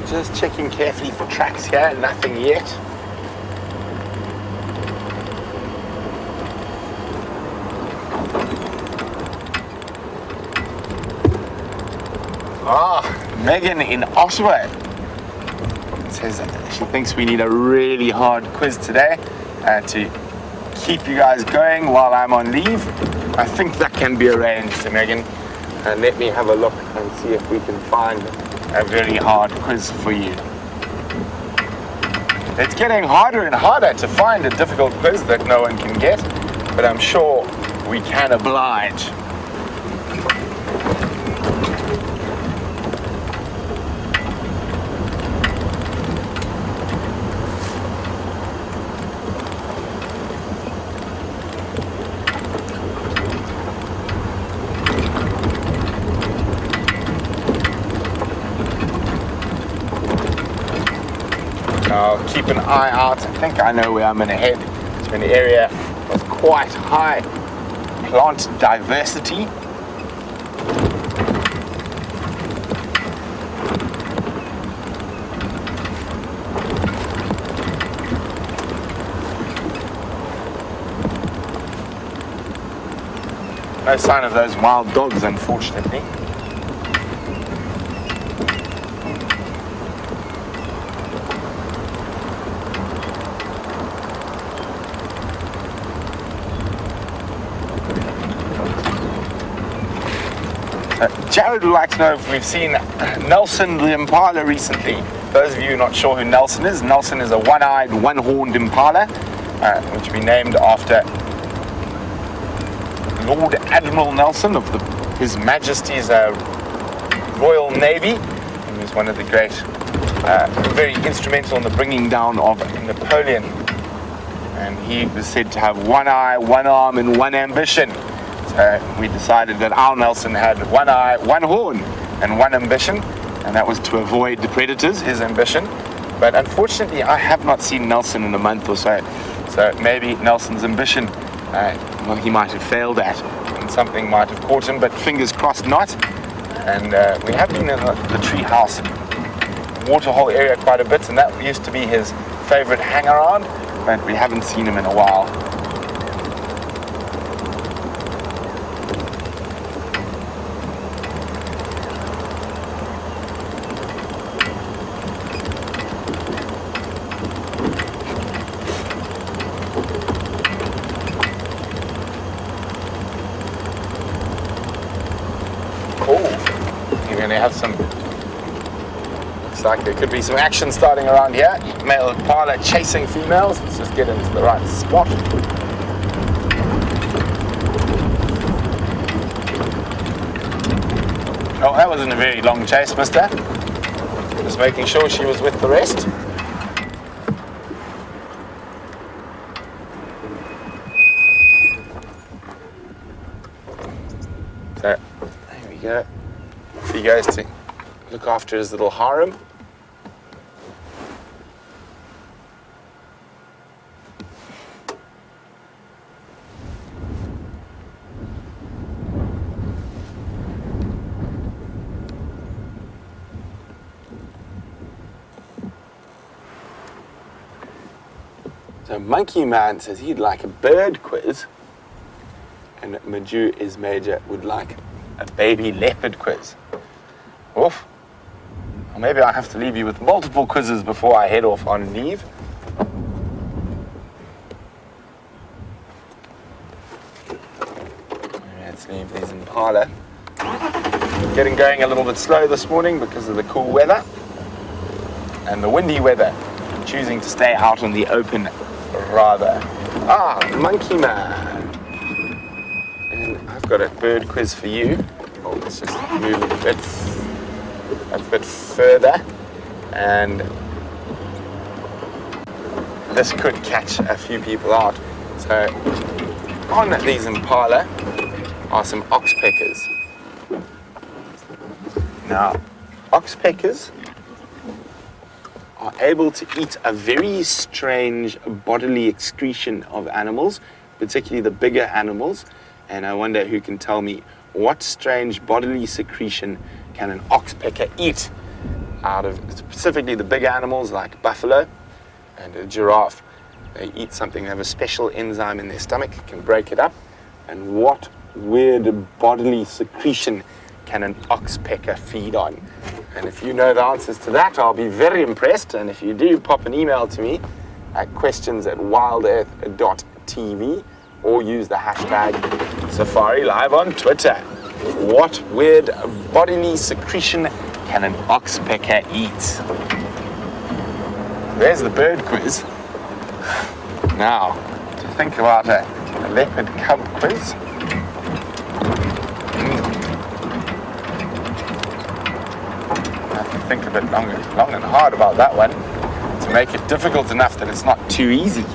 Just checking carefully for tracks here, nothing yet. Megan in Ottawa says she thinks we need a really hard quiz today to keep you guys going while I'm on leave. I think that can be arranged, Megan. And let me have a look and see if we can find a very hard quiz for you. It's getting harder and harder to find a difficult quiz that no one can get, but I'm sure we can oblige. I'll keep an eye out. I think I know where I'm going to head. To an area with quite high plant diversity. No sign of those wild dogs, unfortunately. Jared would like to know if we've seen Nelson the impala recently. Those of you not sure who Nelson is a one-eyed, one-horned impala, which we named after Lord Admiral Nelson of His Majesty's Royal Navy. He was one of the great, very instrumental in the bringing down of Napoleon. And he was said to have one eye, one arm, and one ambition. We decided that our Nelson had one eye, one horn, and one ambition, and that was to avoid the predators, his ambition. But unfortunately, I have not seen Nelson in a month or so. So maybe Nelson's ambition, well, he might have failed at, and something might have caught him, but fingers crossed not. And we have been in the treehouse waterhole area quite a bit, and that used to be his favorite hang-around. but we haven't seen him in a while. You're going to have some, looks like there could be some action starting around here. Male impala chasing females. Let's just get into the right spot. Oh, that wasn't a very long chase, mister. Just making sure she was with the rest. So, there we go. He goes to look after his little harem. So Monkey Man says he'd like a bird quiz, and Maju is Major would like a baby leopard quiz. Oof. Well, maybe I have to leave you with multiple quizzes before I head off on leave. Let's leave these impala. Getting going a little bit slow this morning because of the cool weather and the windy weather. I'm choosing to stay out in the open rather. Ah, Monkey Man. And I've got a bird quiz for you. Oh, let's just move a bit further, and this could catch a few people out. So on these impala are some oxpeckers. Now, oxpeckers are able to eat a very strange bodily excretion of animals, particularly the bigger animals, and I wonder who can tell me what strange bodily secretion can an oxpecker eat out of specifically the big animals like buffalo and a giraffe. They eat something, they have a special enzyme in their stomach, can break it up. And what weird bodily secretion can an oxpecker feed on? And if you know the answers to that, I'll be very impressed. And if you do, pop an email to me at questions@wildearth.tv or use the hashtag Safari Live on Twitter. What weird bodily secretion can an oxpecker eat? There's the bird quiz. Now, to think about a leopard cub quiz. I have to think a bit long and hard about that one to make it difficult enough that it's not too easy.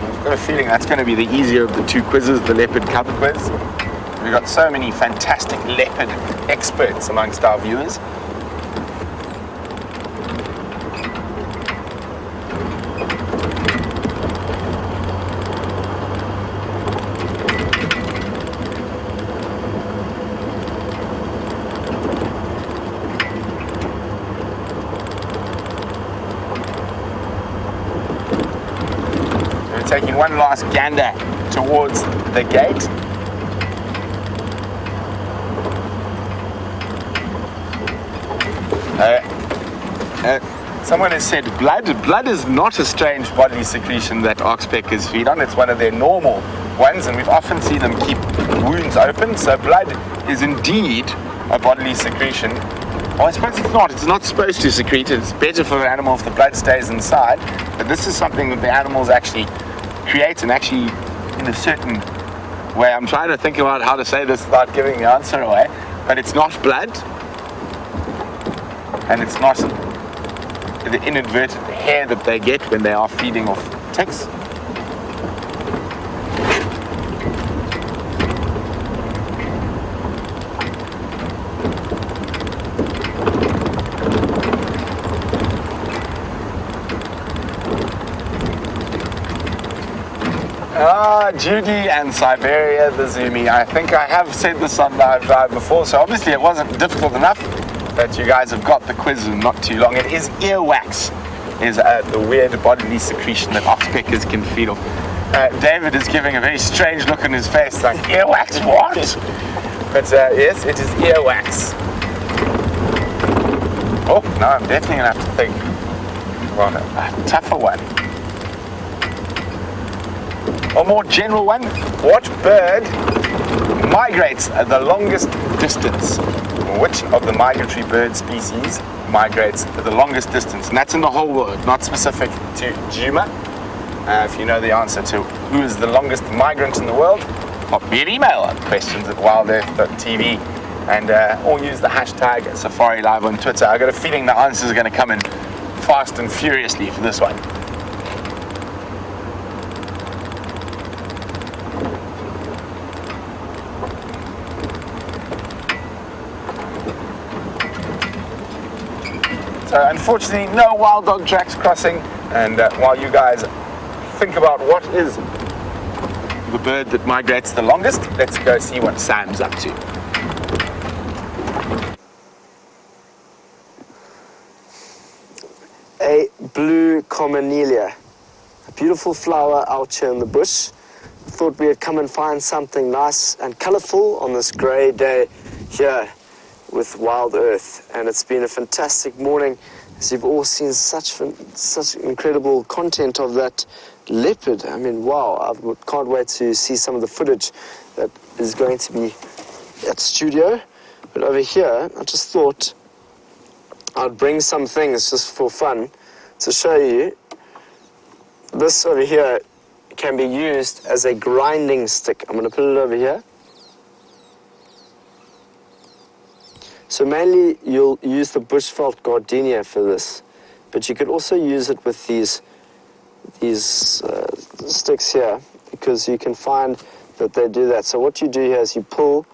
I've got a feeling that's going to be the easier of the two quizzes, the leopard cub quiz. We've got so many fantastic leopard experts amongst our viewers. Taking one last gander towards the gate. Someone has said blood. Blood is not a strange bodily secretion that oxpeckers feed on. It's one of their normal ones, and we've often seen them keep wounds open. So blood is indeed a bodily secretion. Well, I suppose it's not. It's not supposed to secrete. It's better for an animal if the blood stays inside. But this is something that the animals actually create, and actually in a certain way. I'm trying to think about how to say this without giving the answer away, but it's not blood, and it's not the inadvertent hair that they get when they are feeding off ticks. Judy and Siberia the Zoomy. I think I have said this on Live Drive before, so obviously it wasn't difficult enough that you guys have got the quiz in not too long. It is earwax, is the weird bodily secretion that oxpeckers can feel. David is giving a very strange look on his face, like, earwax, what? But yes, it is earwax. Oh, now I'm definitely going to have to think about a tougher one. A more general one. What bird migrates the longest distance? Which of the migratory bird species migrates the longest distance? And that's in the whole world, not specific to Djuma. If you know the answer to who is the longest migrant in the world, pop me an email at questions@wildearth.tv and or use the hashtag Safari Live on Twitter. I've got a feeling the answers are going to come in fast and furiously for this one. So unfortunately, no wild dog tracks crossing, and while you guys think about what is the bird that migrates the longest, let's go see what Sam's up to. A blue commonelia, a beautiful flower out here in the bush. Thought we'd come and find something nice and colourful on this grey day here with WildEarth, and it's been a fantastic morning, as you've all seen such incredible content of that leopard. I mean, wow, I can't wait to see some of the footage that is going to be at studio. But over here, I just thought I'd bring some things just for fun to show you. This over here can be used as a grinding stick. I'm going to put it over here. So mainly you'll use the bushveld gardenia for this, but you could also use it with these sticks here, because you can find that they do that. So what you do here is you pull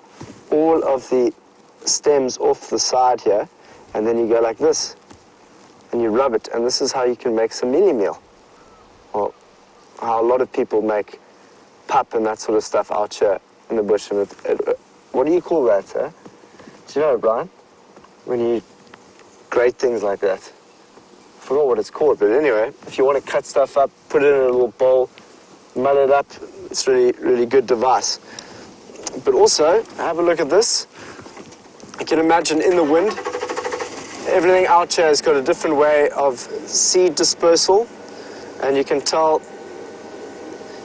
all of the stems off the side here, and then you go like this, and you rub it, and this is how you can make some mealie meal, or how a lot of people make pap and that sort of stuff out here in the bush. And what do you call that, sir? Do you know, Brian, when you grate things like that? I forgot what it's called, but anyway, if you want to cut stuff up, put it in a little bowl, mull it up, it's really, really good device. But also, have a look at this. You can imagine in the wind, everything out here has got a different way of seed dispersal, and you can tell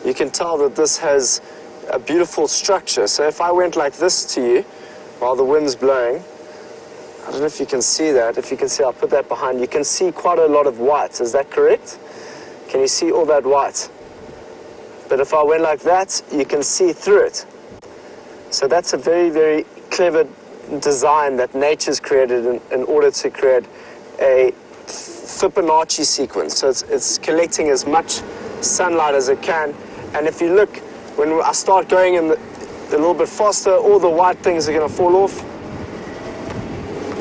that this has a beautiful structure. So if I went like this to you, while the wind's blowing, I don't know if you can see that. If you can see, I'll put that behind. You can see quite a lot of white. Is that correct? Can you see all that white? But if I went like that, you can see through it. So that's a very, very clever design that nature's created in order to create a Fibonacci sequence. So it's collecting as much sunlight as it can. And if you look, when I start going in a little bit faster, all the white things are going to fall off.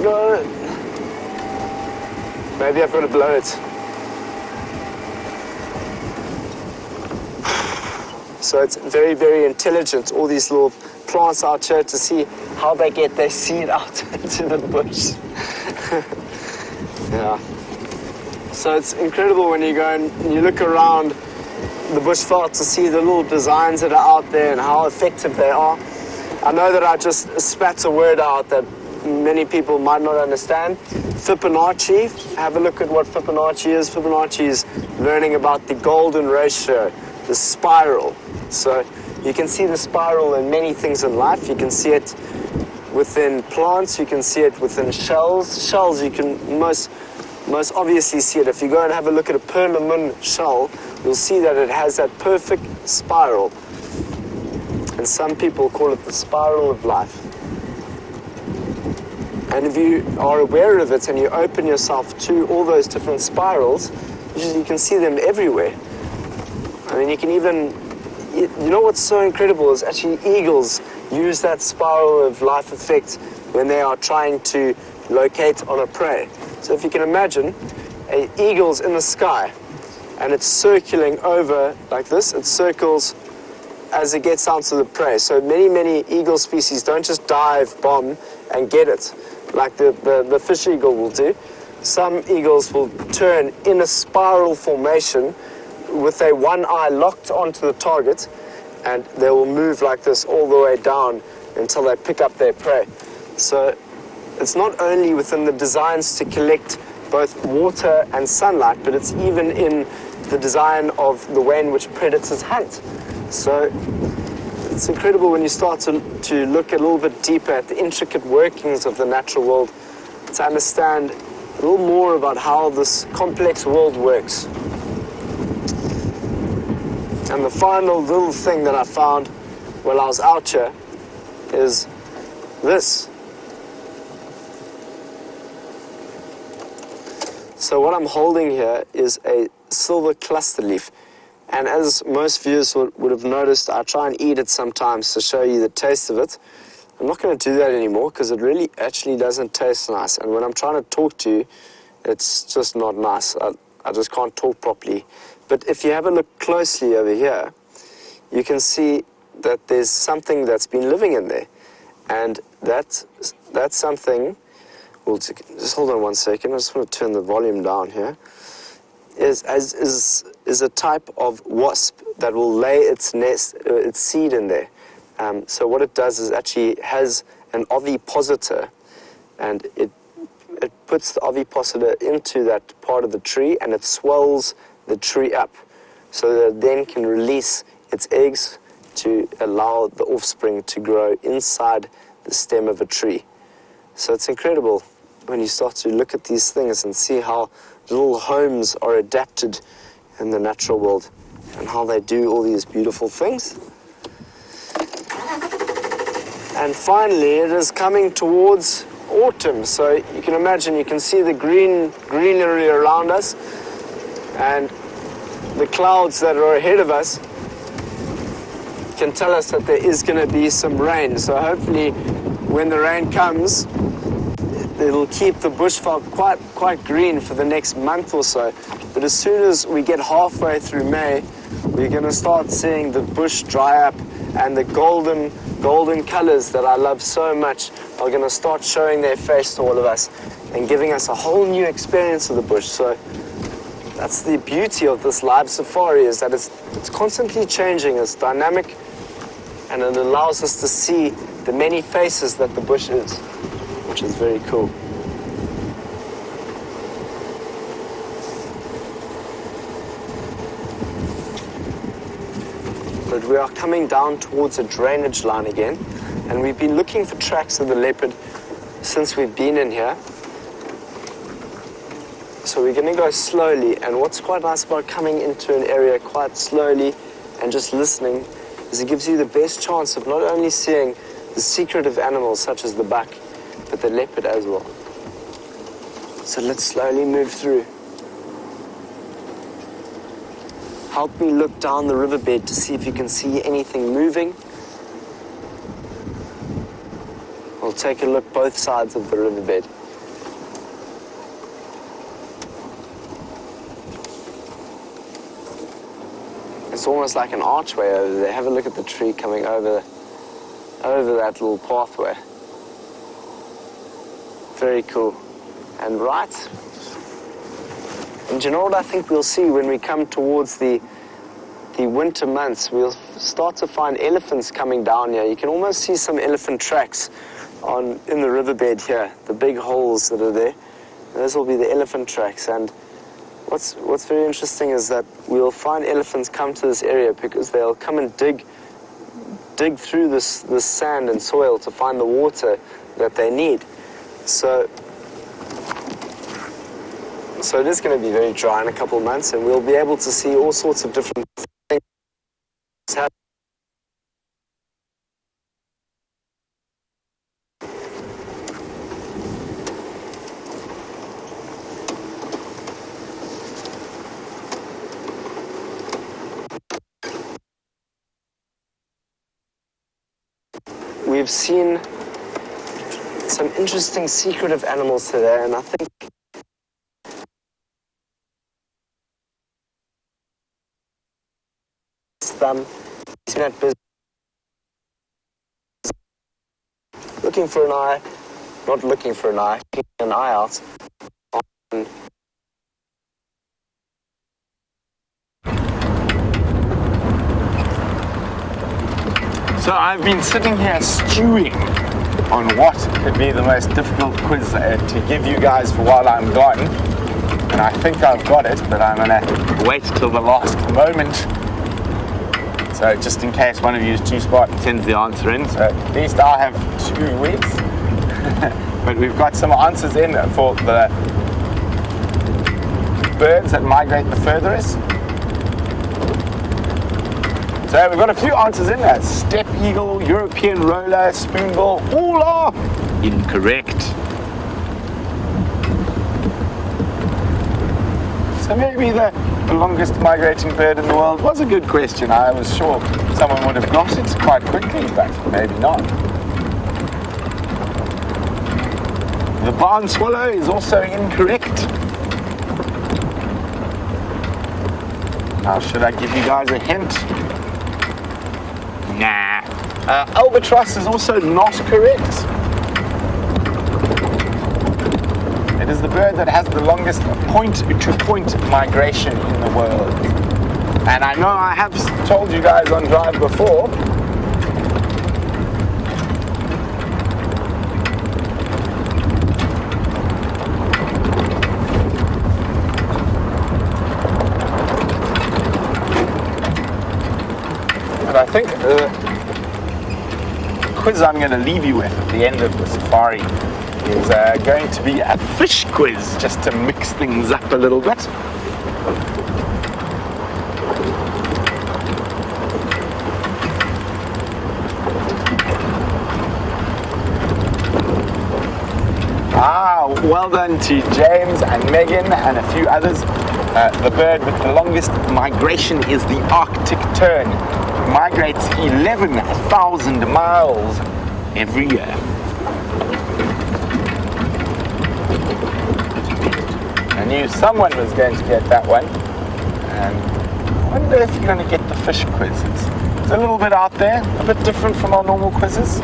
No. Maybe I've got to blow it. So it's very, very intelligent, all these little plants out here, to see how they get their seed out into the bush. Yeah. So it's incredible when you go and you look around the bushveld to see the little designs that are out there and how effective they are. I know that I just spat a word out that many people might not understand. Fibonacci, have a look at what Fibonacci is. Fibonacci is learning about the golden ratio, the spiral. So you can see the spiral in many things in life. You can see it within plants, you can see it within shells. Shells, you can most obviously see it. If you go and have a look at a perlman shell, you'll see that it has that perfect spiral. And some people call it the spiral of life. And if you are aware of it and you open yourself to all those different spirals, you can see them everywhere. I mean, you can even, you know what's so incredible is actually eagles use that spiral of life effect when they are trying to locate on a prey. So if you can imagine, an eagle's in the sky and it's circling over like this. It circles as it gets down to the prey. So many eagle species don't just dive, bomb, and get it, like the fish eagle will do. Some eagles will turn in a spiral formation with a one eye locked onto the target, and they will move like this all the way down until they pick up their prey. So it's not only within the designs to collect both water and sunlight, but it's even in the design of the way in which predators hunt. So it's incredible when you start to look a little bit deeper at the intricate workings of the natural world, to understand a little more about how this complex world works. And the final little thing that I found while I was out here is this. So what I'm holding here is a silver cluster leaf. And as most viewers would have noticed, I try and eat it sometimes to show you the taste of it. I'm not going to do that anymore because it really actually doesn't taste nice. And when I'm trying to talk to you, it's just not nice. I just can't talk properly. But if you have a look closely over here, you can see that there's something that's been living in there. And that's something, well, just hold on one second, I just want to turn the volume down here, is a type of wasp that will lay its nest, its seed in there. So what it does is actually has an ovipositor, and it puts the ovipositor into that part of the tree, and it swells the tree up, so that it then can release its eggs to allow the offspring to grow inside the stem of a tree. So it's incredible when you start to look at these things and see how little homes are adapted in the natural world and how they do all these beautiful things. And finally, it is coming towards autumn. So you can imagine, you can see the greenery around us and the clouds that are ahead of us can tell us that there is going to be some rain. So hopefully when the rain comes, it'll keep the bushveld quite green for the next month or so. But as soon as we get halfway through May, we're going to start seeing the bush dry up, and the golden colors that I love so much are going to start showing their face to all of us and giving us a whole new experience of the bush. So that's the beauty of this live safari, is that it's constantly changing, it's dynamic, and it allows us to see the many faces that the bush is, which is very cool. But we are coming down towards a drainage line again, and we've been looking for tracks of the leopard since we've been in here. So we're going to go slowly, and what's quite nice about coming into an area quite slowly and just listening is it gives you the best chance of not only seeing the secretive animals such as the buck, but the leopard as well. So let's slowly move through. Help me look down the riverbed to see if you can see anything moving. We'll take a look both sides of the riverbed. It's almost like an archway over there. Have a look at the tree coming over that little pathway. Very cool. And right. And you know what I think we'll see when we come towards the winter months? We'll start to find elephants coming down here. You can almost see some elephant tracks in the riverbed here, the big holes that are there. And those will be the elephant tracks. And what's very interesting is that we'll find elephants come to this area because they'll come and dig through this sand and soil to find the water that they need. So it is going to be very dry in a couple of months, and we'll be able to see all sorts of different things happen. We've seen some interesting secretive animals today, and I think them been at business, looking for an eye, not looking for an eye, keeping an eye out on So I've been sitting here stewing on what could be the most difficult quiz to give you guys for while I'm gone. And I think I've got it, but I'm going to wait till the last moment. So just in case one of you is too smart and sends the answer in. So at least I'll have 2 weeks. But we've got some answers in for the birds that migrate the furthest. So we've got a few answers in there. Steppe eagle, European roller, spoonbill, all are incorrect. So maybe the longest migrating bird in the world was a good question. I was sure someone would have got it quite quickly, but maybe not. The barn swallow is also incorrect. Now, should I give you guys a hint? Nah. Albatross is also not correct. It is the bird that has the longest point-to-point migration in the world. And I know I have told you guys on Drive before, but I think the quiz I'm going to leave you with at the end of the safari is going to be a fish quiz, just to mix things up a little bit. Well done to James and Megan and a few others. The bird with the longest migration is the Arctic tern. It migrates 11,000 miles every year. I knew someone was going to get that one, and I wonder if you're going to get the fish quiz. It's a little bit out there, a bit different from our normal quizzes.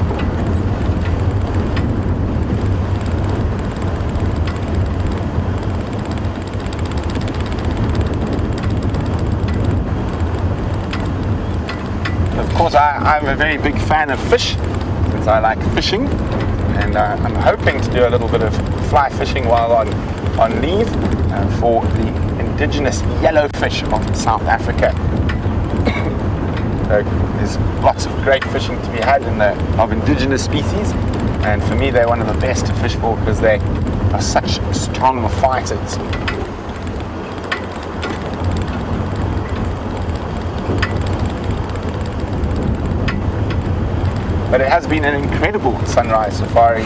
Of course, I'm a very big fan of fish, since I like fishing, and I'm hoping to do a little bit of fly fishing while on leave for the indigenous yellowfish of South Africa. There's lots of great fishing to be had of indigenous species, and for me they're one of the best to fish for because they are such strong fighters. But it has been an incredible sunrise safari,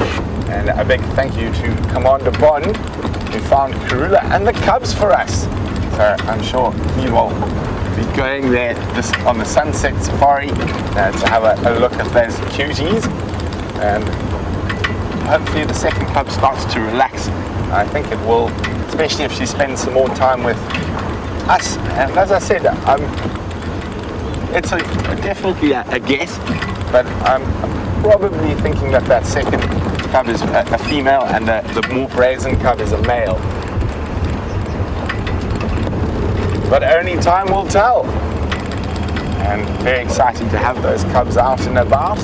and a big thank you to Commander Bond, who found Karula and the cubs for us. So I'm sure he will be going there on the sunset safari to have a look at those cuties, and hopefully the second cub starts to relax. I think it will, especially if she spends some more time with us. And as I said, it's definitely a guess, but I'm probably thinking that second cub is a female and the more brazen cub is a male. But only time will tell. And very exciting to have those cubs out and about.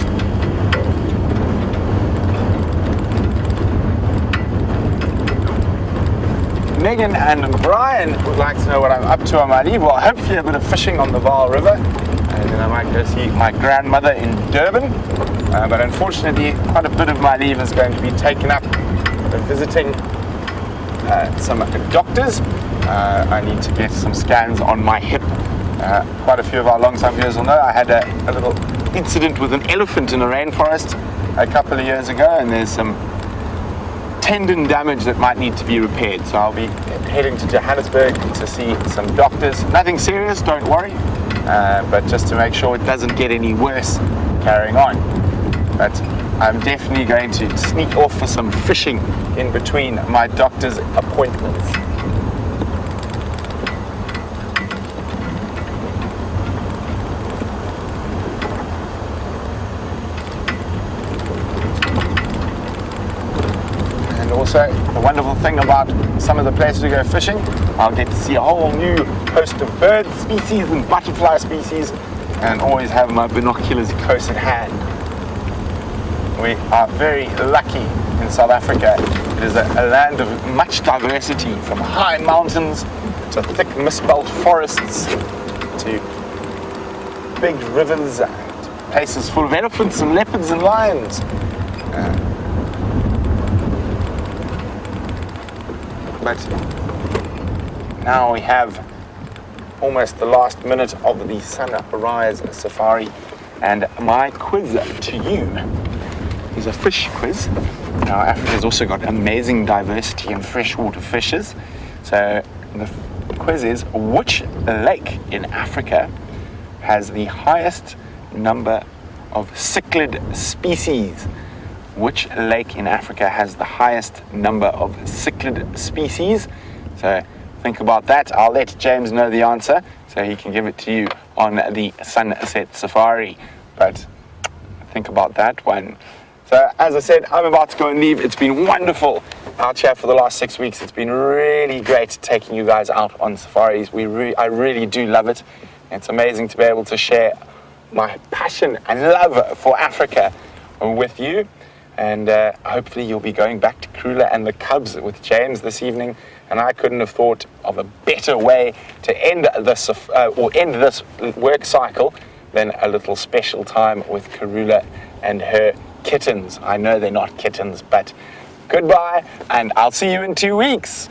Megan and Brian would like to know what I'm up to on my leave. Well, hopefully a bit of fishing on the Vaal River. And then I might go see my grandmother in Durban. But unfortunately, quite a bit of my leave is going to be taken up visiting some doctors. I need to get some scans on my hip. Quite a few of our long-time viewers will know I had a little incident with an elephant in a rainforest a couple of years ago, and there's some tendon damage that might need to be repaired. So I'll be heading to Johannesburg to see some doctors. Nothing serious, don't worry, but just to make sure it doesn't get any worse carrying on. But I'm definitely going to sneak off for some fishing in between my doctor's appointments. also the wonderful thing about some of the places we go fishing, I'll get to see a whole new host of bird species and butterfly species, and always have my binoculars close at hand. We are very lucky in South Africa. It is a land of much diversity, from high mountains to thick misbelt forests to big rivers and places full of elephants and leopards and lions. But now we have almost the last minute of the sunrise safari, and my quiz to you is a fish quiz. Now, Africa's also got amazing diversity in freshwater fishes. So the quiz is, which lake in Africa has the highest number of cichlid species? Which lake in Africa has the highest number of cichlid species? So think about that. I'll let James know the answer so he can give it to you on the sunset safari. But think about that one. So as I said, I'm about to go and leave. It's been wonderful out here for the last 6 weeks. It's been really great taking you guys out on safaris. I really do love it. It's amazing to be able to share my passion and love for Africa with you. And hopefully you'll be going back to Karula and the Cubs with James this evening. And I couldn't have thought of a better way to end this end this work cycle than a little special time with Karula and her kittens. I know they're not kittens, but goodbye, and I'll see you in 2 weeks.